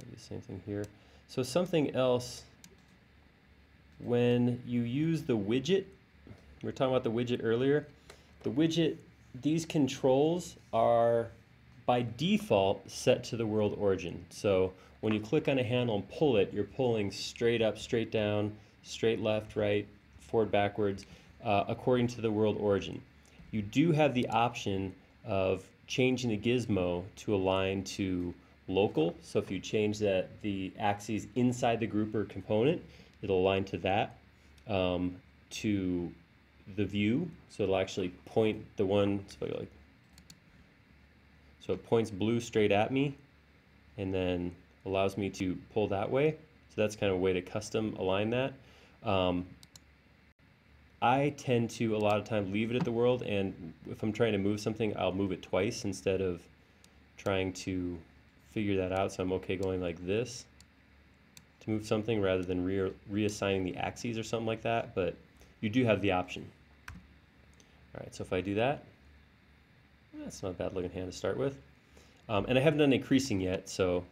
A: Do the same thing here. So something else, when you use the widget, we were talking about the widget earlier, the widget, these controls are by default set to the world origin. So when you click on a handle and pull it, you're pulling straight up, straight down, straight left, right, forward, backwards, according to the world origin. You do have the option of changing the gizmo to align to local. So if you change the axes inside the group or component, it'll align to that, to the view. So it'll actually point the one, so it points blue straight at me and then allows me to pull that way. So that's kind of a way to custom align that. I tend to a lot of times leave it at the world, and if I'm trying to move something, I'll move it twice instead of trying to figure that out. So I'm okay going like this to move something rather than reassigning the axes or something like that, but you do have the option. All right, so if I do that, that's not a bad looking hand to start with. And I haven't done any creasing yet, so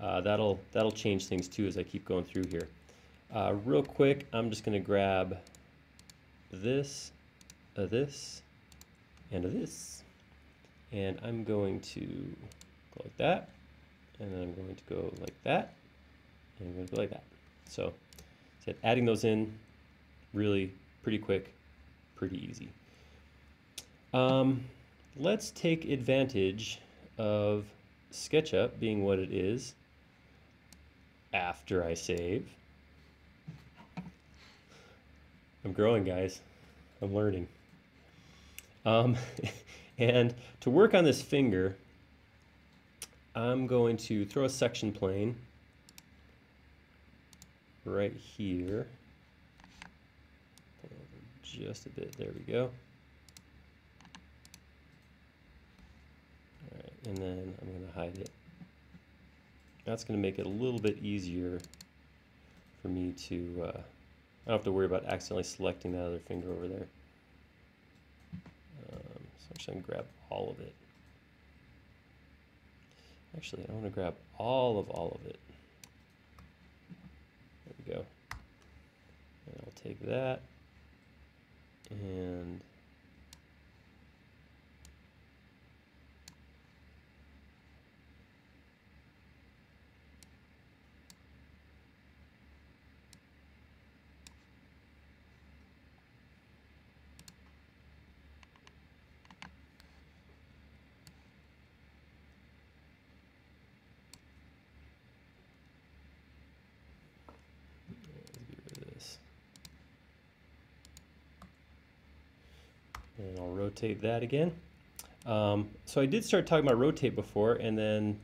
A: that'll change things too as I keep going through here. Real quick, I'm just going to grab this, this, and this, and I'm going to go like that, and then I'm going to go like that, and I'm going to go like that. So adding those in, really pretty quick, pretty easy. Let's take advantage of SketchUp being what it is after I save. I'm growing, guys. I'm learning. And to work on this finger, I'm going to throw a section plane right here. Pull over just a bit. There we go. All right, and then I'm going to hide it. That's going to make it a little bit easier for me to, I don't have to worry about accidentally selecting that other finger over there. Actually, I'm going to grab all of it. Actually, I want to grab all of it. There we go. And I'll take that and and I'll rotate that again. So I did start talking about rotate before and then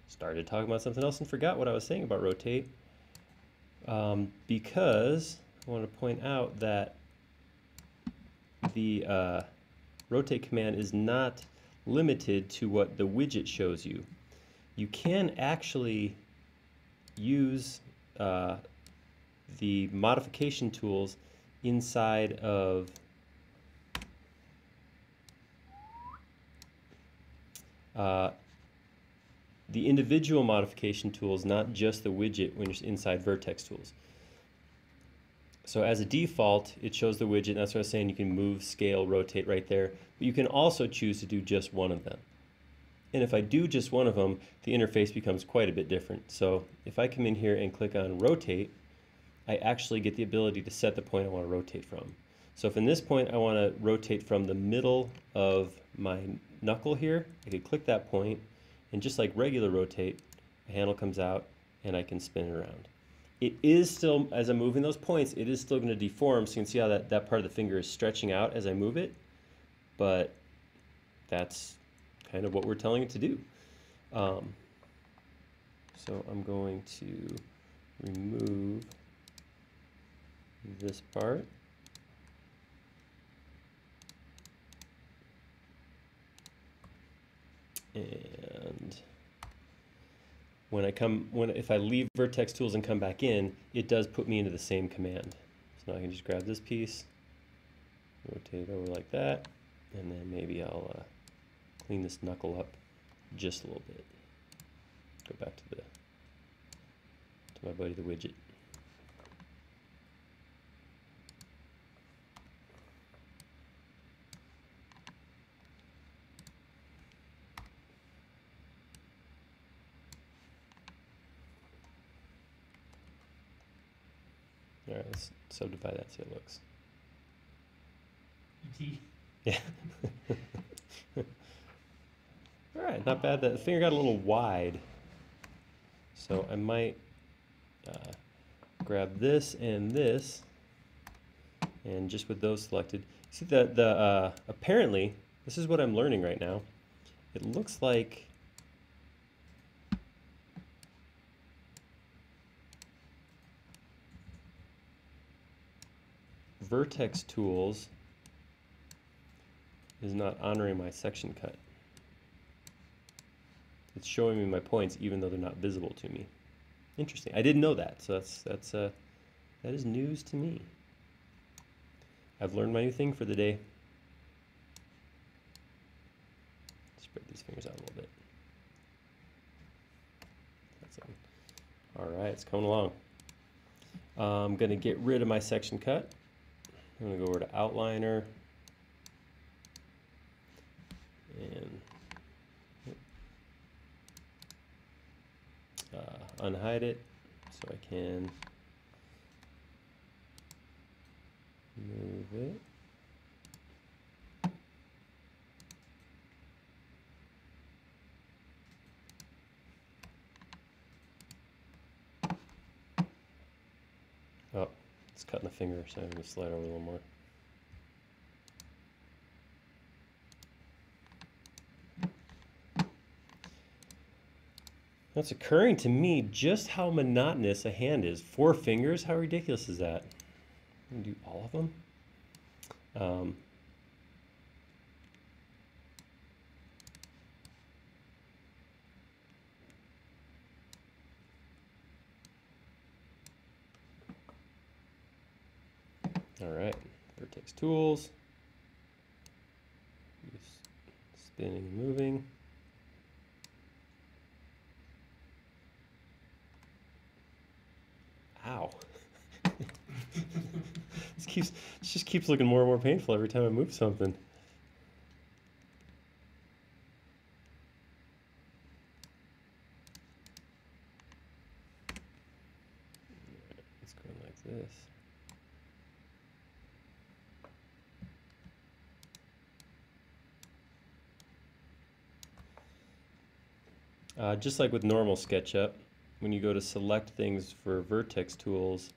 A: started talking about something else and forgot what I was saying about rotate, because I want to point out that the rotate command is not limited to what the widget shows you. You can actually use the modification tools inside of the individual modification tools, not just the widget when you're inside Vertex Tools. So as a default, it shows the widget, and that's what I was saying, you can move, scale, rotate right there, but you can also choose to do just one of them. And if I do just one of them, the interface becomes quite a bit different. So if I come in here and click on rotate, I actually get the ability to set the point I want to rotate from. So if in this point I want to rotate from the middle of my knuckle here, I could click that point, and just like regular rotate, the handle comes out and I can spin it around. It is still, as I'm moving those points, it is still going to deform, so you can see how that part of the finger is stretching out as I move it, but that's kind of what we're telling it to do. So I'm going to remove this part. And if I leave Vertex Tools and come back in, it does put me into the same command. So now I can just grab this piece, rotate it over like that, and then maybe I'll clean this knuckle up just a little bit. Go back to my buddy the widget. All right, let's subdivide that, see how it looks. Yeah. All right, not bad. The finger got a little wide. So I might grab this, and just with those selected, see apparently, this is what I'm learning right now. It looks like Vertex Tools is not honoring my section cut. It's showing me my points even though they're not visible to me. Interesting. I didn't know that, so that is news to me. I've learned my new thing for the day. Spread these fingers out a little bit. That's it. All right, it's coming along. I'm going to get rid of my section cut. I'm going to go over to Outliner and unhide it so I can move it. Oh, it's cutting the finger, so I'm going to slide over a little more. It's occurring to me just how monotonous a hand is. 4 fingers, how ridiculous is that? I'm going to do all of them. All right, Vertex Tools. Use spinning and moving. Ow. It just keeps looking more and more painful every time I move something. It's going like this. Just like with normal SketchUp, when you go to select things for Vertex Tools,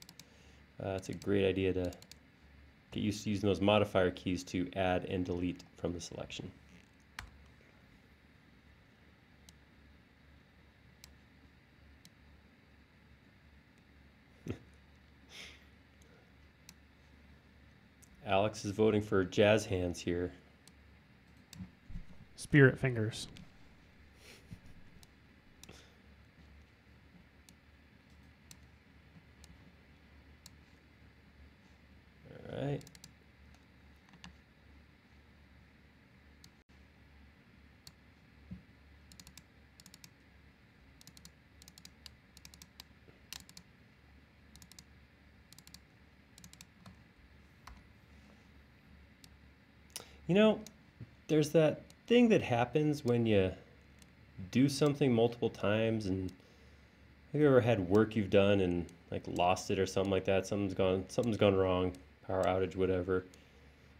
A: it's a great idea to get used to using those modifier keys to add and delete from the selection. Alex is voting for jazz hands here.
B: Spirit fingers.
A: All right. You know, there's that thing that happens when you do something multiple times, and have you ever had work you've done and like lost it or something like that? Something's gone wrong, power outage, whatever.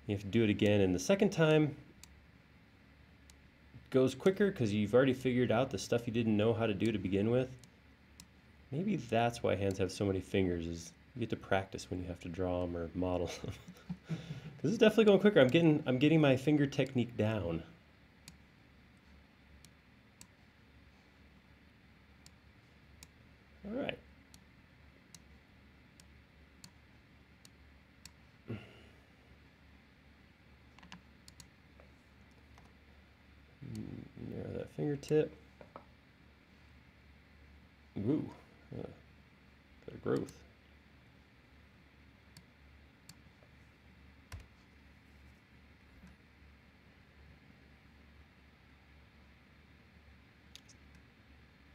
A: You have to do it again, and the second time goes quicker because you've already figured out the stuff you didn't know how to do to begin with. Maybe that's why hands have so many fingers, is you get to practice when you have to draw them or model them. This is definitely going quicker. I'm getting my finger technique down. All right. Narrow that fingertip. Ooh, got a growth.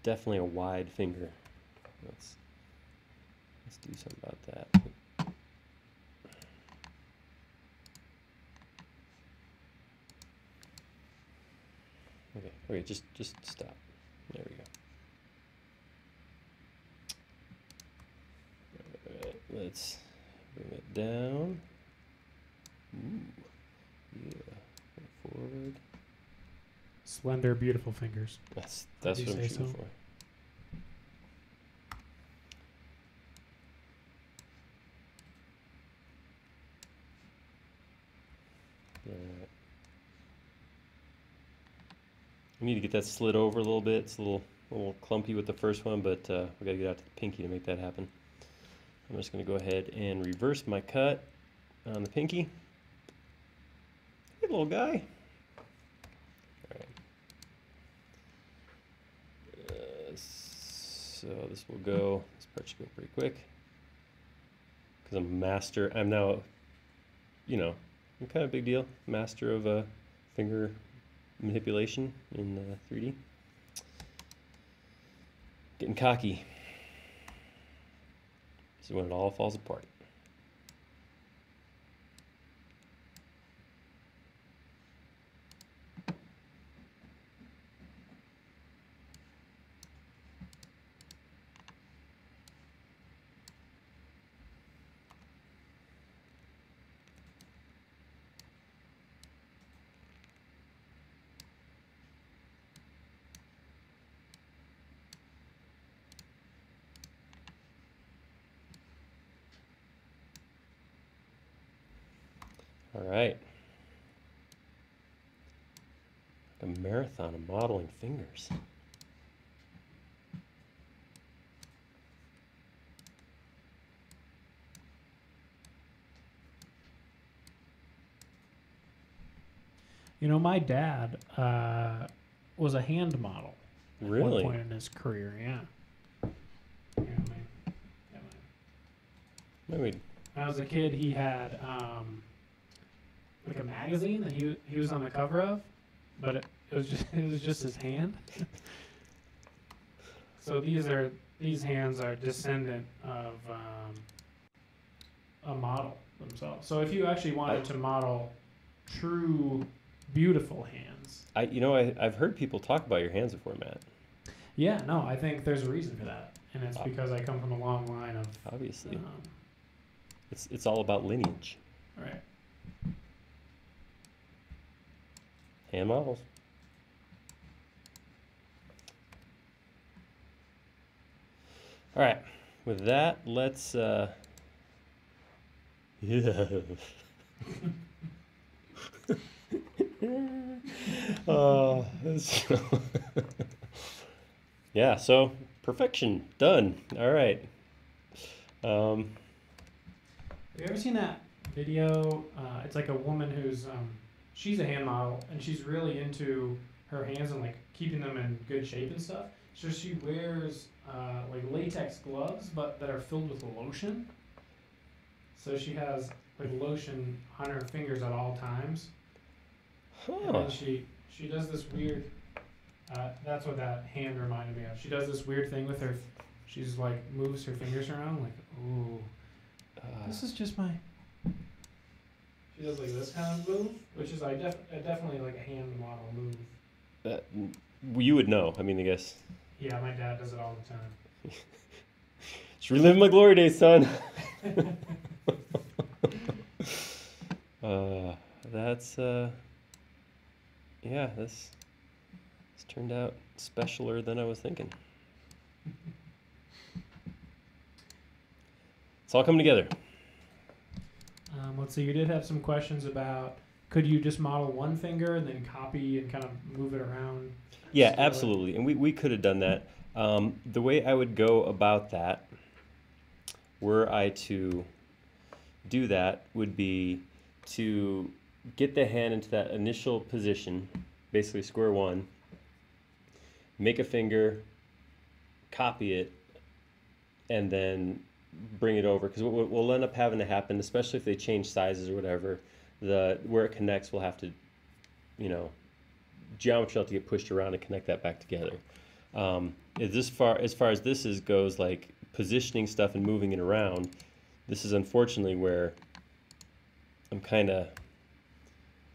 A: Definitely a wide finger. Let's do something about that. Okay, just stop. There we go. All right, let's bring it down. Ooh, yeah, forward.
B: Slender, beautiful fingers.
A: That's what I'm shooting for. Right. We need to get that slid over a little bit. It's a little clumpy with the first one, but we gotta get out to the pinky to make that happen. I'm just gonna go ahead and reverse my cut on the pinky. Hey, little guy. So this will go, this part should go pretty quick. Because I'm a master, I'm now, you know, I'm kind of a big deal. Master of finger manipulation in 3D. Getting cocky. This is when it all falls apart. All right. A marathon of modeling fingers.
B: You know, my dad was a hand model at
A: Really?
B: one point in his career, yeah.
A: Maybe.
B: When I was a kid, he had like a magazine that he was on the cover of, but it was just his hand. So these hands are descendant of a model themselves. So if you actually wanted to model true beautiful hands,
A: I've heard people talk about your hands before, Matt.
B: yeah, no, I think there's a reason for that, and it's because I come from a long line of
A: obviously. It's all about lineage.
B: Right.
A: Hand models. All right. With that, let's. Yeah. Yeah. So perfection done. All right.
B: Have you ever seen that video? It's like a woman who's she's a hand model and she's really into her hands and like keeping them in good shape and stuff. So she wears like latex gloves, but that are filled with lotion. So she has like lotion on her fingers at all times. And then she does this weird. That's what that hand reminded me of. She does this weird thing with her. She's like moves her fingers around like, ooh. This is just my. She does like this kind of move, which is definitely like a hand model move.
A: You would know. I mean, I guess.
B: Yeah, my dad does it all the time.
A: Just reliving my glory days, son. That's yeah. This turned out specialer than I was thinking. It's all coming together.
B: Let's see. You did have some questions about could you just model one finger and then copy and kind of move it around?
A: Yeah, absolutely. And we could have done that. The way I would go about that, were I to do that, would be to get the hand into that initial position, basically square one, make a finger, copy it, and then bring it over. Because what will end up having to happen, especially if they change sizes or whatever, where it connects will have to, geometry will have to get pushed around and connect that back together. As far as this goes, like positioning stuff and moving it around, this is unfortunately where I'm kind of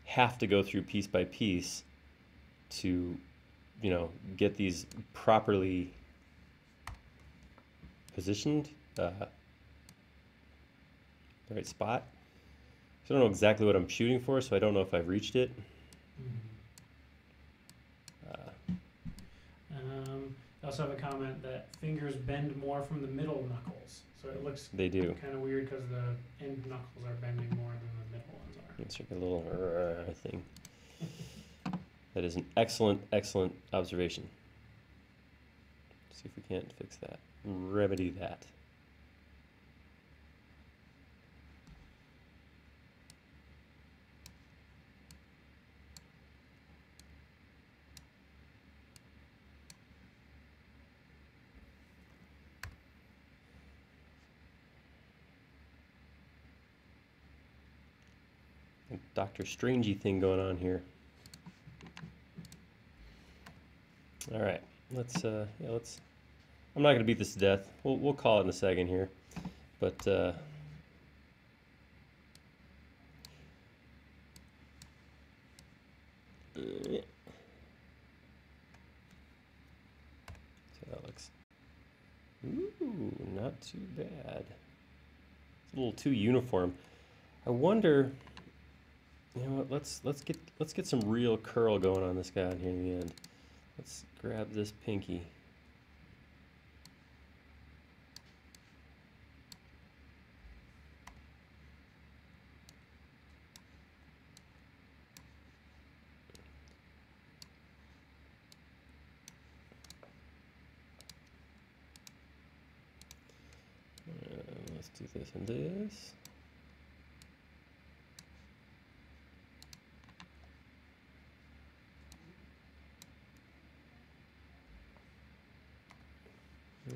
A: have to go through piece by piece to, get these properly positioned, the right spot. So I don't know exactly what I'm shooting for, so I don't know if I've reached it.
B: I also have a comment that fingers bend more from the middle knuckles. So it looks
A: they do
B: kind of weird because the end knuckles are bending more than the middle ones are.
A: It's like a little thing. That is an excellent, excellent observation. See if we can't fix that. Remedy that. Dr. Strangey thing going on here. All right, let's. I'm not gonna beat this to death. We'll call it in a second here, but. See how that looks. Ooh, not too bad. It's a little too uniform. I wonder. You know what? Let's get some real curl going on this guy on here in the end. Let's grab this pinky. Let's do this and this.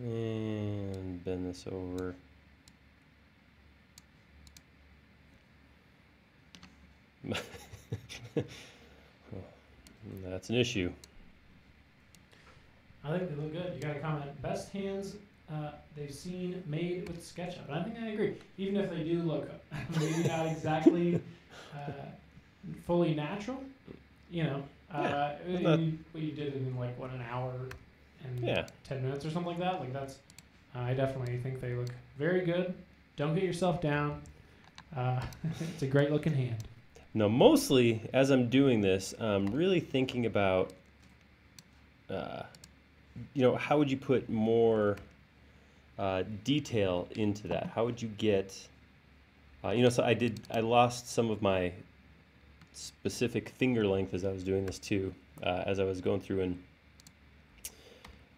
A: And bend this over. that's an issue.
B: I think they look good. You got a comment. Best hands they've seen made with SketchUp. And I think I agree. Even if they do look maybe not exactly fully natural, you know, you did it in like what, an hour and 10 minutes or something like that. Like that's, I definitely think they look very good. Don't get yourself down. It's a great looking hand.
A: Now, mostly as I'm doing this, I'm really thinking about, you know, how would you put more detail into that? How would you get, you know, so I lost some of my specific finger length as I was doing this too, as I was going through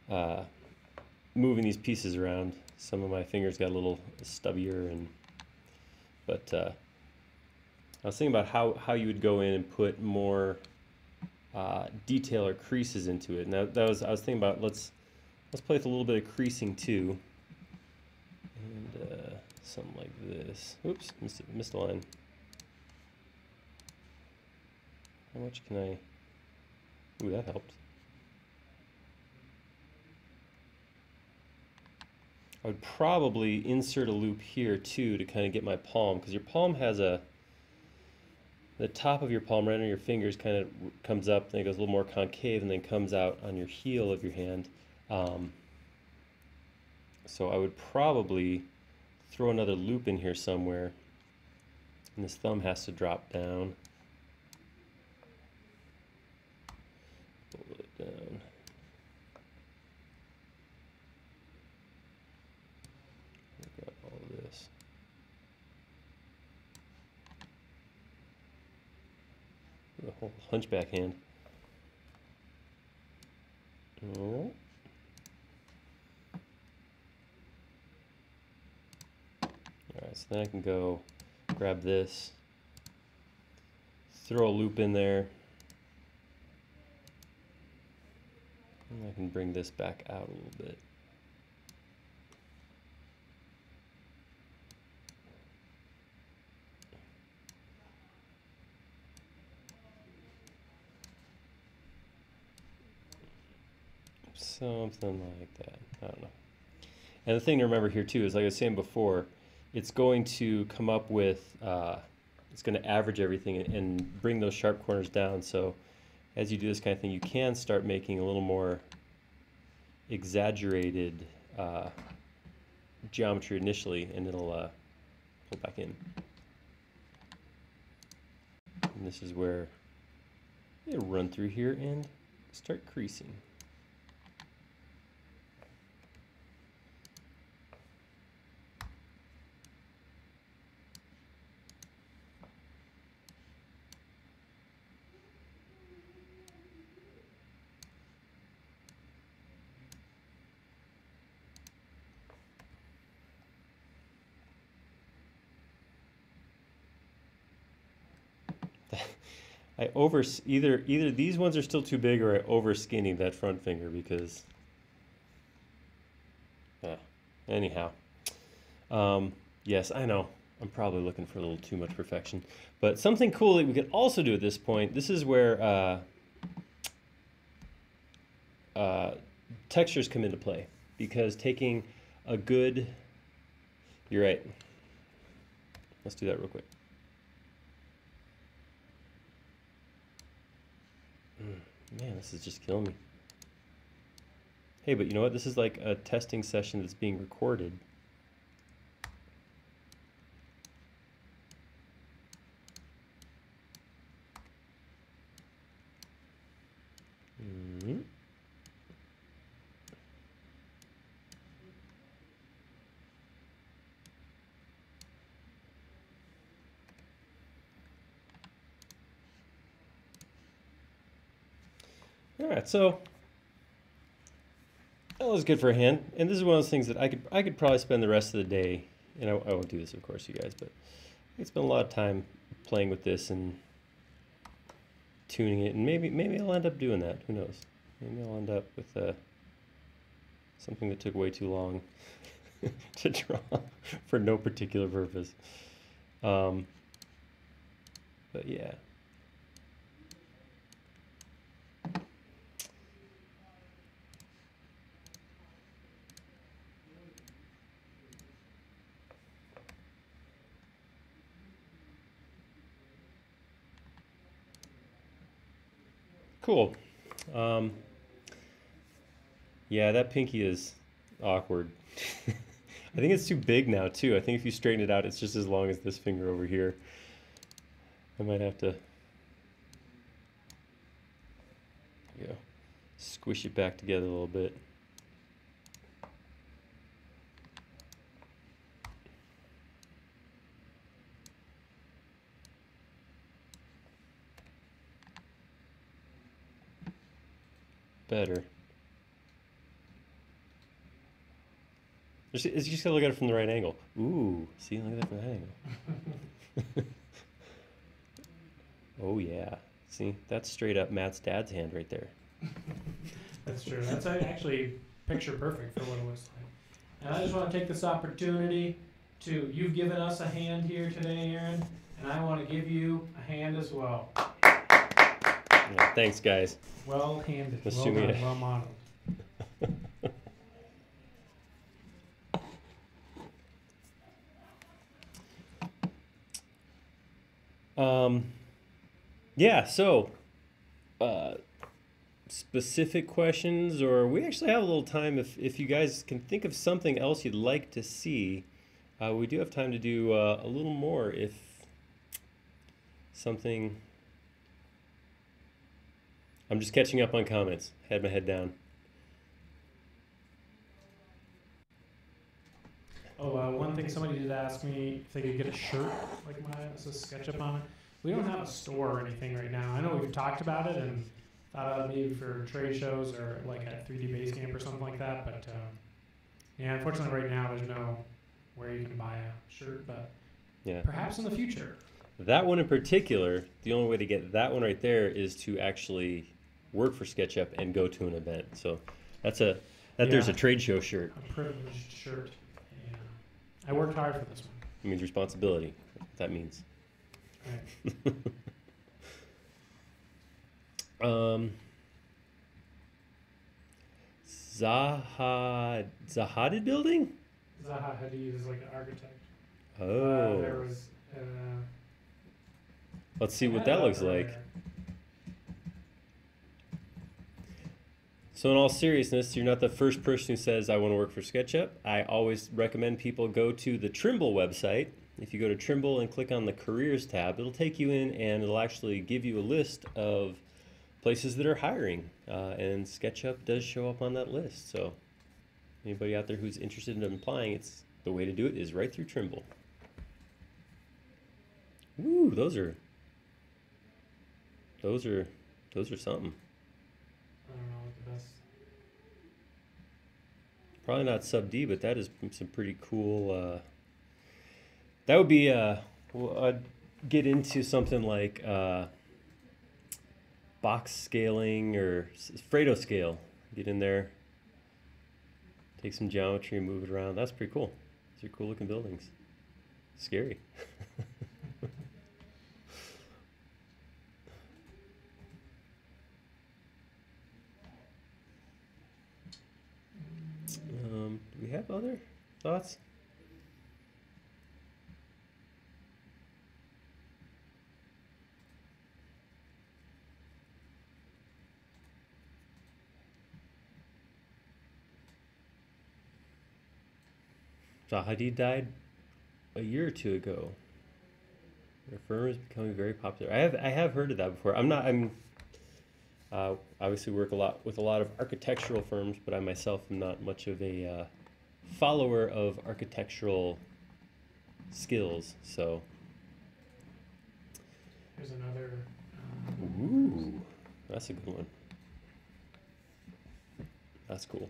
A: and moving these pieces around. Some of my fingers got a little stubbier, but I was thinking about how you would go in and put more detail or creases into it. And I was thinking about let's play with a little bit of creasing too, and something like this. Oops, missed a line. How much can I? Ooh, that helped. I would probably insert a loop here too to kind of get my palm, because your palm has the top of your palm right on your fingers kind of comes up, then it goes a little more concave, and then comes out on your heel of your hand. So I would probably throw another loop in here somewhere, and this thumb has to drop down. Pull it down. Look at all of this. The whole hunchback hand. Oh. Alright, so then I can go grab this, throw a loop in there, and I can bring this back out a little bit. Something like that. I don't know. And the thing to remember here too is, like I was saying before, it's going to come up with, it's going to average everything and bring those sharp corners down. So as you do this kind of thing, you can start making a little more exaggerated geometry initially, and it'll pull back in. And this is where you run through here and start creasing. I either these ones are still too big, or I over skinny that front finger because anyhow, yes, I know I'm probably looking for a little too much perfection, but something cool that we could also do at this point, this is where textures come into play, because taking a good, you're right, let's do that real quick. Man, this is just killing me. Hey, but you know what? This is like a testing session that's being recorded. Alright, so that was good for a hand, and this is one of those things that I could probably spend the rest of the day, and I won't do this, of course, you guys, but I could spend a lot of time playing with this and tuning it, and maybe I'll end up doing that. Who knows? Maybe I'll end up with something that took way too long to draw for no particular purpose. But yeah. Cool. Yeah, that pinky is awkward. I think it's too big now too. I think if you straighten it out, it's just as long as this finger over here. I might have to squish it back together a little bit. Better. It's just gotta look at it from the right angle. Ooh, see, look at that from that angle. Oh yeah, see, that's straight up Matt's dad's hand right there.
B: That's true. That's actually picture perfect for what it looks like. And I just want to take this opportunity to, you've given us a hand here today, Aaron, and I want to give you a hand as well.
A: Yeah, thanks, guys.
B: Well handed,
A: Let's
B: well done, well modeled.
A: Yeah, so specific questions, or we actually have a little time if you guys can think of something else you'd like to see. We do have time to do a little more if something. I'm just catching up on comments. Had my head down.
B: Oh, one thing somebody did ask me if they could get a shirt like mine. This is SketchUp on it. We don't have a store or anything right now. I know we've talked about it and thought of maybe for trade shows or like at 3D Basecamp or something like that. But yeah, unfortunately right now there's no where you can buy a shirt. But
A: Yeah.
B: perhaps in the future.
A: That one in particular, the only way to get that one right there is to actually work for SketchUp and go to an event. So that's there's a trade show shirt.
B: A privileged shirt. Yeah. I worked hard for this one.
A: It means responsibility. That's what that means.
B: Right.
A: Zahadid building?
B: Zaha Hadid is like an architect.
A: Oh.
B: There was.
A: Let's see what that looks like. So in all seriousness, you're not the first person who says, I want to work for SketchUp. I always recommend people go to the Trimble website. If you go to Trimble and click on the Careers tab, it'll take you in and it'll actually give you a list of places that are hiring. And SketchUp does show up on that list. So anybody out there who's interested in applying, the way to do it is right through Trimble. Ooh, those are something.
B: I don't know what the best.
A: Probably not sub D, but that is some pretty cool. That would be I'd get into something like box scaling or Fredo scale. Get in there, take some geometry and move it around. That's pretty cool. These are cool looking buildings. Scary. Do we have other thoughts? Zaha Hadid died a year or two ago. Their firm is becoming very popular. I have heard of that before. I'm obviously work with a lot of architectural firms, but I myself am not much of a follower of architectural skills. So.
B: Here's another.
A: Ooh, that's a good one. That's cool.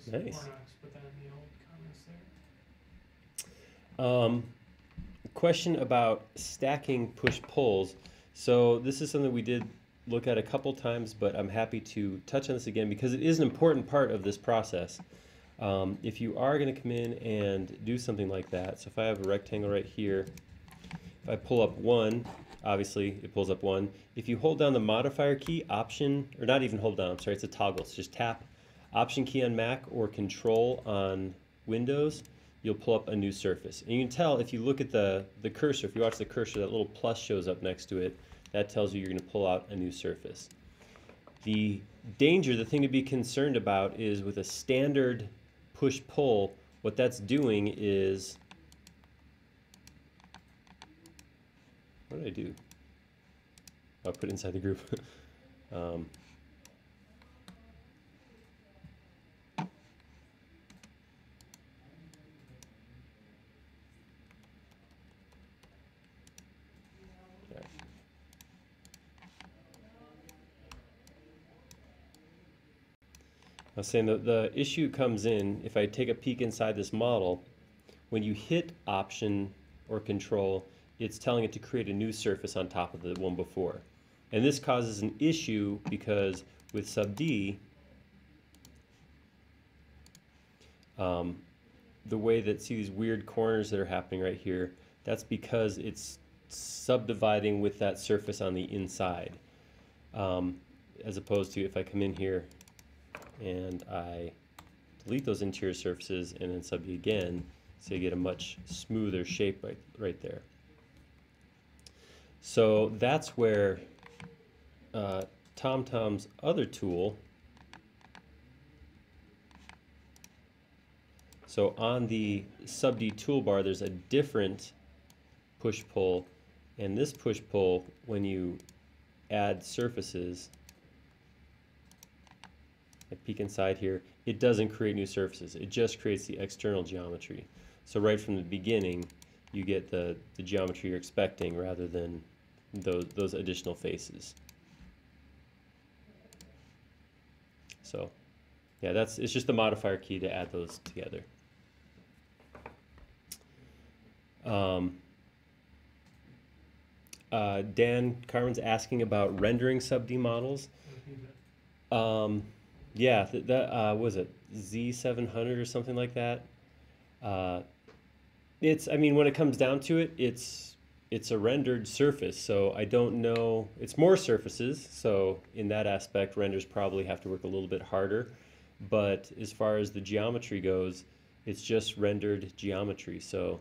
B: That was
A: Nice.
B: put that in the old comments there.
A: Question about stacking push-pulls. So this is something we did look at a couple times, but I'm happy to touch on this again because it is an important part of this process. If you are going to come in and do something like that, so if I have a rectangle right here, if I pull up one, obviously it pulls up one. If you hold down the modifier key, Option, or not even hold down, I'm sorry, it's a toggle, so just tap Option key on Mac or Control on Windows, you'll pull up a new surface. And you can tell if you look at the cursor, if you watch the cursor, that little plus shows up next to it. that tells you you're going to pull out a new surface. The danger, the thing to be concerned about is with a standard push-pull, what that's doing is, what did I do? I'll put it inside the group. I was saying the issue comes in if I take a peek inside this model. When you hit Option or Control, it's telling it to create a new surface on top of the one before. And this causes an issue because with Sub D, the way that, see these weird corners that are happening right here, that's because it's subdividing with that surface on the inside. As opposed to if I come in here and I delete those interior surfaces and then Sub D again, so you get a much smoother shape right there. So that's where TomTom's other tool, so on the Sub D toolbar there's a different push-pull, and this push-pull, when you add surfaces, I peek inside here, it doesn't create new surfaces, it just creates the external geometry. So right from the beginning you get the geometry you're expecting rather than those additional faces. So yeah, it's just the modifier key to add those together. Dan Carmen's asking about rendering Sub D models. Yeah, that was it Z700 or something like that. It's, I mean, when it comes down to it, it's a rendered surface, so I don't know. It's more surfaces, so in that aspect, renders probably have to work a little bit harder. But as far as the geometry goes, it's just rendered geometry. So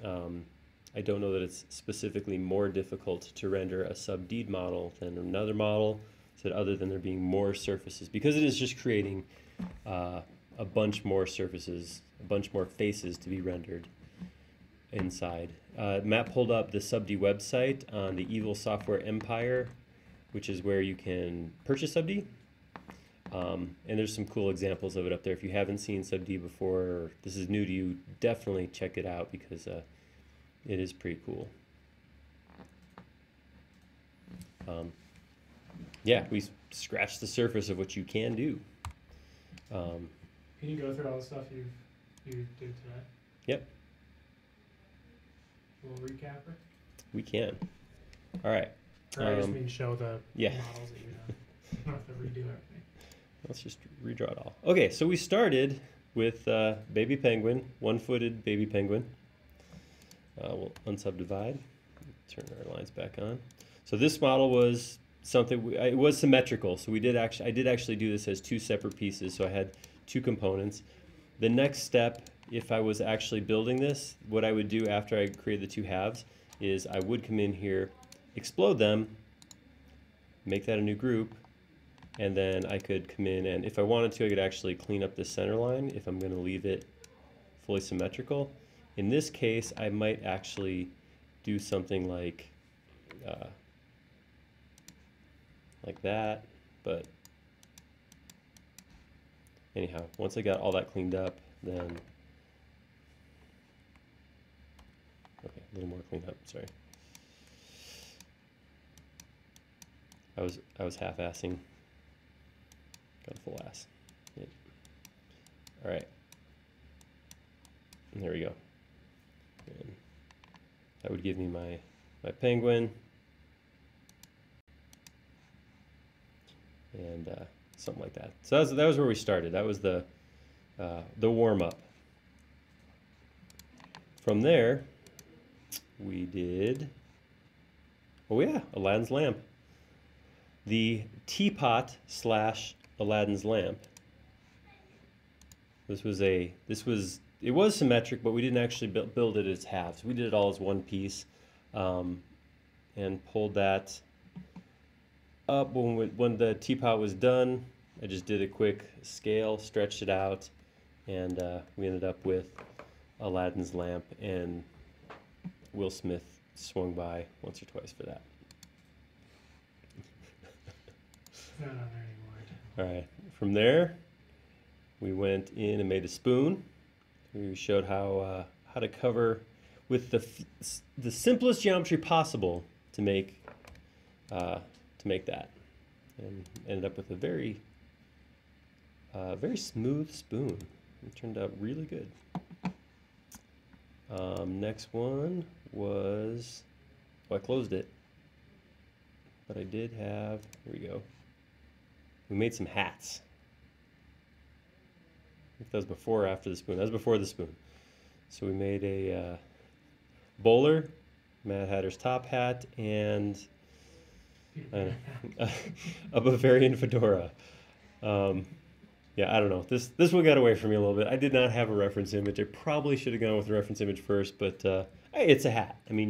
A: I don't know that it's specifically more difficult to render a Sub D model than another model, so other than there being more surfaces, because it is just creating a bunch more surfaces, a bunch more faces to be rendered inside. Matt pulled up the Sub D website on the Evil Software Empire, which is where you can purchase Sub D. And there's some cool examples of it up there. If you haven't seen Sub D before, or this is new to you, definitely check it out because it is pretty cool. Yeah, we scratched the surface of what you can do.
B: Can you go through all the stuff you did today?
A: Yep.
B: A little recapper?
A: We can. All right.
B: Or I just mean show the
A: yeah.
B: models that you have. You don't have to redo everything.
A: Let's just redraw it all. Okay, so we started with baby penguin, one-footed baby penguin. We'll unsubdivide, turn our lines back on. So this model was something, it was symmetrical, so I did actually do this as two separate pieces, so I had two components. The next step, if I was actually building this, what I would do after I created the two halves is I would come in here, explode them, make that a new group, and then I could come in and if I wanted to, I could actually clean up the center line if I'm going to leave it fully symmetrical. In this case, I might actually do something like that, but anyhow, once I got all that cleaned up, then okay, a little more cleaned up, sorry. I was half-assing. Got a full ass. Yep. All right. And there we go. And that would give me my penguin. And something like that. So that was where we started. That was the warm-up. From there, we did, oh yeah, Aladdin's lamp. The teapot / Aladdin's lamp. It was symmetric, but we didn't actually build it as halves. We did it all as one piece, and pulled that up when the teapot was done. I just did a quick scale, stretched it out, and we ended up with Aladdin's lamp, and Will Smith swung by once or twice for that.
B: Not on there anymore.
A: All right, from there, we went in and made a spoon. We showed how to cover with the simplest geometry possible to make that, and ended up with a very smooth spoon. It turned out really good. Next one was, I closed it, but I did have, here we go. We made some hats. I think that was before or after the spoon. That was before the spoon. So we made a bowler, Mad Hatter's top hat, and a Bavarian fedora. Yeah, I don't know. This one got away from me a little bit. I did not have a reference image. I probably should have gone with the reference image first, but hey, it's a hat. I mean,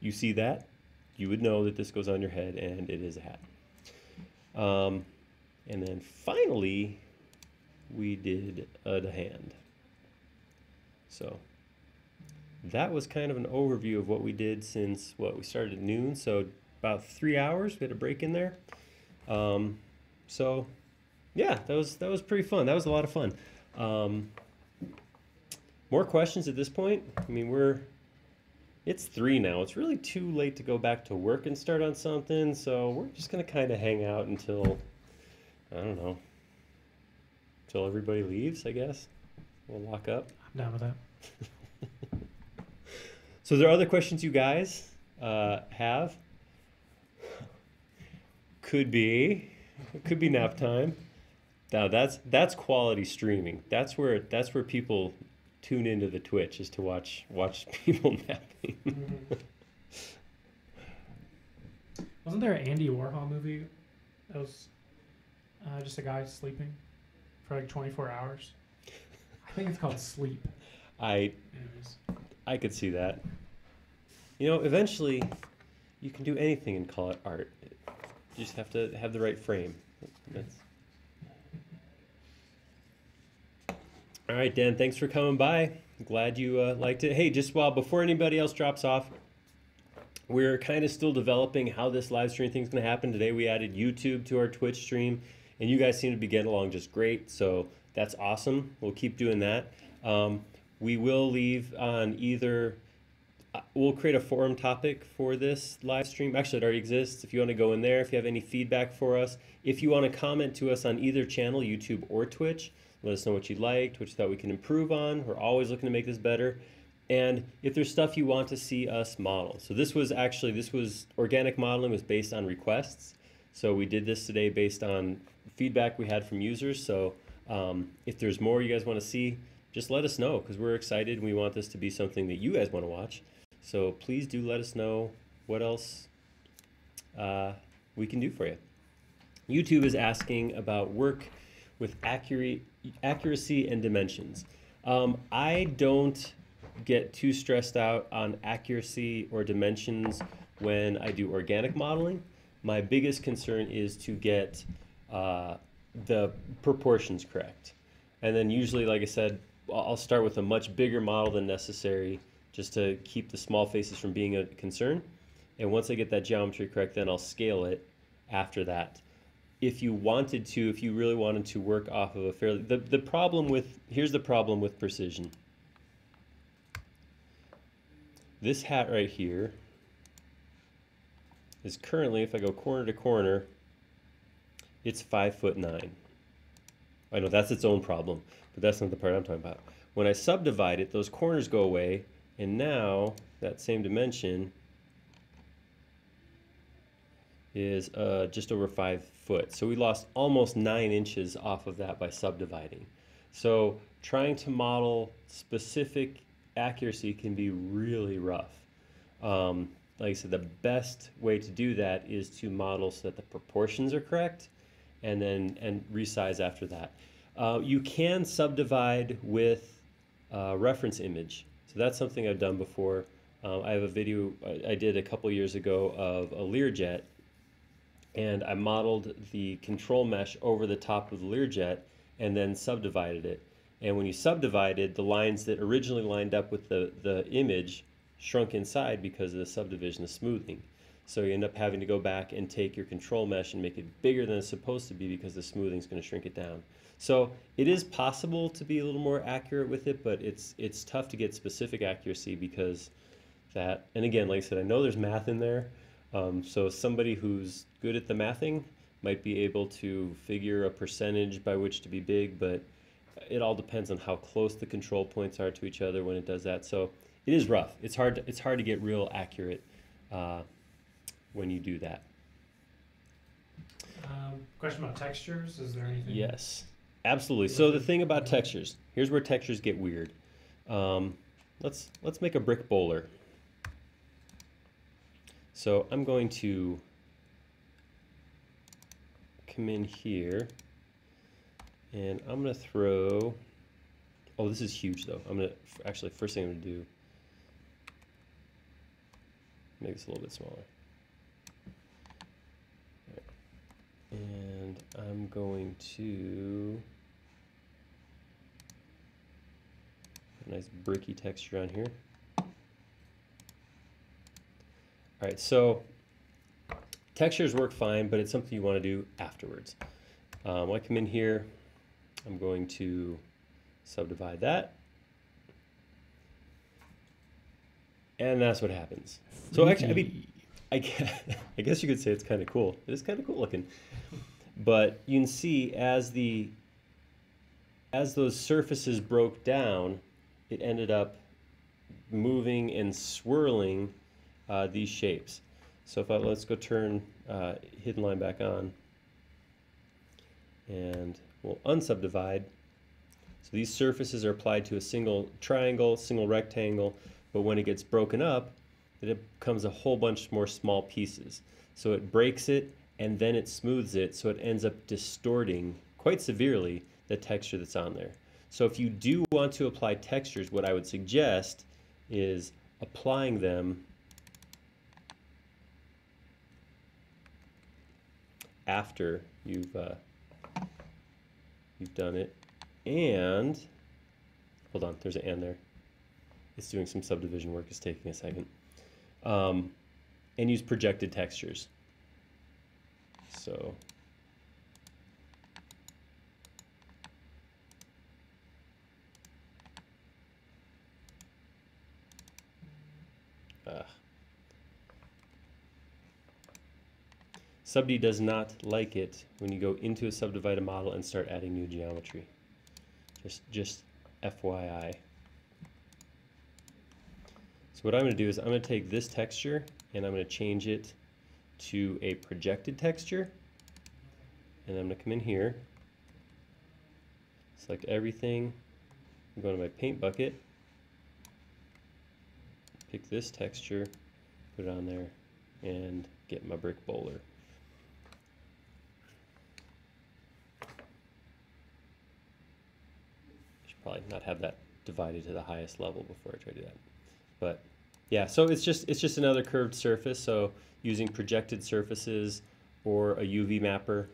A: you see that, you would know that this goes on your head, and it is a hat. And then finally, we did the hand. So that was kind of an overview of what we did since we started at noon. So about 3 hours. We had a break in there. So yeah, that was pretty fun. That was a lot of fun. More questions at this point? I mean, it's 3 now. It's really too late to go back to work and start on something. So we're just gonna kind of hang out until, I don't know, until everybody leaves, I guess. We'll lock up.
B: I'm down with that.
A: So there are other questions you guys have? Could be nap time. Now that's quality streaming. That's where people tune into the Twitch, is to watch people napping.
B: Wasn't there an Andy Warhol movie that was just a guy sleeping for like 24 hours? I think it's called Sleep.
A: I could see that. You know, eventually you can do anything and call it art. You just have to have the right frame. All right, Dan, thanks for coming by. Glad you liked it. Hey, just before anybody else drops off, we're kind of still developing how this live stream thing's going to happen. Today we added YouTube to our Twitch stream, and you guys seem to be getting along just great, so that's awesome. We'll keep doing that. We will leave on either... we'll create a forum topic for this live stream. Actually, it already exists. If you want to go in there, if you have any feedback for us, if you want to comment to us on either channel, YouTube or Twitch, let us know what you liked, what you thought we can improve on. We're always looking to make this better. And if there's stuff you want to see us model. So this was organic modeling, was based on requests. So we did this today based on feedback we had from users. So if there's more you guys want to see, just let us know, because we're excited and we want this to be something that you guys want to watch. So please do let us know what else we can do for you. YouTube is asking about work with accuracy and dimensions. I don't get too stressed out on accuracy or dimensions when I do organic modeling. My biggest concern is to get the proportions correct. And then usually, like I said, I'll start with a much bigger model than necessary, just to keep the small faces from being a concern. And once I get that geometry correct, then I'll scale it after that. If you really wanted to work off of a fairly, here's the problem with precision. This hat right here is currently, if I go corner to corner, it's 5'9". I know that's its own problem, but that's not the part I'm talking about. When I subdivide it, those corners go away, and now that same dimension is just over 5 foot. So we lost almost 9 inches off of that by subdividing. So trying to model specific accuracy can be really rough. Like I said, the best way to do that is to model so that the proportions are correct, and resize after that. You can subdivide with reference image. So that's something I've done before. I have a video I did a couple years ago of a Learjet and I modeled the control mesh over the top of the Learjet and then subdivided it. And when you subdivided, the lines that originally lined up with the image shrunk inside because of the subdivision, the smoothing. So you end up having to go back and take your control mesh and make it bigger than it's supposed to be because the smoothing is going to shrink it down. So it is possible to be a little more accurate with it, but it's tough to get specific accuracy because that, and again, like I said, I know there's math in there. So somebody who's good at the mathing might be able to figure a percentage by which to be big, but it all depends on how close the control points are to each other when it does that. So it is rough. It's hard to get real accurate when you do that.
B: Question about textures. Is there anything?
A: Yes, absolutely. So the thing about textures, here's where textures get weird. Let's make a brick bowler. So I'm going to come in here and I'm going to throw, oh, this is huge though. I'm going to, actually, first thing I'm going to do, make this a little bit smaller. And I'm going to put a nice bricky texture on here. All right, so textures work fine, but it's something you want to do afterwards. When I come in here, I'm going to subdivide that. And that's what happens. So actually, I mean, I guess you could say it's kind of cool. It is kind of cool looking. But you can see as those surfaces broke down, it ended up moving and swirling these shapes. So if let's go turn hidden line back on, and we'll unsubdivide. So these surfaces are applied to a single triangle, single rectangle, but when it gets broken up, it becomes a whole bunch more small pieces. So it breaks it and then it smooths it, so it ends up distorting quite severely the texture that's on there. So if you do want to apply textures, what I would suggest is applying them after you've done it. And hold on, there's an and there. It's doing some subdivision work. It's taking a second. And use projected textures. So Subd does not like it when you go into a subdivided model and start adding new geometry. Just FYI. So what I'm going to do is I'm going to take this texture and I'm going to change it to a projected texture. And I'm going to come in here, select everything, I'm going to my paint bucket, pick this texture, put it on there, and get my brick bowler. Should probably not have that divided to the highest level before I try to do that. But yeah, so it's just another curved surface. So using projected surfaces or a UV mapper.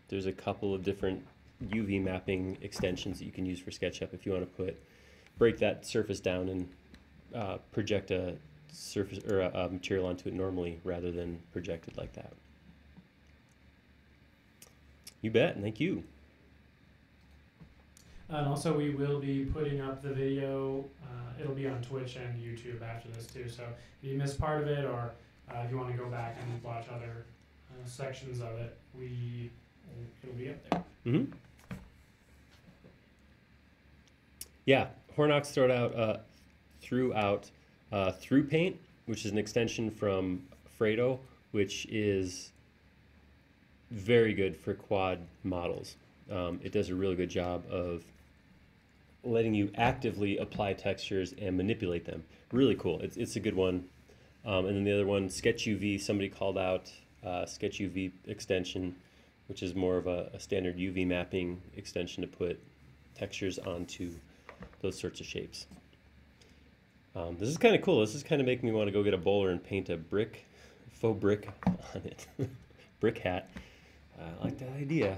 A: There's a couple of different UV mapping extensions that you can use for SketchUp if you want to break that surface down and project a surface or a material onto it normally rather than projected like that. You bet, thank you.
B: And also we will be putting up the video, it'll be on Twitch and YouTube after this too, so if you missed part of it or if you want to go back and watch other sections of it, it'll be up there.
A: Mm-hmm. Yeah, Hornox threw out Through Paint, which is an extension from Fredo, which is very good for quad models. It does a really good job of letting you actively apply textures and manipulate them. Really cool. It's a good one. And then the other one, SketchUV, somebody called out SketchUV extension, which is more of a standard UV mapping extension to put textures onto those sorts of shapes. This is kind of cool. This is kind of making me want to go get a bowler and paint a brick faux brick on it. Brick hat. I like that idea.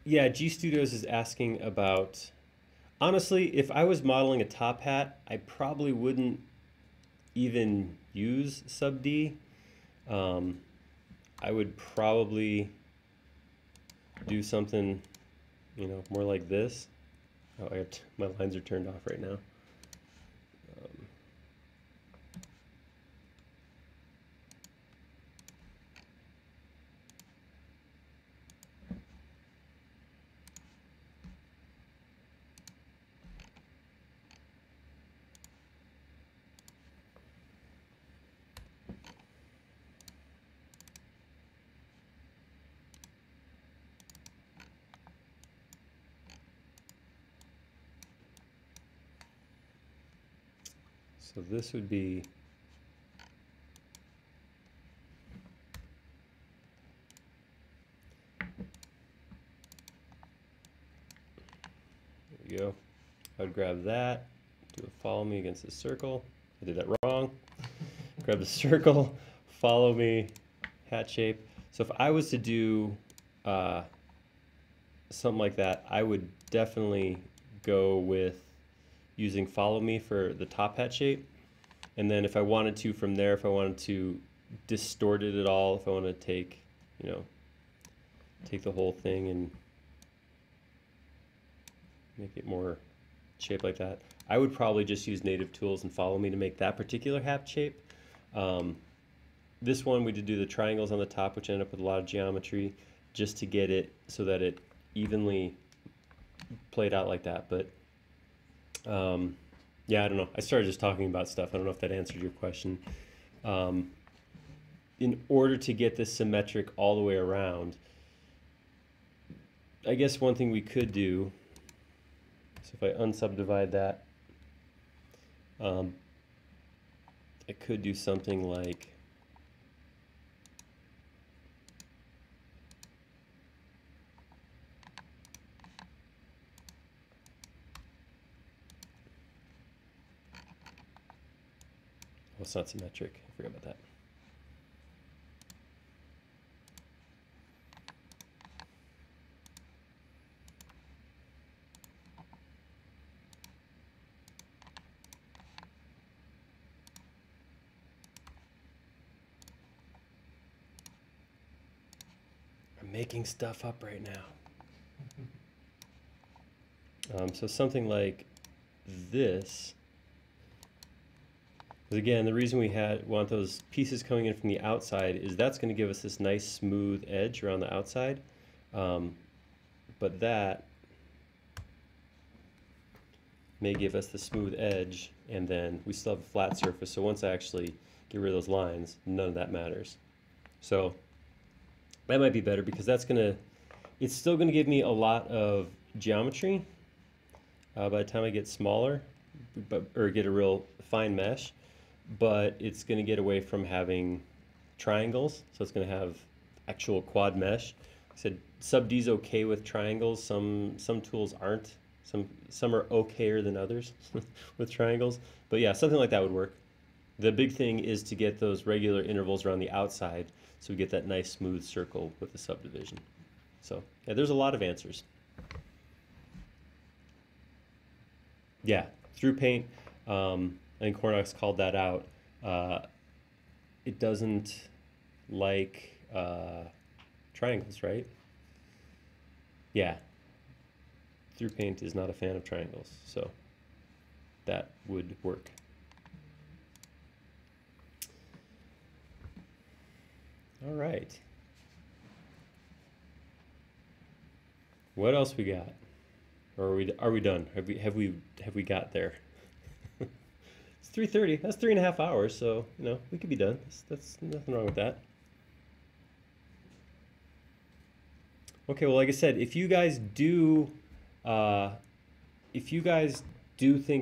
A: Yeah, G Studios is asking about, honestly, if I was modeling a top hat, I probably wouldn't even use sub D. I would probably do something, you know, more like this. Oh, my lines are turned off right now. So this would be, there we go. I would grab that, do a follow me against the circle. I did that wrong. Grab the circle, follow me, hat shape. So if I was to do something like that, I would definitely go with using follow me for the top hat shape. And then if I wanted to from there, if I wanted to distort it at all, if I want to take, you know, take the whole thing and make it more shaped like that, I would probably just use native tools and follow me to make that particular hat shape. This one we did do the triangles on the top, which ended up with a lot of geometry just to get it so that it evenly played out like that. But yeah, I don't know. I started just talking about stuff. I don't know if that answered your question. In order to get this symmetric all the way around, I guess one thing we could do, so if I unsubdivide that, I could do something like, oh, it's not symmetric. I forgot about that. I'm making stuff up right now. So something like this. Because again, the reason we want those pieces coming in from the outside is that's going to give us this nice smooth edge around the outside. But that may give us the smooth edge, and then we still have a flat surface. So once I actually get rid of those lines, none of that matters. So that might be better because that's it's still going to give me a lot of geometry by the time I get smaller, or get a real fine mesh. But it's going to get away from having triangles, so it's going to have actual quad mesh. I said sub D is okay with triangles. Some tools aren't. Some are okayer than others with triangles. But yeah, something like that would work. The big thing is to get those regular intervals around the outside, so we get that nice smooth circle with the subdivision. So yeah, there's a lot of answers. Yeah, through paint. I think Cornox called that out. It doesn't like triangles, right? Yeah. Through paint is not a fan of triangles, so that would work. All right. What else we got? Or are we done? Have we got there? It's 3:30. That's 3.5 hours, so you know we could be done. That's nothing wrong with that. Okay, well, like I said, if you guys do think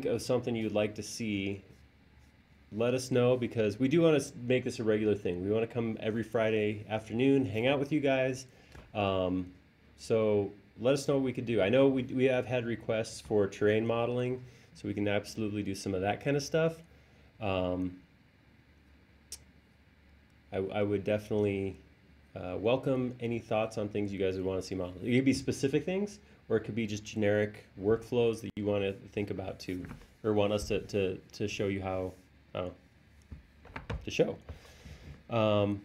A: of something you'd like to see, let us know, because we do want to make this a regular thing. We want to come every Friday afternoon, hang out with you guys. So let us know what we could do. I know we have had requests for terrain modeling, So we can absolutely do some of that kind of stuff. I would definitely welcome any thoughts on things you guys would want to see modeled. It could be specific things, or it could be just generic workflows that you want to think about too, or want us to show you how to show. Couple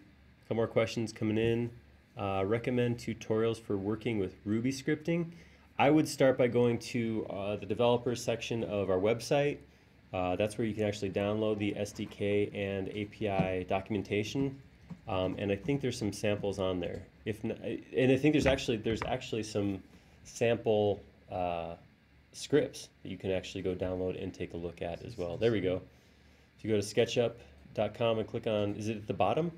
A: more questions coming in. Recommend tutorials for working with Ruby scripting. I would start by going to the developers section of our website. That's where you can actually download the SDK and API documentation, and I think there's some samples on there. If not, and I think there's actually some sample scripts that you can actually go download and take a look at as well. There we go. If you go to SketchUp.com and click on, is it at the bottom?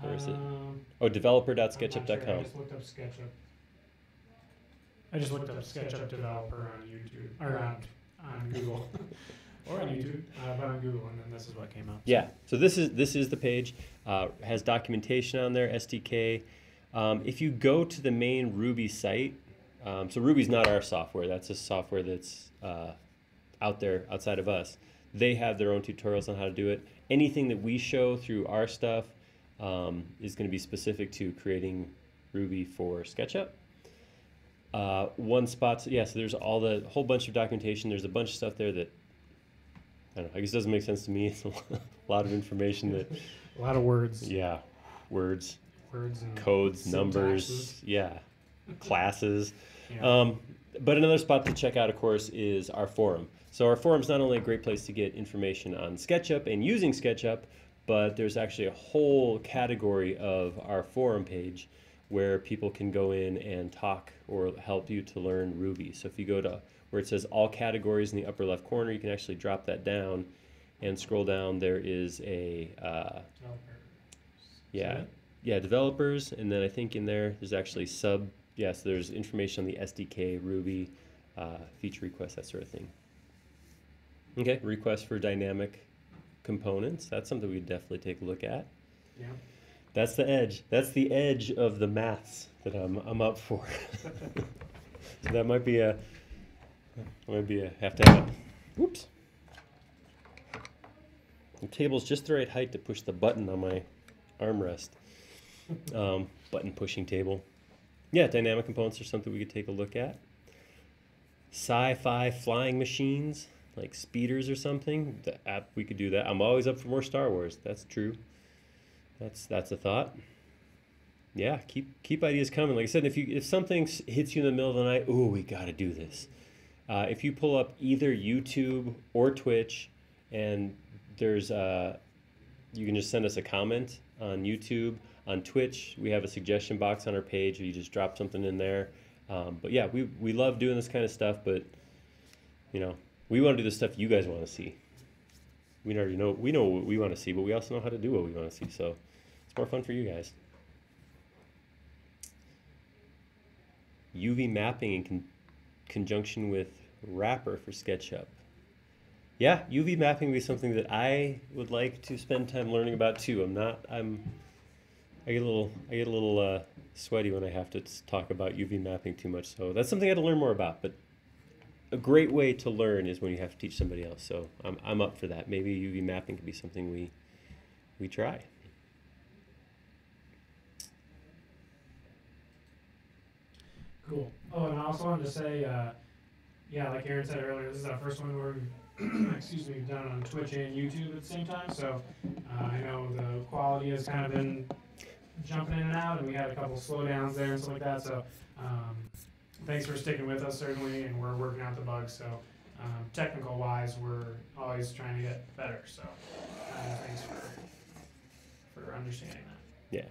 A: Or is it? Oh, developer.sketchup.com.
B: Sure. I just looked up SketchUp developer on YouTube, or on Google. Or on YouTube, but on Google, and then this is what came up.
A: Yeah, so this is the page. Has documentation on there, SDK. If you go to the main Ruby site, so Ruby's not our software. That's a software that's out there outside of us. They have their own tutorials on how to do it. Anything that we show through our stuff is going to be specific to creating Ruby for SketchUp. One spot, so there's a whole bunch of documentation. There's a bunch of stuff there that I don't know, I guess it doesn't make sense to me. It's a lot of information that...
B: A lot of words.
A: Yeah, words
B: and
A: codes,
B: syntaxes.
A: Numbers, classes.
B: Yeah.
A: But another spot to check out, of course, is our forum. So our forum's not only a great place to get information on SketchUp and using SketchUp, but there's actually a whole category of our forum page where people can go in and talk or help you to learn Ruby. So if you go to where it says all categories in the upper left corner, you can actually drop that down and scroll down. There is a developers, and then I think in there's actually so there's information on the SDK, Ruby, feature requests, that sort of thing. Okay, requests for dynamic components. That's something we'd definitely take a look at.
B: Yeah.
A: That's the edge. That's the edge of the maths that I'm up for. So that might be a have to have it. Whoops. The table's just the right height to push the button on my armrest. Button pushing table. Yeah, dynamic components are something we could take a look at. Sci-fi flying machines, like speeders or something. We could do that. I'm always up for more Star Wars. That's true. That's a thought. Yeah, keep ideas coming. Like I said, if something hits you in the middle of the night, ooh, we got to do this. If you pull up either YouTube or Twitch, and there's you can just send us a comment on YouTube. On Twitch, we have a suggestion box on our page where you just drop something in there. But yeah, we love doing this kind of stuff, but we want to do the stuff you guys want to see. We know what we want to see, but we also know how to do what we want to see. So it's more fun for you guys. UV mapping in conjunction with wrapper for SketchUp. Yeah, UV mapping would be something that I would like to spend time learning about too. I get a little sweaty when I have to talk about UV mapping too much. So that's something I had to learn more about. But a great way to learn is when you have to teach somebody else. So I'm up for that. Maybe UV mapping could be something we try.
B: Cool. Oh, and I also wanted to say, like Aaron said earlier, this is our first one where we've done it on Twitch and YouTube at the same time. So I know the quality has kind of been jumping in and out, and we had a couple slowdowns there and stuff like that. So thanks for sticking with us, certainly, and we're working out the bugs. So technical-wise, we're always trying to get better. So thanks for understanding that.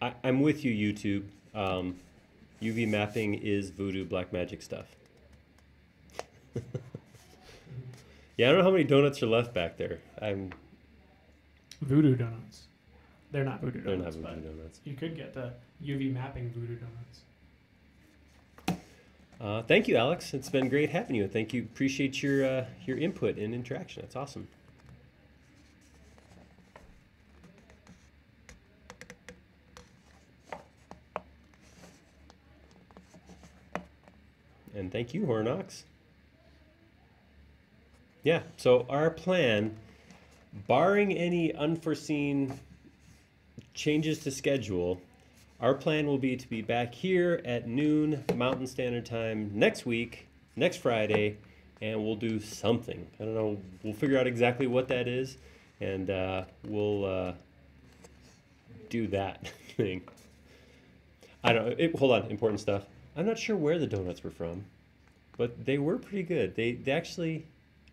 A: Yeah. I'm with you, YouTube. UV mapping is voodoo black magic stuff. Yeah, I don't know how many donuts are left back there.
B: Voodoo donuts. They're not voodoo donuts.
A: They're not voodoo donuts.
B: You could get the UV mapping voodoo donuts.
A: Thank you, Alex. It's been great having you. Thank you. Appreciate your input and interaction. That's awesome. And thank you, Hornox. yeah, so our plan, barring any unforeseen changes to schedule, our plan will be to be back here at noon Mountain Standard Time next week, next Friday, and we'll do something. I don't know, we'll figure out exactly what that is, and we'll do that thing. I don't know, hold on, important stuff. I'm not sure where the donuts were from, but they were pretty good. They actually,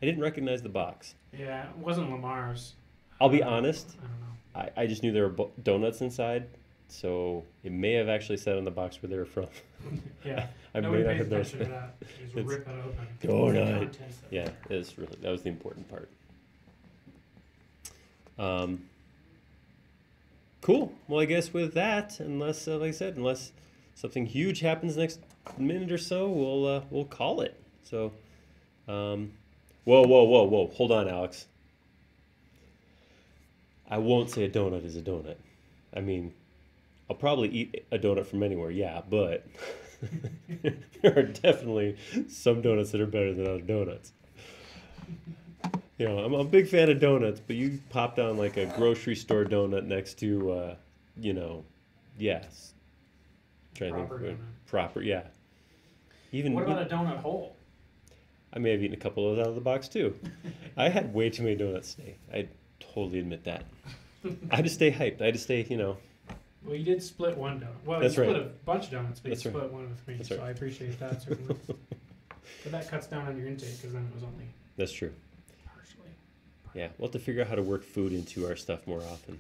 A: I didn't recognize the box.
B: Yeah, it wasn't Lamar's.
A: I'll be honest,
B: I don't know.
A: I just knew there were donuts inside, so it may have actually said on the box where they were from.
B: Yeah,
A: I
B: nobody
A: may not
B: pays
A: have noticed
B: attention to that. You just rip it open.
A: Donut.
B: Contents of it.
A: Yeah, it's really, that was the important part. Cool. Well, I guess with that, unless, like I said, unless something huge happens next minute or so, we'll call it. So, whoa, hold on, Alex. I won't say a donut is a donut. I mean, I'll probably eat a donut from anywhere, yeah, but there are definitely some donuts that are better than other donuts. You know, I'm a big fan of donuts, but you pop down like a grocery store donut next to, you know, yes. Trying
B: Proper
A: to think.
B: donut.
A: Proper, yeah. Even.
B: What about a donut hole?
A: I may have eaten a couple of those out of the box too. I had way too many donuts today. I totally admit that. I had to stay hyped. I had to stay, you know.
B: Well, you did split one donut. Well,
A: That's
B: you split
A: right.
B: a bunch of donuts, but
A: That's
B: you
A: right.
B: split one with me,
A: That's
B: so
A: right.
B: I appreciate that certainly. But that cuts down on your intake because then it was only
A: That's true.
B: partially.
A: Yeah, we'll have to figure out how to work food into our stuff more often.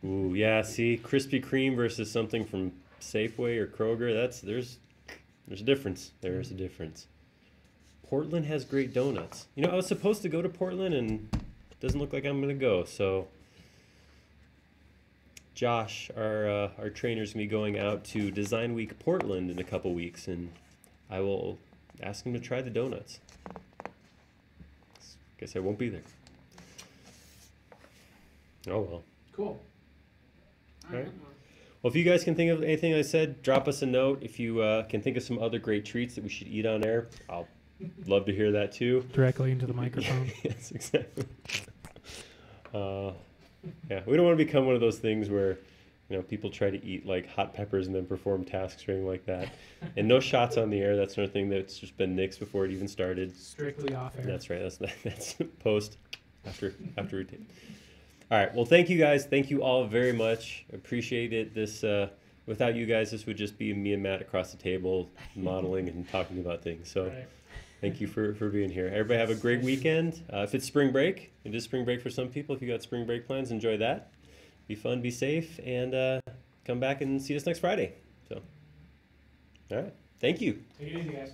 A: Ooh, yeah, see, Krispy Kreme versus something from Safeway or Kroger, there's a difference. There's a difference. Portland has great donuts. You know, I was supposed to go to Portland and it doesn't look like I'm going to go, so Josh, our trainer's going to be going out to Design Week Portland in a couple weeks, and I will ask him to try the donuts. Guess I won't be there. Oh well.
B: Cool.
A: All right. Well, if you guys can think of anything I said, drop us a note. If you can think of some other great treats that we should eat on air, I'll love to hear that too.
B: Directly into the microphone.
A: Yes, exactly. Yeah, we don't want to become one of those things where, you know, people try to eat like hot peppers and then perform tasks or anything like that. And no shots on the air. That's another thing that's just been nixed before it even started.
B: Strictly off air.
A: That's right. That's post after routine. All right. Well, thank you guys. Thank you all very much. Appreciate it. This without you guys, this would just be me and Matt across the table modeling and talking about things. So.
B: Right.
A: Thank you for being here. Everybody have a great weekend. If it's spring break, it is spring break for some people. If you got spring break plans, enjoy that. Be fun, be safe, and come back and see us next Friday. So, all right. Thank you.
B: Take it easy, guys.